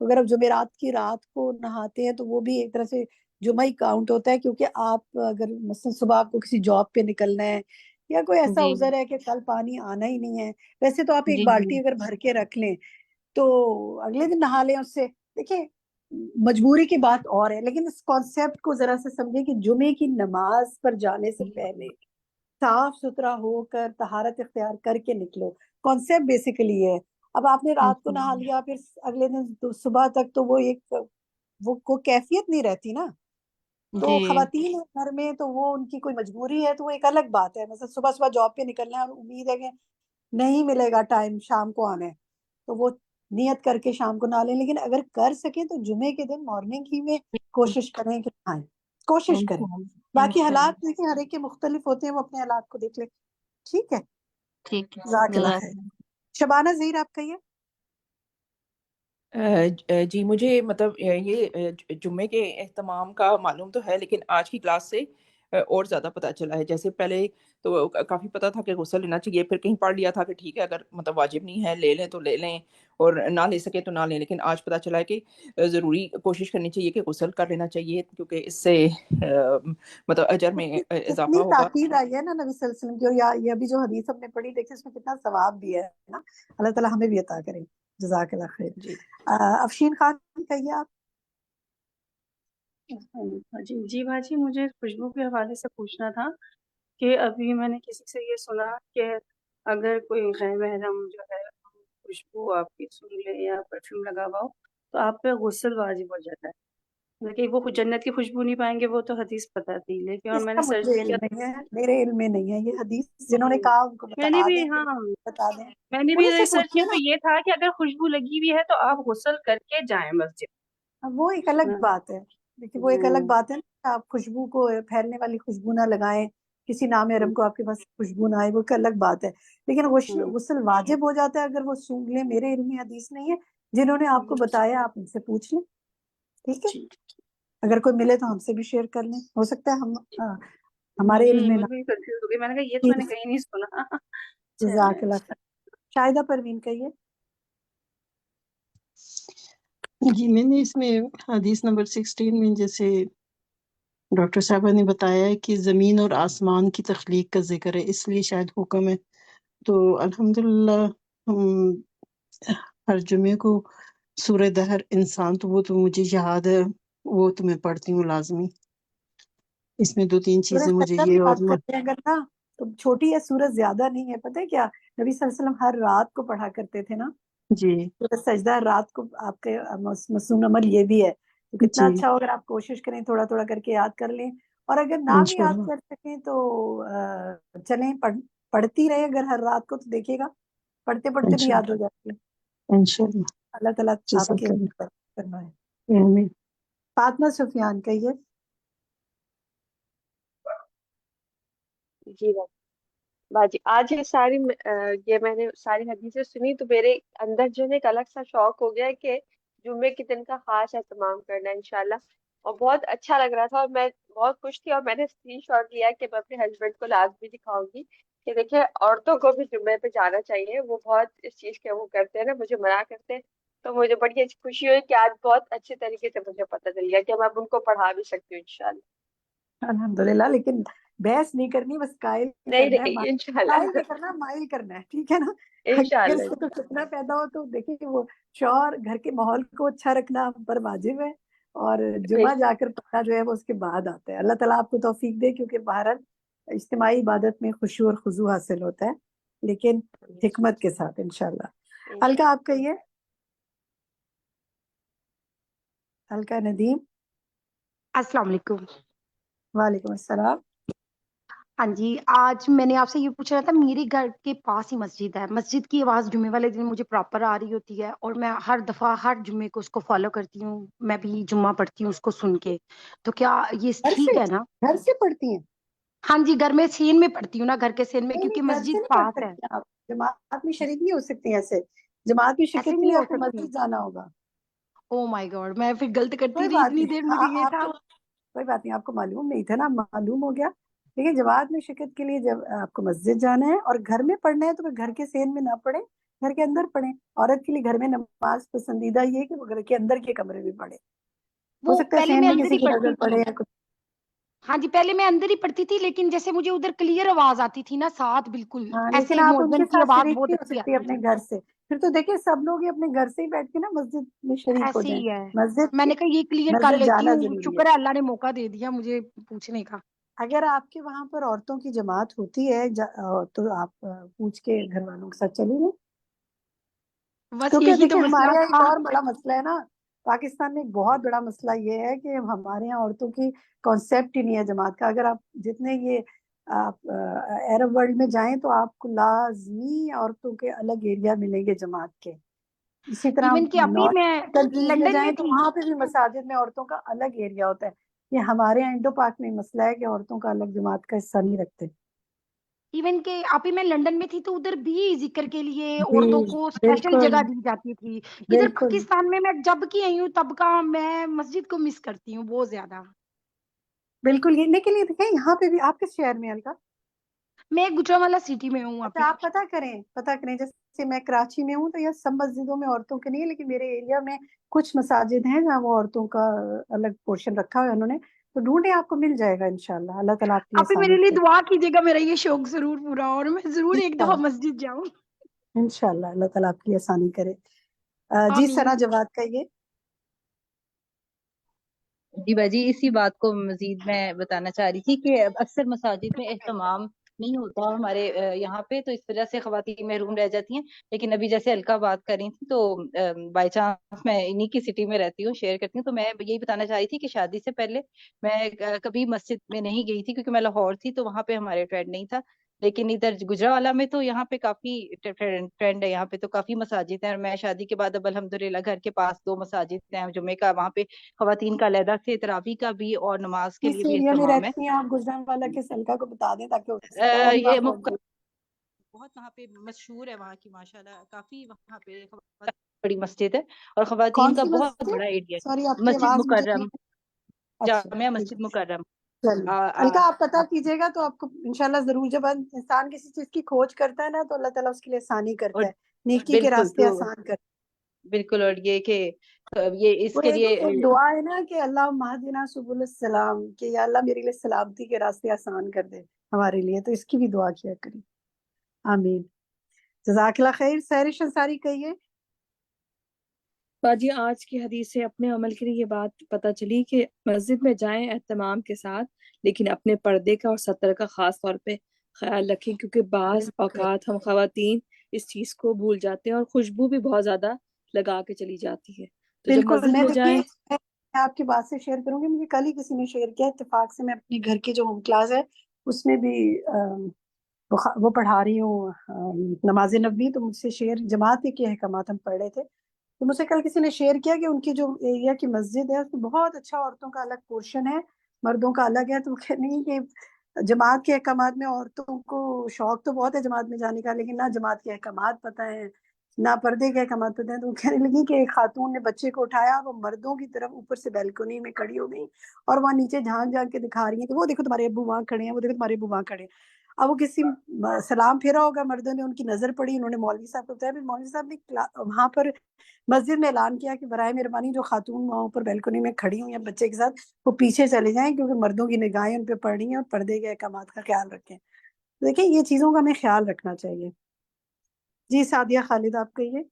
تو اگر آپ جمعرات کی رات کو نہاتے ہیں تو وہ بھی ایک طرح سے جمعہ ہی کاؤنٹ ہوتا ہے، کیونکہ آپ اگر مثلا صبح آپ کو کسی جاب پہ نکلنا ہے یا کوئی ایسا جی عذر ہے کہ کل پانی آنا ہی نہیں ہے، ویسے تو آپ ایک جی بالٹی اگر بھر کے رکھ لیں تو اگلے دن نہا لیں اس سے. دیکھیں مجبوری کی بات اور ہے، لیکن اس کانسیپٹ کو ذرا سے سمجھیں کہ جمعے کی نماز پر جانے سے پہلے صاف ستھرا ہو کر طہارت اختیار کر کے نکلو. کانسیپٹ بیسیکلی ہے. اب آپ نے رات کو نہا لیا پھر اگلے دن صبح تک تو وہ ایک وہ کیفیت نہیں رہتی نا. تو جی خواتین گھر میں تو وہ ان کی کوئی مجبوری ہے تو وہ ایک الگ بات ہے. مثلا صبح صبح جاب پہ نکلنا ہے اور امید ہے کہ نہیں ملے گا ٹائم شام کو آنا ہے تو وہ نیت کر کے شام کو نہ لیں. لیکن اگر کر سکیں تو جمعے کے دن مارننگ ہی میں کوشش کریں کہ نہائیں، کوشش کریں. باقی انشاءاللہ حالات دیکھیں ہر ایک کے مختلف ہوتے ہیں، وہ اپنے حالات کو دیکھ لیں. ٹھیک ہے، ٹھیک ہے، جزاک اللہ جزاک خیر. اللہ. شبانہ ظہیر آپ کہیے. جی مجھے مطلب یہ جمعے کے اہتمام کا معلوم تو ہے، لیکن آج کی کلاس سے اور زیادہ پتہ چلا ہے. جیسے پہلے تو کافی پتہ تھا کہ غسل لینا چاہیے، پھر کہیں پڑھ لیا تھا کہ ٹھیک ہے اگر مطلب واجب نہیں ہے لے لیں تو لے لیں اور نہ لے سکے تو نہ لیں. لیکن آج پتہ چلا ہے کہ ضروری کوشش کرنی چاہیے کہ غسل کر لینا چاہیے، کیونکہ اس سے مطلب اجر میں اضافہ کتنی ہوگا. تاکید آئی ہے نا نبی صلی اللہ علیہ وسلم کی. اور یہ ابھی جو حدیث ہم نے پڑھی دیکھیں اس میں کتنا ثواب بھی ہے نا. اللہ تعالیٰ ہمیں بھی عطا کرے. جزاک اللہ خیر. جی افشین خان کہیے آپ. جی جی باجی، مجھے خوشبو کے حوالے سے پوچھنا تھا کہ ابھی میں نے کسی سے یہ سنا کہ اگر کوئی غیر محرم جو ہے خوشبو آپ کی سن لے یا پرفیوم لگا ہوا ہو تو آپ پہ غسل واجب ہو جاتا ہے. لیکن وہ جنت کی خوشبو نہیں پائیں گے، وہ تو حدیث پتہ تھی. لیکن اور اس میں کا نے سرچ مجھے کیا، علم نہیں ہے، میرے علم میں نہیں ہے یہ حدیث. جنہوں نے کہا ان کو میں نے بتا بھی دیں کہ ہاں بتا دیں. میں نے بھی انہیں سے ریسرچ کیا پوچھیے تو نا. یہ تھا کہ اگر خوشبو لگی ہوئی ہے تو آپ غسل کر کے جائیں مسجد. وہ ایک الگ ہاں بات ہے. دیکھیے وہ ایک الگ بات ہے نا کہ آپ خوشبو کو پھیلنے والی خوشبو نہ لگائیں، کسی نامحرم کو آپ کے پاس خوشبو نہ آئے، وہ ایک الگ بات ہے. لیکن غسل واجب ہو جاتا ہے اگر وہ سونگھ لیں. میرے علم میں حدیث نہیں ہے. جنہوں نے آپ کو بتایا آپ ان سے پوچھ لیں. ٹھیک ہے، اگر کوئی ملے تو ہم سے بھی شیئر کر لیں. ہو سکتا ہے ہم ہمارے علم میں میں نہ. بھی کنفیوز ہو گئی، میں نے کہا یہ تو میں نے کہیں نہیں سنا. چلے جزاک اللہ خیر. شاہدہ پروین کہیے. جی میں نے اس میں حدیث نمبر 16 میں جیسے ڈاکٹر صاحبہ نے بتایا ہے کہ زمین اور آسمان کی تخلیق کا ذکر ہے، اس لیے شاید حکم ہے. تو الحمدللہ ہم ہر جمعے کو سورہ دہر انسان تو وہ تو مجھے یاد ہے، وہ تو میں پڑھتی ہوں لازمی. اس میں 2-3 سورہ چیزیں مجھے سجدہ بھی یہ اور یاد کرتے ہیں اگر نا تو چھوٹی ہے سورج زیادہ نہیں ہے. پتہ ہے کیا نبی صلی اللہ علیہ وسلم ہر رات کو پڑھا کرتے تھے نا جی سورج سجدہ. رات کو آپ کے مسنون عمل یہ بھی ہے. تو کتنا جی اچھا ہو اگر آپ کوشش کریں تھوڑا تھوڑا کر کے یاد کر لیں. اور اگر نہ بھی یاد انشاءاللہ کر سکیں تو چلیں پڑھتی رہے اگر ہر رات کو تو دیکھیے گا پڑھتے پڑھتے بھی یاد انشاءاللہ ہو جاتی ہے. انشاءاللہ اللہ تعالیٰ آپ کے جزاک اللہ کرنا ہے. آمین. فاطمہ سفیان کہیے. جی باجی، آج یہ ساری یہ میں نے ساری حدیثیں سنی تو میرے اندر جو ہے ایک الگ سا شوق ہو گیا ہے کہ جمعے کے دن کا خاص اہتمام کرنا ہے انشاءاللہ. اور بہت اچھا لگ رہا تھا اور میں بہت خوش تھی اور میں نے اسکرین شاٹ لیا کہ میں اپنے ہسبینڈ کو لازمی دکھاؤں گی کہ دیکھیں عورتوں کو بھی جمعے پہ جانا چاہیے. وہ بہت اس چیز کے وہ کرتے ہیں نا، مجھے منع کرتے ہیں. تو مجھے بڑی اچھی خوشی ہوئی کہ آج بہت اچھے طریقے سے مجھے پتہ چل گیا کہ میں اب ان کو پڑھا بھی سکتی ہوں انشاءاللہ. الحمدللہ. لیکن بحث نہیں کرنی، بس قائل نہیں کرنا ہے. نہیں قائل انشاءاللہ نہیں کرنا، مائل کرنا ہے. ٹھیک ہے نا. اگر انشاءاللہ اس کو فتنہ پیدا ہو تو دیکھیں کہ وہ شوہر گھر کے ماحول کو اچھا رکھنا ہم پر واجب ہے اور جمعہ جا کر پڑھنا جو ہے وہ اس کے بعد آتا ہے. اللہ تعالیٰ آپ کو توفیق دے، کیونکہ بہرحال اجتماعی عبادت میں خشوع اور خضوع حاصل ہوتا ہے لیکن حکمت کے ساتھ انشاءاللہ. الکا آپ کہیے. الکا ندیم. السلام علیکم. وعلیکم السلام. ہاں جی، آج میں نے آپ سے یہ پوچھنا تھا، میرے گھر کے پاس ہی مسجد ہے. مسجد کی آواز جمعے والے دن مجھے پراپر آ رہی ہوتی ہے اور میں ہر دفعہ ہر جمعے کو اس کو فالو کرتی ہوں. میں بھی جمعہ پڑھتی ہوں اس کو سن کے. تو کیا یہ ٹھیک ہے نا؟ گھر سے پڑھتی ہیں؟ ہاں جی، گھر میں سین میں پڑھتی ہوں نا، گھر کے سین میں، نہیں کیونکہ نہیں، گھر سے مسجد نہیں پڑھ پاس ہے. سکتی آپ. جماعت میں شریک نہیں ہو سکتی ایسے. جماعت میں ایسے شرکت کے نہیں لیے ہو آپ کو سکتی؟ مسجد جانا ہوگا. او مائی گاڈ، میں پھر غلط کرتی کوئی رہی بات اتنی نہیں. دیر، مجھے یہ آپ تھا. کو کوئی بات نہیں، آپ کو معلوم نہیں تھا نا، معلوم ہو گیا. لیکن جماعت میں شرکت کے لیے جب آپ کو مسجد جانا ہے اور گھر میں پڑھنا ہے تو پھر گھر کے صحن میں نہ پڑھیں، گھر کے اندر پڑھیں. عورت کے لیے گھر میں نماز پسندیدہ یہ ہے کہ وہ گھر کے اندر کے کمرے میں پڑھے. ہو وہ سکتا ہے پہلے صحن میں میں اندر کسی ہی کی پڑھتی نظر پڑے تھی. یا کچھ. ہاں جی پہلے میں اندر ہی پڑھتی تھی، لیکن جیسے مجھے ادھر کلیئر آواز آتی تھی نا ساتھ بالکل ہاں ایسے لیکن آپ ان مؤذن کے کی ساتھ آواز شریک بہت بھی ہو اچھی سکتی ہے آتی اپنے تھی. گھر سے. پھر تو دیکھیں سب لوگ ہی اپنے گھر سے ہی بیٹھ کے نا مسجد میں شریک ہو ایسے جائیں. ہی ہے. مسجد میں نے کہا یہ کلیئر کر مسجد لیتی جانا ہوں، ضروری ہے. شکر ہے اللہ نے موقع دے دیا مجھے پوچھنے کا. اگر آپ کے وہاں پر عورتوں کی جماعت ہوتی ہے تو آپ پوچھ کے گھر والوں کے ساتھ چلیں گے. بس کیونکہ یہی تو دیکھیں مسئلہ ہمارے یہاں ایک تھا. اور بڑا مسئلہ ہے نا، پاکستان میں ایک بہت بڑا مسئلہ یہ ہے کہ ہمارے یہاں عورتوں کی کانسیپٹ ہی نہیں ہے جماعت کا. اگر آپ جتنے یہ آپ عرب ورلڈ میں جائیں تو آپ کو لازمی عورتوں کے الگ ایریا ملیں گے جماعت کے. اسی طرح ایون کہ ابھی نارتھ میں کنٹریز میں لندن جائیں میں تو تھی. وہاں پہ بھی مساجد میں عورتوں کا الگ ایریا ہوتا ہے. یہ ہمارے یہاں انڈو پاک میں مسئلہ ہے کہ عورتوں کا الگ جماعت کا حصہ نہیں رکھتے. ایون کہ ابھی میں لندن میں تھی تو ادھر بھی ذکر کے لیے جی عورتوں کو اسپیشل بالکل جگہ دی جاتی تھی. ادھر بالکل پاکستان میں جب کی آئی ہوں تب کا میں مسجد کو مس کرتی ہوں بہت زیادہ. بالکل. یہ لیکن یہ دیکھیں یہاں پہ بھی آپ کس شہر میں الکا؟ میں گجرانوالہ سٹی میں ہوں اچھا ابھی. آپ پتہ کریں جیسے میں کراچی میں ہوں تو یہ سب مسجدوں میں عورتوں کے نہیں ہے، لیکن میرے ایریا میں کچھ مساجد ہیں جہاں وہ عورتوں کا الگ پورشن رکھا ہوا ہے انہوں نے. تو ڈھونڈے آپ کو مل جائے گا انشاءاللہ. اللہ تعالیٰ آپ کے لیے ابھی آسانی میرے لیے کرے. دعا کیجیے گا، میرا یہ شوق ضرور پورا ہو اور میں ضرور ایک دفعہ انشاءاللہ مسجد جاؤں. انشاءاللہ اللہ تعالیٰ آپ کے لیے آسانی کرے. جی آمین. ثنا جواد کہیے. جی باجی اسی بات کو مزید میں بتانا چاہ رہی تھی کہ اکثر مساجد میں اہتمام نہیں ہوتا ہمارے یہاں پہ، تو اس وجہ سے خواتین محروم رہ جاتی ہیں. لیکن ابھی جیسے الکا بات کر رہی تھی تو بائی چانس میں انہی کی سٹی میں رہتی ہوں، شیئر کرتی ہوں، تو میں یہی بتانا چاہ رہی تھی کہ شادی سے پہلے میں کبھی مسجد میں نہیں گئی تھی کیونکہ میں لاہور تھی تو وہاں پہ ہمارے ٹرینڈ نہیں تھا. لیکن ادھر گجرانوالہ میں تو یہاں پہ کافی ٹرینڈ ہے، یہاں پہ تو کافی مساجد ہیں. اور میں شادی کے بعد اب الحمدللہ گھر کے پاس 2 مساجد ہیں جمعے کا، وہاں پہ خواتین کا علیحدہ سے تراویح کا بھی اور نماز کے کس لیے بھی ایریا میں اہتمام ہے. رہتی ہیں آپ گجرانوالہ کے؟ سلکا کو بتا دیں تاکہ ہو سکتا ہے وہ بھی یہ وہاں پہنچ جائے. بہت وہاں پہ مشہور ہے وہاں کی ماشاءاللہ، کافی وہاں پہ بڑی مسجد ہے اور خواتین کون کا سی بہت مسجد؟ بڑا ایریا سوری آپ ہے. کی مسجد آواز مجھے مکرم، نہیں. اچھا جامع ٹھیک مسجد ہے. مکرم. چلیے الکا آپ پتہ کیجیے گا تو آپ کو انشاءاللہ ضرور. جب انسان کسی چیز کی کھوج کرتا ہے نا تو اللہ تعالیٰ اس کے لیے آسانی کرتا اور ہے، نیکی کے بالکل راستے تو آسان کرتا ہے. بالکل. اور یہ کہ یہ اس وہ کے لیے ایک دعا ہے نا کہ اللہ مہدنا سبل السلام، کہ یا اللہ میرے لیے سلامتی کے راستے آسان کر دے ہمارے لیے. تو اس کی بھی دعا کیا کریں. آمین. جزاک اللہ خیر. سحرش انصاری کہیے. باجی آج کی حدیث سے اپنے عمل کے لیے یہ بات پتہ چلی کہ مسجد میں جائیں اہتمام کے ساتھ، لیکن اپنے پردے کا اور ستر کا خاص طور پہ خیال رکھیں، کیونکہ بعض اوقات ہم خواتین اس چیز کو بھول جاتے ہیں اور خوشبو بھی بہت زیادہ لگا کے چلی جاتی ہے. تو جب بالکل. مسجد میں میں دیکھیے جائیں میں آپ کی بات سے شیئر کروں گی. مجھے کل ہی کسی نے شیئر کیا اتفاق سے. میں اپنے گھر کے جو ہوم کلاس ہے اس میں بھی وہ پڑھا رہی ہوں نماز نبوی. تو مجھ سے شیئر جماعت کے احکامات ہم پڑھ رہے تھے. تو مجھ سے کل کسی نے شیئر کیا کہ ان کی جو ایریا کی مسجد ہے اس میں بہت اچھا عورتوں کا الگ پورشن ہے، مردوں کا الگ ہے. تو وہ کہہ رہی کہ جماعت کے احکامات میں عورتوں کو شوق تو بہت ہے جماعت میں جانے کا، لیکن نہ جماعت کے احکامات پتہ ہیں نہ پردے کے احکامات پتہ ہیں. تو وہ کہنے لگی کہ ایک خاتون نے بچے کو اٹھایا، وہ مردوں کی طرف اوپر سے بیلکنی میں کھڑی ہو گئی اور وہاں نیچے جھانک جھانک کے دکھا رہی ہیں کہ وہ دیکھو تمہارے ابو وہاں کھڑے ہیں، وہ دیکھو تمہارے ابو وہاں کھڑے ہیں. اب وہ کسی سلام پھیرا ہوگا، مردوں نے ان کی نظر پڑی، انہوں نے مولوی صاحب کو بتایا. پھر مولوی صاحب نے وہاں پر مسجد میں اعلان کیا کہ برائے مہربانی جو خاتون وہاں اوپر بیلکنی میں کھڑی ہوئی ہیں بچے کے ساتھ وہ پیچھے چلے جائیں، کیونکہ مردوں کی نگاہیں ان پہ پڑ رہی ہیں، اور پردے کے احکامات کا خیال رکھیں. دیکھیں یہ چیزوں کا ہمیں خیال رکھنا چاہیے. جی سعدیہ خالد آپ کہیے.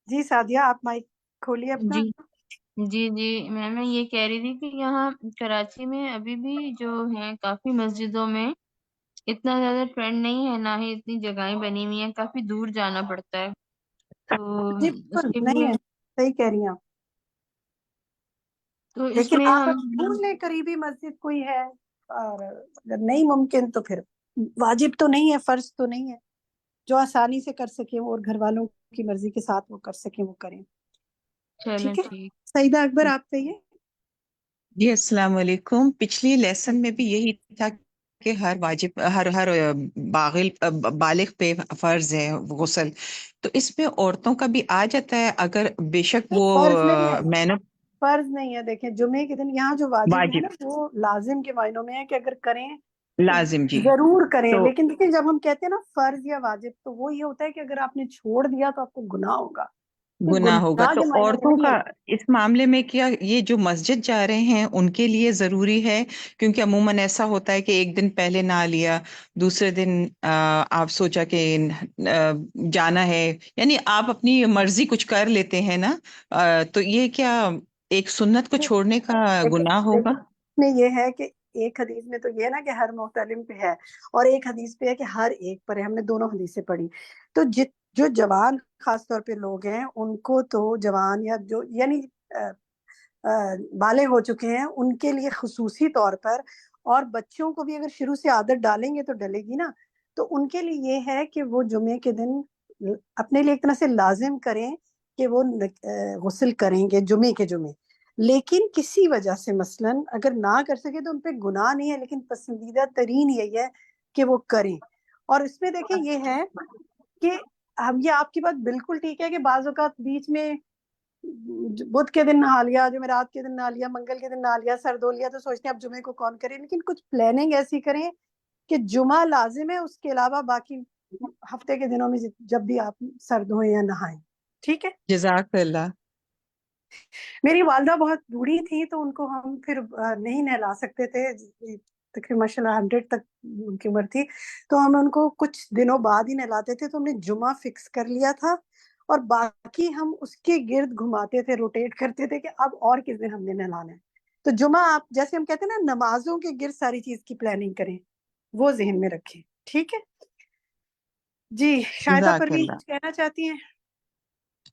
جی سعدیہ آپ مائک کھولیے اپنا. جی جی میں یہ کہہ رہی تھی کہ یہاں کراچی میں ابھی بھی جو ہیں کافی مسجدوں میں اتنا زیادہ ٹرینڈ نہیں ہے، نہ ہی اتنی جگہیں بنی ہوئی ہیں، کافی دور جانا پڑتا ہے. تو جی اس بالکل کے نہیں لیے ہے، صحیح کہہ رہی ہیں آپ. تو اس لیکن میں آپ ہم ڈھونڈ لیں قریبی مسجد کوئی ہے، اور اگر نہیں ممکن تو پھر واجب تو نہیں ہے، فرض تو نہیں ہے، جو آسانی سے کر سکیں اور گھر والوں کی مرضی کے ساتھ وہ کر سکیں وہ کریں. چلیں ٹھیک ہے. ٹھیک. سعیدہ اکبر آپ کہیے. جی السلام علیکم. پچھلی لیسن میں بھی یہی تھا کہ ہر واجب ہر بالغ پہ فرض ہے غسل. تو اس میں عورتوں کا بھی آ جاتا ہے اگر بے شک وہ فرض نہیں ہے، مینو فرض نہیں ہے. دیکھیں جمعے کے دن یہاں جو واجب ہے نا واجب وہ لازم کے معنوں میں ہے کہ اگر کریں لازم جی. ضرور کریں. تو لیکن دیکھیں جب ہم کہتے ہیں نا فرض یا واجب تو وہ یہ ہوتا ہے کہ اگر آپ نے چھوڑ دیا تو آپ کو گناہ ہوگا. یہ گناہ ہوگا. گناہ تو کے معنوں میں عورتوں نہیں کا ہے. اس معاملے میں کیا یہ جو مسجد جا رہے ہیں ان کے لیے ضروری ہے؟ کیونکہ عموماً ایسا ہوتا ہے کہ ایک دن پہلے نہ لیا، دوسرے دن آپ سوچا کہ جانا ہے، یعنی آپ اپنی مرضی کچھ کر لیتے ہیں نا. تو یہ کیا ایک سنت کو چھوڑنے کا گناہ ہوگا؟ میں یہ ہے کہ ایک حدیث میں تو یہ ہے نا کہ ہر محتلم پہ ہے، اور ایک حدیث پہ ہے کہ ہر ایک پر ہے. ہم نے دونوں حدیثیں پڑھی. تو جو جوان خاص طور پہ لوگ ہیں ان کو تو جوان یا جو یعنی بالغ ہو چکے ہیں ان کے لیے خصوصی طور پر، اور بچوں کو بھی اگر شروع سے عادت ڈالیں گے تو ڈلے گی نا، تو ان کے لیے یہ ہے کہ وہ جمعے کے دن اپنے لیے ایک طرح سے لازم کریں کہ وہ غسل کریں گے جمعے کے جمعے. لیکن کسی وجہ سے مثلاً اگر نہ کر سکے تو ان پہ گناہ نہیں ہے، لیکن پسندیدہ ترین یہی ہے کہ وہ کریں. اور اس میں دیکھیں یہ ہے کہ ہم یہ آپ کی بات بالکل ٹھیک ہے کہ بعض اوقات بیچ میں بدھ کے دن نہا لیا، جمعرات کے دن نہا لیا، منگل کے دن نہا لیا، سر دھو لیا، تو سوچتے ہیں اب جمعے کو کون کرے. لیکن کچھ پلاننگ ایسی کریں کہ جمعہ لازم ہے، اس کے علاوہ باقی ہفتے کے دنوں میں جب بھی آپ سر دھوئیں یا نہائیں. ٹھیک ہے. جزاک اللہ. میری والدہ بہت بوڑھی تھی تو ان کو ہم پھر نہیں نہلا سکتے تھے، تقریباً ماشاء اللہ 100 تک ان کی عمر تھی، تو ہم ان کو کچھ دنوں بعد ہی نہلاتے تھے. تو ہم نے جمعہ فکس کر لیا تھا اور باقی ہم اس کے گرد گھماتے تھے، روٹیٹ کرتے تھے کہ اب اور کس دن ہم نے نہلانا ہے. تو جمعہ آپ جیسے ہم کہتے ہیں نا نمازوں کے گرد ساری چیز کی پلاننگ کریں، وہ ذہن میں رکھیں. ٹھیک ہے جی. شاہدہ جزاک پروین اللہ. کچھ کہنا چاہتی ہیں؟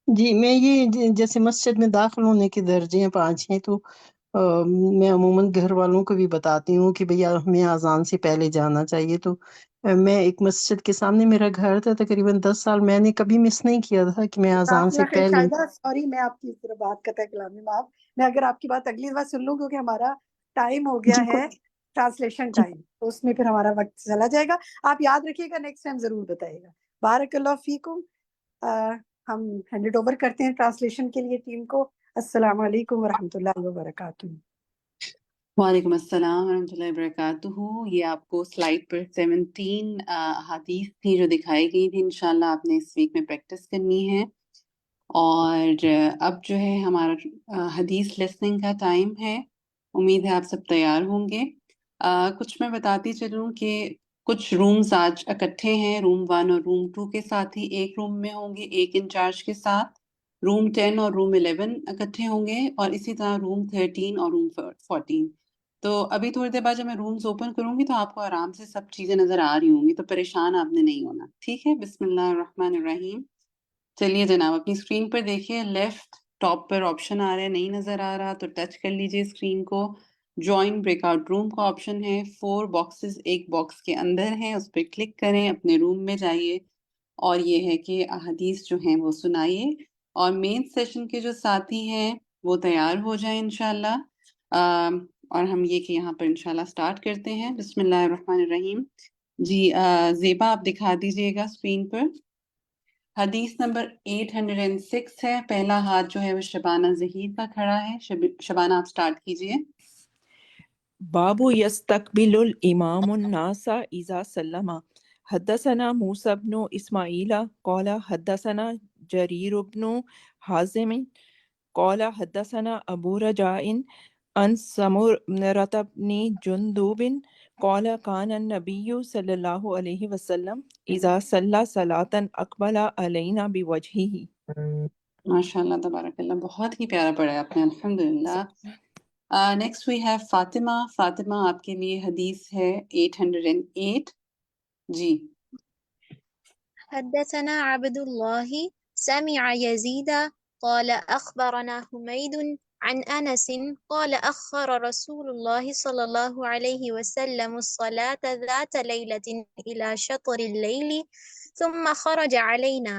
جی میں یہ جیسے مسجد میں داخل ہونے کے درجے ہیں 5 ہیں، تو میں عموماً گھر والوں کو بھی بتاتی ہوں کہ بھیا ہمیں اذان سے پہلے جانا چاہیے. تو میں ایک مسجد کے سامنے میرا گھر تھا، تقریباً 10 سال میں نے کبھی مس نہیں کیا تھا کہ میں اذان سے خیر پہلے. شاہدہ سوری میں آپ کی اس طرح بات کرتا ہے کلامی معاف، میں اگر آپ کی بات اگلی بار سن لوں کیونکہ ہمارا ٹائم ہو گیا جی ہے ٹرانسلیشن جی ٹائم، تو اس میں پھر ہمارا وقت چلا جائے گا. آپ یاد رکھیے گا، نیکسٹ ٹائم ضرور بتائیے گا. بارک اللہ فیکم. ہم ہینڈ اوور کرتے ہیں ٹرانسلیشن کے لیے ٹیم کو. السلام علیکم ورحمۃ اللہ وبرکاتہ. وعلیکم السلام ورحمۃ اللہ وبرکاتہ. یہ آپ کو سلائڈ پر 17 احادیث تھی جو دکھائی گئی تھی. انشاءاللہ آپ نے اس ویک میں پریکٹس کرنی ہے. اور اب جو ہے ہمارا حدیث لسننگ کا ٹائم ہے. امید ہے آپ سب تیار ہوں گے. کچھ میں بتاتی چلوں کہ کچھ رومز آج اکٹھے ہیں، روم 1 اور روم 2 کے ساتھ ہی ایک روم میں ہوں گے، ایک انچارج کے ساتھ. روم 10 اور روم 11 اکٹھے ہوں گے، اور اسی طرح روم 13 اور روم 14. تو ابھی تھوڑی دیر بعد جب میں رومز اوپن کروں گی تو آپ کو آرام سے سب چیزیں نظر آ رہی ہوں گی، تو پریشان آپ نے نہیں ہونا. ٹھیک ہے. بسم اللہ الرحمن الرحیم. چلیے جناب اپنی اسکرین پر دیکھیے، لیفٹ ٹاپ پر آپشن آ رہا ہے، نہیں نظر آ رہا تو ٹچ کر لیجئے اسکرین کو. جوائن بریک آؤٹ روم کا آپشن ہے، 4 باکسز ایک باکس کے اندر ہیں، اس پہ کلک کریں، اپنے روم میں جائیے، اور یہ ہے کہ احادیث جو ہیں وہ سنائیے. اور مین سیشن کے جو ساتھی ہیں وہ تیار ہو جائیں انشاءاللہ. اور ہم یہ کہ یہاں پر انشاءاللہ سٹارٹ کرتے ہیں. بسم اللہ الرحمن الرحیم. جی زیبا آپ دکھا دیجئے گا اسکرین پر. حدیث نمبر 806 ہے. پہلا ہاتھ جو ہے وہ شبانہ ظہیر کا کھڑا ہے. شبانہ آپ سٹارٹ کیجئے. باب یستقبل الامام الناس اذا سلم. حدثنا موسى بن اسماعیل قال حدثنا جریر بن حازم قال حدثنا ابو رجاء عن سمرة بن جندب قال كان النبي صلی اللہ علیہ وسلم اذا صلى صلاة اقبل علینا بوجهه. ماشاءاللہ تبارک اللہ، بہت ہی پیارا پڑھا ہے آپ نے، الحمدللہ. Next we have Fatima. Fatima آپ کے لیے حدیث ہے 808. جی. حدثنا عبد الله سمع يزيد قال أخبرنا حميد عن أنس قال أخر رسول الله صلى الله عليه وسلم الصلاة ذات ليلة إلى شطر الليل ثم خرج علينا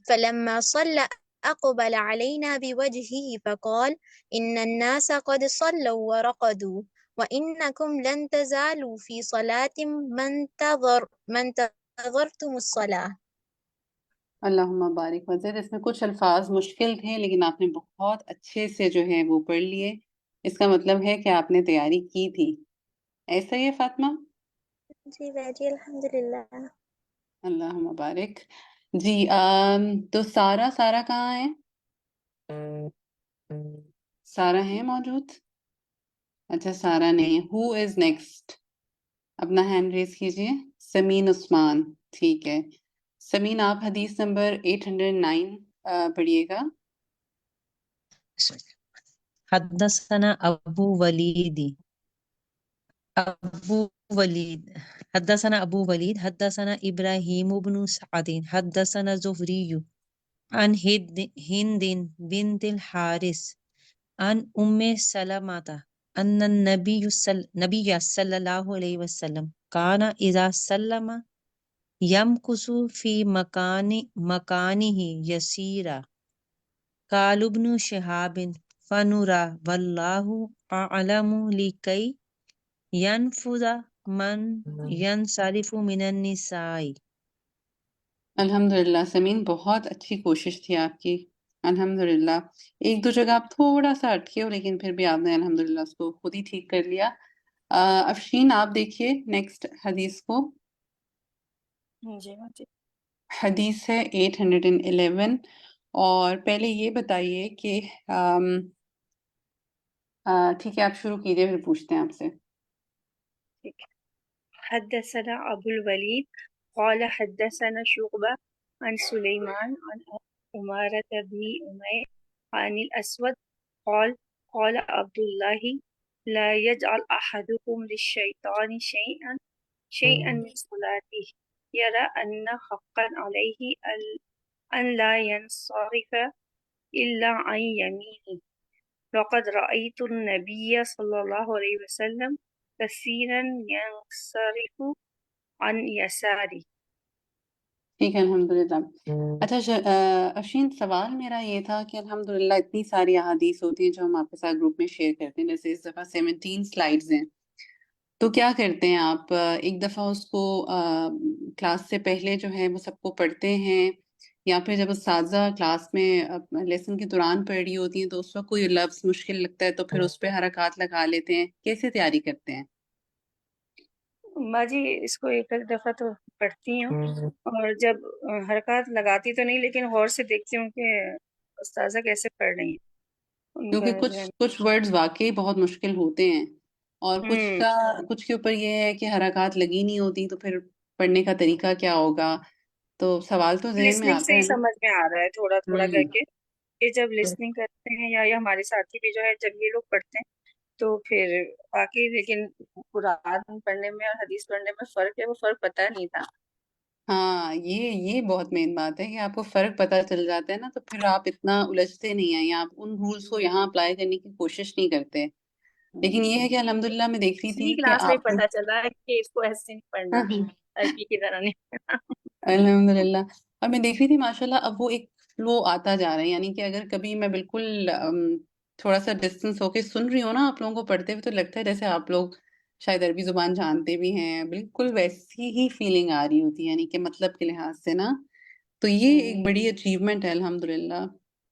فلما صلى أقبل علينا بوجهه فقال إن الناس قد صلوا ورقدوا وإنكم لن تزالوا في صلاة من تظرتم الصلاة. اللہم بارک وزید، اس میں کچھ الفاظ مشکل تھے لیکن آپ نے بہت اچھے سے جو ہے وہ پڑھ لیے، اس کا مطلب ہے کہ آپ نے تیاری کی تھی، ایسا ہی ہے فاطمہ؟ جی باجی الحمدللہ۔ اللہم بارک جی۔ تو سارا کہاں ہے؟ سارا ہے موجود؟ اچھا سارا نہیں، ہو از نیکسٹ؟ اپنا ہینڈ ریز کیجئے۔ سمین عثمان، ٹھیک ہے سمین، آپ حدیث نمبر 809 پڑھیے گا۔ حدثنا أبو وليد حدثنا إبراهيم بن سعد حدثنا زهري عن هند بنت الحارث عن سلمة أن النبي صلى الله عليه وسلم كان إذا سلم يمكث في مكانه يسيرا. قال ابن شهاب فنرى والله أعلم لكي ينفذ من ينصرف من النساء. الحمدللہ سمین، بہت اچھی کوشش تھی آپ کی، الحمدللہ۔ ایک دو جگہ آپ تھوڑا سا اٹکے ہو لیکن پھر بھی آپ نے الحمدللہ اس کو خود ہی ٹھیک کر لیا۔ افشین آپ دیکھیے نیکسٹ حدیث کو، جی باجی۔ حدیث ہے 811، اور پہلے یہ بتائیے کہ ٹھیک ہے آپ شروع کیجئے پھر پوچھتے ہیں آپ سے۔ ٹھیک ہے۔ حدثنا ابو الولید قال حدثنا شعبہ عن سلیمان عن عمارة بن عمیر عن الاسود قال قال عبد الله لا يجعل احدكم للشيطان شيئا من صلاته يرى ان حقا عليه ان لا ينصرف الا عن يمينه. لقد رأيت النبي صلى الله عليه وسلم كثيرا ينصرف عن يساره. ٹھیک ہے الحمدللہ۔ اچھا افشین، سوال میرا یہ تھا کہ الحمدللہ اتنی ساری احادیث ہوتی ہیں جو ہم آپ کے ساتھ گروپ میں شیئر کرتے ہیں، جیسے اس دفعہ 17 سلائیڈز ہیں، تو کیا کرتے ہیں آپ؟ ایک دفعہ اس کو کلاس سے پہلے جو ہے وہ سب کو پڑھتے ہیں، یا پھر جب اساتذہ کلاس میں لیسن کے دوران پڑھ رہی ہوتی ہیں تو اس وقت کوئی لفظ مشکل لگتا ہے تو پھر اس پہ حرکات لگا لیتے ہیں، کیسے تیاری کرتے ہیں؟ باجی اس کو ایک دفعہ تو پڑھتی ہوں، اور جب حرکات لگاتی تو نہیں لیکن غور سے دیکھتی ہوں کہ استاذہ کیسے پڑھ رہی ہیں ان کیونکہ کا جو ہے۔ کچھ ورڈز واقعی بہت مشکل ہوتے ہیں، اور کچھ کے اوپر یہ ہے کہ حرکات لگی نہیں ہوتی تو پھر پڑھنے کا طریقہ کیا ہوگا، تو سوال تو ذہن میں لسننگ سے آتا ہی ہے نا۔ سمجھ میں آ رہا ہے تھوڑا تھوڑا کر ہوں کے، کہ جب لسننگ کرتے ہیں یا ہمارے ساتھی بھی جو ہے جب یہ لوگ پڑھتے ہیں تو پھر باقی، لیکن قرآن پڑھنے میں اور حدیث پڑھنے میں فرق ہے، وہ فرق پتہ نہیں تھا۔ ہاں، یہ بہت مین بات ہے کہ آپ کو فرق پتہ چل جاتا ہے نا، تو پھر آپ اتنا الجھتے نہیں ہیں، یا آپ ان رولز کو یہاں اپلائی کرنے کی کوشش نہیں کرتے۔ لیکن یہ ہے کہ الحمدللہ میں دیکھ رہی اسی تھی کہ کلاس میں آپ پتہ چلا ہے کہ اس کو ایسے نہیں پڑھنا، عربی کی طرح نہیں پڑھنا۔ الحمدللہ، اور میں دیکھ رہی تھی ماشاءاللہ اب وہ ایک فلو آتا جا رہا ہے، یعنی کہ اگر کبھی میں بالکل تھوڑا سا ڈسٹینس ہو کے سن رہی ہوں نا آپ لوگوں کو پڑھتے ہوئے، تو لگتا ہے جیسے آپ لوگ شاید عربی زبان جانتے بھی ہیں، بالکل ویسی ہی فیلنگ آ رہی ہوتی ہے، یعنی کہ مطلب کے لحاظ سے نا، تو یہ ایک بڑی اچیومنٹ ہے الحمدللہ۔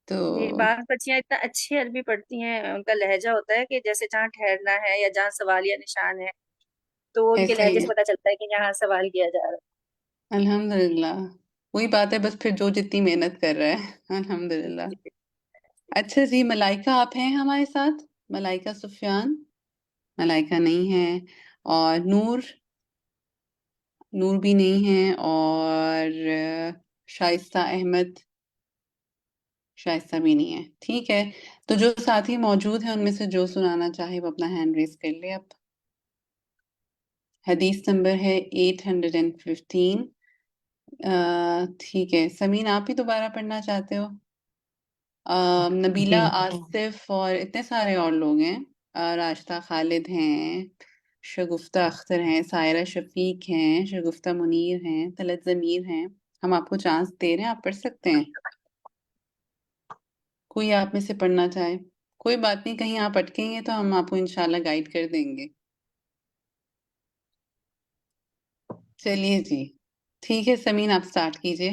تو جی، بعض بچیاں اتنا اچھی عربی پڑھتی ہیں، ان کا لہجہ ہوتا ہے کہ جیسے جہاں ٹھہرنا ہے یا جہاں سوال یا نشان ہے تو وہ ان کے ایسا ہی لہجے ہے سے پتہ چلتا ہے کہ یہاں سوال کیا جا رہا الحمدللہ، وہی بات ہے، بس پھر جو جتنی محنت کر رہا ہے الحمدللہ۔ ہے۔ اچھا جی، ملائکہ آپ ہیں ہمارے ساتھ؟ ملائکہ سفیان؟ ملائکہ نہیں ہے، اور نور بھی نہیں ہے، اور شائستہ احمد، شائستہ بھی نہیں ہے، ٹھیک ہے۔ تو جو ساتھی موجود ہیں ان میں سے جو سنانا چاہے وہ اپنا ہینڈ ریز کر لے اب۔ حدیث نمبر ہے 815۔ ٹھیک ہے سمین، آپ ہی دوبارہ پڑھنا چاہتے ہو؟ نبیلہ، آصف اور اتنے سارے اور لوگ ہیں، راشدہ خالد ہیں، شگفتہ اختر ہیں، سائرہ شفیق ہیں، شگفتہ منیر ہیں، طلعت ضمیر ہیں، ہم آپ کو چانس دے رہے ہیں، آپ پڑھ سکتے ہیں، کوئی آپ میں سے پڑھنا چاہے؟ کوئی بات نہیں، کہیں آپ اٹکیں گے تو ہم آپ کو انشاءاللہ گائیڈ کر دیں گے۔ چلیے جی ٹھیک ہے سمین، آپ سٹارٹ کیجئے۔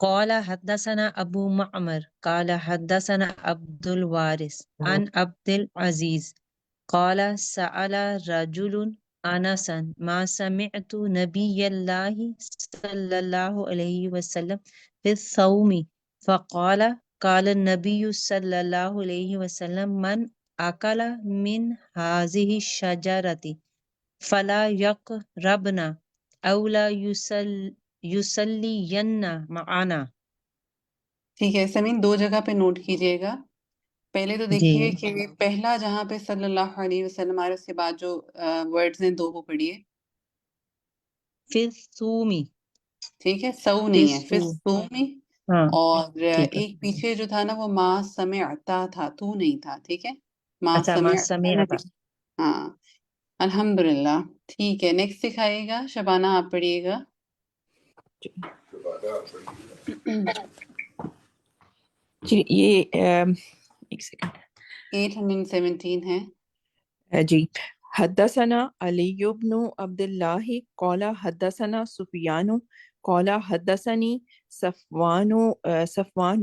قال حدثنا أبو معمر قال حدثنا عبد الوارث عن عبد العزيز قال سأل رجل أنسا ما سمعت نبي الله صلى الله عليه وسلم في الصوم فقال قال النبي صلى الله عليه وسلم من أكل من هذه الشجرة فلا يقربنا أو لا يصلين معنا. ٹھیک ہے سمین، دو جگہ پہ نوٹ کیجئے گا۔ پہلے تو جی دیکھیے کہ پہلا جہاں پہ صلی اللہ علیہ وسلم آ رہا ہے، اس کے بعد جو ورڈز ہیں دو وہ پڑھیے، پھر سومی ٹھیک ہے، سو پھر نہیں ہے، پھر سو سومی، ہاں اور ٹھیک ہے ایک پیچھے جو تھا نا وہ ما سمعتا تھا، تو نہیں تھا، ٹھیک ہے، ما اچھا ما سمعتا سمعتا نبی، ہاں الحمدللہ۔ ٹھیک ہے، نیکسٹ سکھائیے گا، شبانہ آپ پڑھیے گا۔ جی یہ ایک سیکنڈ 817 ہے۔ جی حدثنا علی بن عبد اللہ قال حدثنا سفیان قال حدثنی صفوان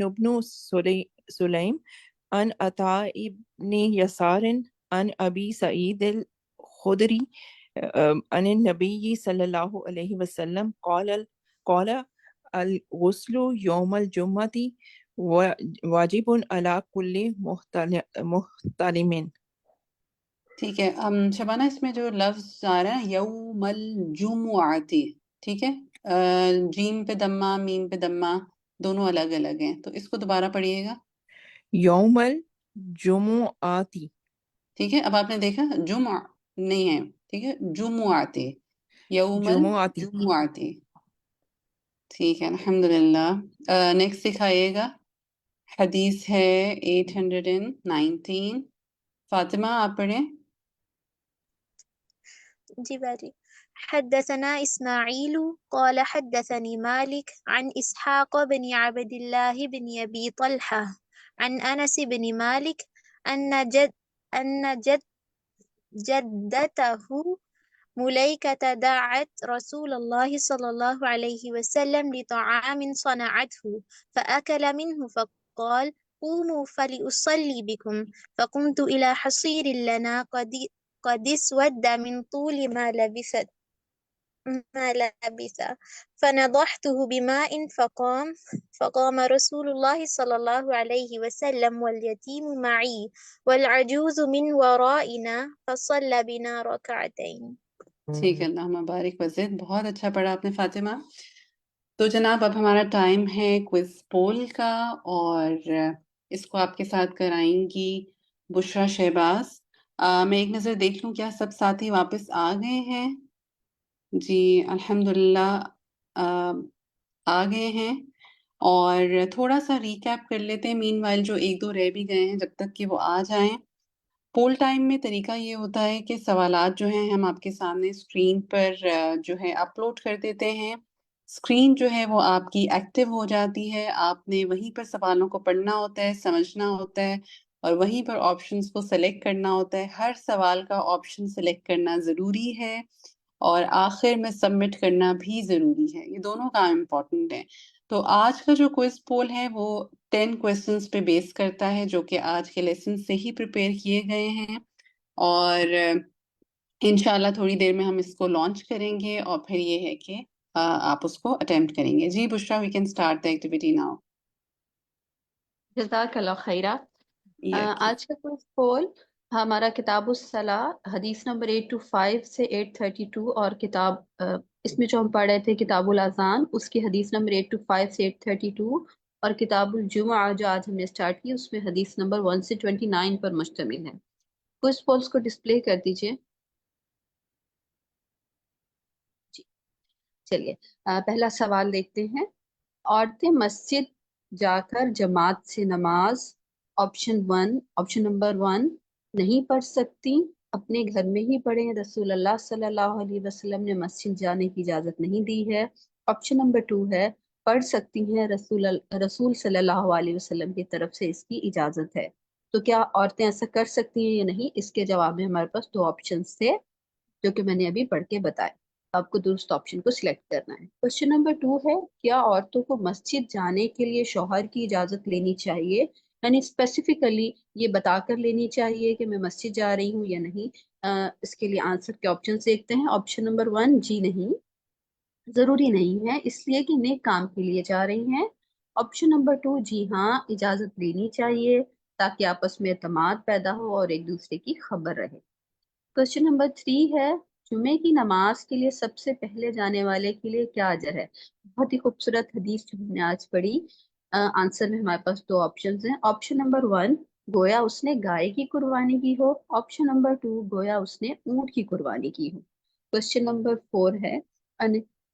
بن سلیم عن عطاء بن یسار عن ابی سعید الخدری عن النبی صلی اللہ علیہ وسلم قال الغسل یوم الجمعۃ واجب علی کل محتلم۔ ٹھیک ہے، شبانہ اس میں جو لفظ آ رہا ہے یوم الجمعاتی، ٹھیک ہے، جیم پہ دمہ میم پہ دمہ دونوں الگ الگ ہیں، تو اس کو دوبارہ پڑھیے گا۔ یوم الجمعاتی، ٹھیک ہے، اب آپ نے دیکھا جمعہ نہیں ہے، ٹھیک ہے، جمعاتی، یوم جمعاتی، الجمعاتی، ٹھیک ہے الحمدللہ۔ نیکسٹ سکھائیے گا، حدیث ہے 819، فاطمہ آپ پڑھیں۔ جی باجی حدثنا اسماعیل قال حدثني مالك عن اسحاق بن عبد الله بن ابي طلحة عن انس بن مالك ان جدته مليكة دعت رسول الله صلى الله عليه وسلم لطعام صنعته فأكل منه فقال قوموا فلأصلي بكم فقمت إلى حصير لنا قد اسود من طول ما لبث فنضحته بماء فقام رسول الله صلى الله عليه وسلم واليتيم معي والعجوز من ورائنا فصلى بنا ركعتين. ٹھیک ہے، اللہم بارک وزد، بہت اچھا پڑھا آپ نے فاطمہ۔ تو جناب اب ہمارا ٹائم ہے کوئز پول کا، اور اس کو آپ کے ساتھ کرائیں گی بشرا شہباز۔ میں ایک نظر دیکھ لوں کیا سب ساتھی واپس آ گئے ہیں؟ جی الحمدللہ آ گئے ہیں، اور تھوڑا سا ریکیپ کر لیتے ہیں مین وائل جو ایک دو رہ بھی گئے ہیں جب تک کہ وہ آ جائیں۔ پول ٹائم میں طریقہ یہ ہوتا ہے کہ سوالات جو ہیں ہم آپ کے سامنے اسکرین پر جو ہے اپلوڈ کر دیتے ہیں، اسکرین جو ہے وہ آپ کی ایکٹیو ہو جاتی ہے، آپ نے وہیں پر سوالوں کو پڑھنا ہوتا ہے، سمجھنا ہوتا ہے، اور وہیں پر آپشنز کو سلیکٹ کرنا ہوتا ہے۔ ہر سوال کا آپشن سلیکٹ کرنا ضروری ہے، اور آخر میں سبمٹ کرنا بھی ضروری ہے، یہ دونوں کام امپورٹنٹ ہیں۔ تو آج کا جو کوئز پول ہے وہ 10 کویسچنز پہ بیس کرتا ہے، جو کہ آج کے لیسن سے ہی پریپیئر کیے گئے ہیں، اور انشاءاللہ تھوڑی دیر میں ہم اس کو لانچ کریں گے، اور پھر یہ ہے کہ آپ اس کو اٹیمپٹ کریں گے۔ جی Bushra, we can start the activity now. جزاک اللہ خیرہ۔ ایاکی۔ آج کا کوئز پول ہمارا کتاب الصلاۃ حدیث نمبر 825 سے 832، اور کتاب اس میں جو ہم پڑھ رہے تھے کتاب الاذان، اس کی حدیث نمبر 825 سے 832، اور کتاب الجمعہ جو آج ہم نے اسٹارٹ کی اس میں حدیث نمبر 1 سے 29 پر مشتمل ہے۔ کوئز پولس کو ڈسپلے کر دیجئے۔ جی چلیے پہلا سوال دیکھتے ہیں۔ عورتیں مسجد جا کر جماعت سے نماز آپشن نمبر 1 نہیں پڑھ سکتی، اپنے گھر میں ہی پڑھیں، رسول اللہ صلی اللہ علیہ وسلم نے مسجد جانے کی اجازت نہیں دی ہے۔ آپشن نمبر 2 ہے پڑھ سکتی ہیں، رسول صلی اللہ علیہ وسلم کی طرف سے اس کی اجازت ہے۔ تو کیا عورتیں ایسا کر سکتی ہیں یا نہیں، اس کے جواب میں ہمارے پاس 2 آپشنز تھے جو کہ میں نے ابھی پڑھ کے بتائے۔ آپ کو درست آپشن کو سلیکٹ کرنا ہے۔ کوشچن نمبر 2 ہے، کیا عورتوں کو مسجد جانے کے لیے شوہر کی اجازت لینی چاہیے؟ یعنی اسپیسیفکلی یہ بتا کر لینی چاہیے کہ میں مسجد جا رہی ہوں یا نہیں۔ اس کے لیے آنسر کے آپشنز دیکھتے ہیں۔ آپشن نمبر 1 جی نہیں، ضروری نہیں ہے اس لیے کہ نیک کام کے لیے جا رہی ہیں۔ آپشن نمبر 2 جی ہاں، اجازت لینی چاہیے تاکہ آپس میں اعتماد پیدا ہو اور ایک دوسرے کی خبر رہے۔ کوشچن نمبر 3 ہے، جمعے کی نماز کے لیے سب سے پہلے جانے والے کے لیے کیا اجر ہے؟ بہت ہی خوبصورت حدیث جو ہم نے آج پڑھی۔ آنسر میں ہمارے پاس 2 آپشنز ہیں۔ آپشن نمبر 1 گویا اس نے گائے کی قربانی کی ہو۔ آپشن نمبر 2 گویا اس نے اونٹ کی قربانی کی ہو۔ کوشچن نمبر 4 ہے،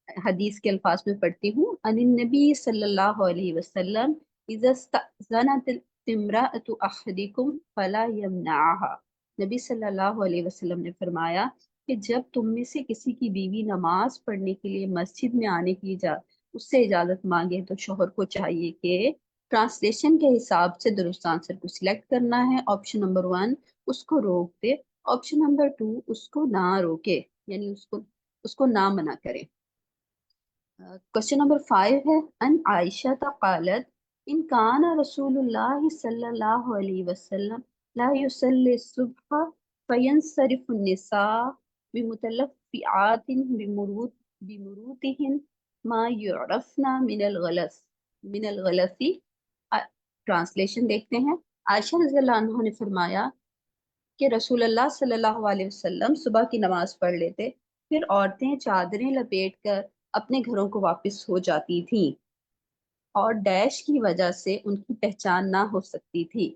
حدیث کے الفاظ میں پڑھتی ہوں، ان النبی صلی اللہ علیہ وسلم اذا استأذنت امرأة احدکم فلا یمنعها، نبی صلی اللہ علیہ وسلم نے فرمایا کہ جب تم میں سے کسی کی بیوی نماز پڑھنے کے لیے مسجد میں آنے کی اس سے اجازت مانگے تو شوہر کو چاہیے کہ ٹرانسلیشن کے حساب سے درست آنسر کو سلیکٹ کرنا ہے۔ آپشن نمبر 1 اس کو روک دے، آپشن نمبر 2 اس کو نہ روکے، یعنی اس کو نہ منع کرے۔ کوشچن نمبر 5 ہے، ان عائشہ قالت ان کان رسول اللہ صلی اللہ علیہ وسلم لا يصلي الصبح فينصرف النساء بمتلفعات بمروتهن ما يعرفن من الغلس۔ ٹرانسلیشن دیکھتے ہیں۔ عائشہ رضی اللہ عنہ نے فرمایا کہ رسول اللہ صلی اللہ علیہ وسلم صبح کی نماز پڑھ لیتے، پھر عورتیں چادریں لپیٹ کر اپنے گھروں کو واپس ہو جاتی تھیں اور ڈیش کی وجہ سے ان کی پہچان نہ ہو سکتی تھی۔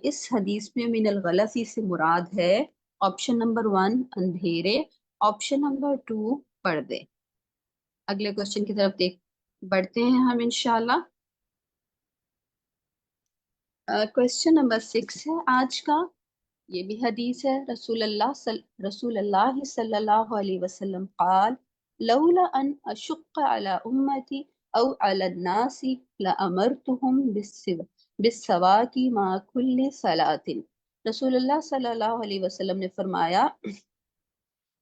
اس حدیث میں من الغلسی سے مراد ہے آپشن نمبر 1 اندھیرے، آپشن نمبر 2 پردے۔ اگلے کوشچن کی طرف بڑھتے ہیں ہم انشاءاللہ۔ کوشچن نمبر 6 ہے آج کا، یہ بھی حدیث ہے۔ رسول اللہ صلی اللہ علیہ وسلم قال لولا ان اشق على امتی او على الناس لامرتهم بالسواک مع كل صلاۃ۔ رسول اللہ صلی اللہ علیہ وسلم نے فرمایا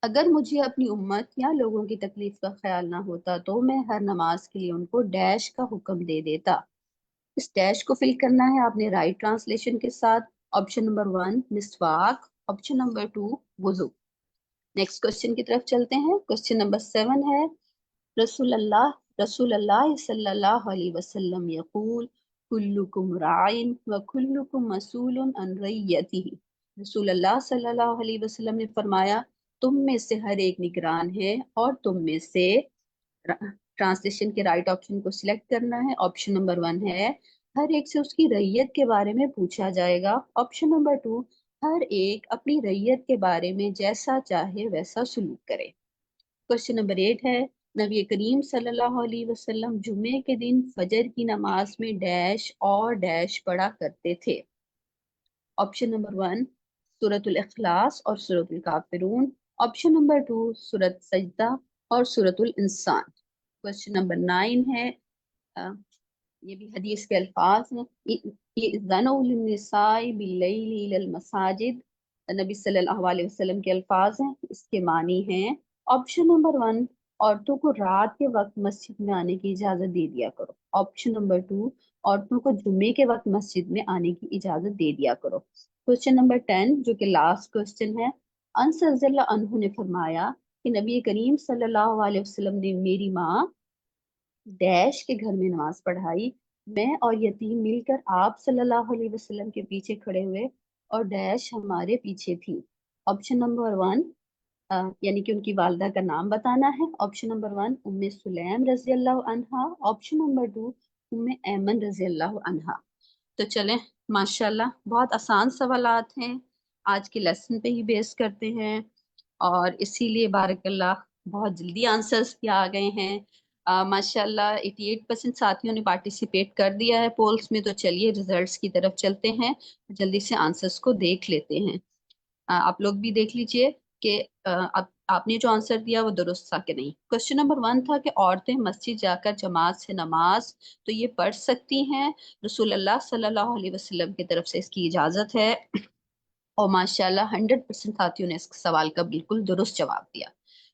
اگر مجھے اپنی امت یا لوگوں کی تکلیف کا خیال نہ ہوتا تو میں ہر نماز کے لیے ان کو ڈیش کا حکم دے دیتا۔ اس ڈیش کو فل کرنا ہے آپ نے رائٹ ٹرانسلیشن کے ساتھ۔ آپشن نمبر 1 مسواک، آپشن نمبر 2 وضو۔ نیکسٹ کوشچن کی طرف چلتے ہیں۔ کوشچن نمبر 7 ہے، رسول اللہ صلی اللہ علیہ وسلم یقول کلکم راعٍ وکلکم مسئول عن رعیتہ۔ رسول اللہ صلی اللہ علیہ وسلم نے فرمایا تم میں سے ہر ایک نگران ہے اور تم میں سے، ٹرانسلیشن کے رائٹ آپشن کو سلیکٹ کرنا ہے۔ آپشن نمبر 1 ہے ہر ایک سے اس کی رعیت کے بارے میں پوچھا جائے گا۔ آپشن نمبر 2 ہر ایک اپنی رعیت کے بارے میں جیسا چاہے ویسا سلوک کرے۔ کوشچن نمبر 8 ہے، نبی کریم صلی اللہ علیہ وسلم جمعے کے دن فجر کی نماز میں ڈیش اور ڈیش پڑھا کرتے تھے۔ آپشن نمبر 1 سورۃ الاخلاص اور سورۃ الکافرون، آپشن نمبر 2 سورۃ سجدہ اور سورۃ الانسان۔ کوشچن نمبر 9 ہے، یہ بھی حدیث کے الفاظ ہیں، اذنوا للنساء باللیل الی المساجد، نبی صلی اللہ علیہ وسلم کے الفاظ ہیں، اس کے معنی ہیں آپشن نمبر 1 عورتوں کو رات کے وقت مسجد میں آنے کی اجازت دے دیا کرو، آپشن نمبر 2 عورتوں کو جمعے کے وقت مسجد میں آنے کی اجازت دے دیا کرو۔ کوشچن نمبر 10 جو کہ لاسٹ کوشچن ہے، انس رضی اللہ عنہ نے فرمایا کہ نبی کریم صلی اللہ علیہ وسلم نے میری ماں ڈیش کے گھر میں نماز پڑھائی، میں اور یتیم مل کر آپ صلی اللہ علیہ وسلم کے پیچھے کھڑے ہوئے اور ڈیش ہمارے پیچھے تھی۔ آپشن نمبر 1 یعنی کہ ان کی والدہ کا نام بتانا ہے۔ آپشن نمبر 1 ام سلیم رضی اللہ عنہا، آپشن نمبر 2 ام ایمن رضی اللہ عنہا۔ تو چلیں ماشاءاللہ بہت آسان سوالات ہیں، آج کے لیسن پہ ہی بیس کرتے ہیں اور اسی لیے بارک اللہ بہت جلدی آنسرز بھی آ گئے ہیں۔ ماشاءاللہ 88% ساتھیوں نے پارٹیسپیٹ کر دیا ہے پولس میں، تو چلیے ریزلٹس کی طرف چلتے ہیں، جلدی سے آنسرز کو دیکھ لیتے ہیں۔ آپ لوگ بھی دیکھ لیجئے کہ آپ نے جو آنسر دیا وہ درست تھا کہ نہیں۔ کوشچن نمبر 1 تھا کہ عورتیں مسجد جا کر جماعت سے نماز تو یہ پڑھ سکتی ہیں، رسول اللہ صلی اللہ علیہ وسلم کی طرف سے اس کی اجازت ہے، اور ماشاءاللہ 100% ساتھیوں نے اس سوال کا بالکل درست جواب دیا۔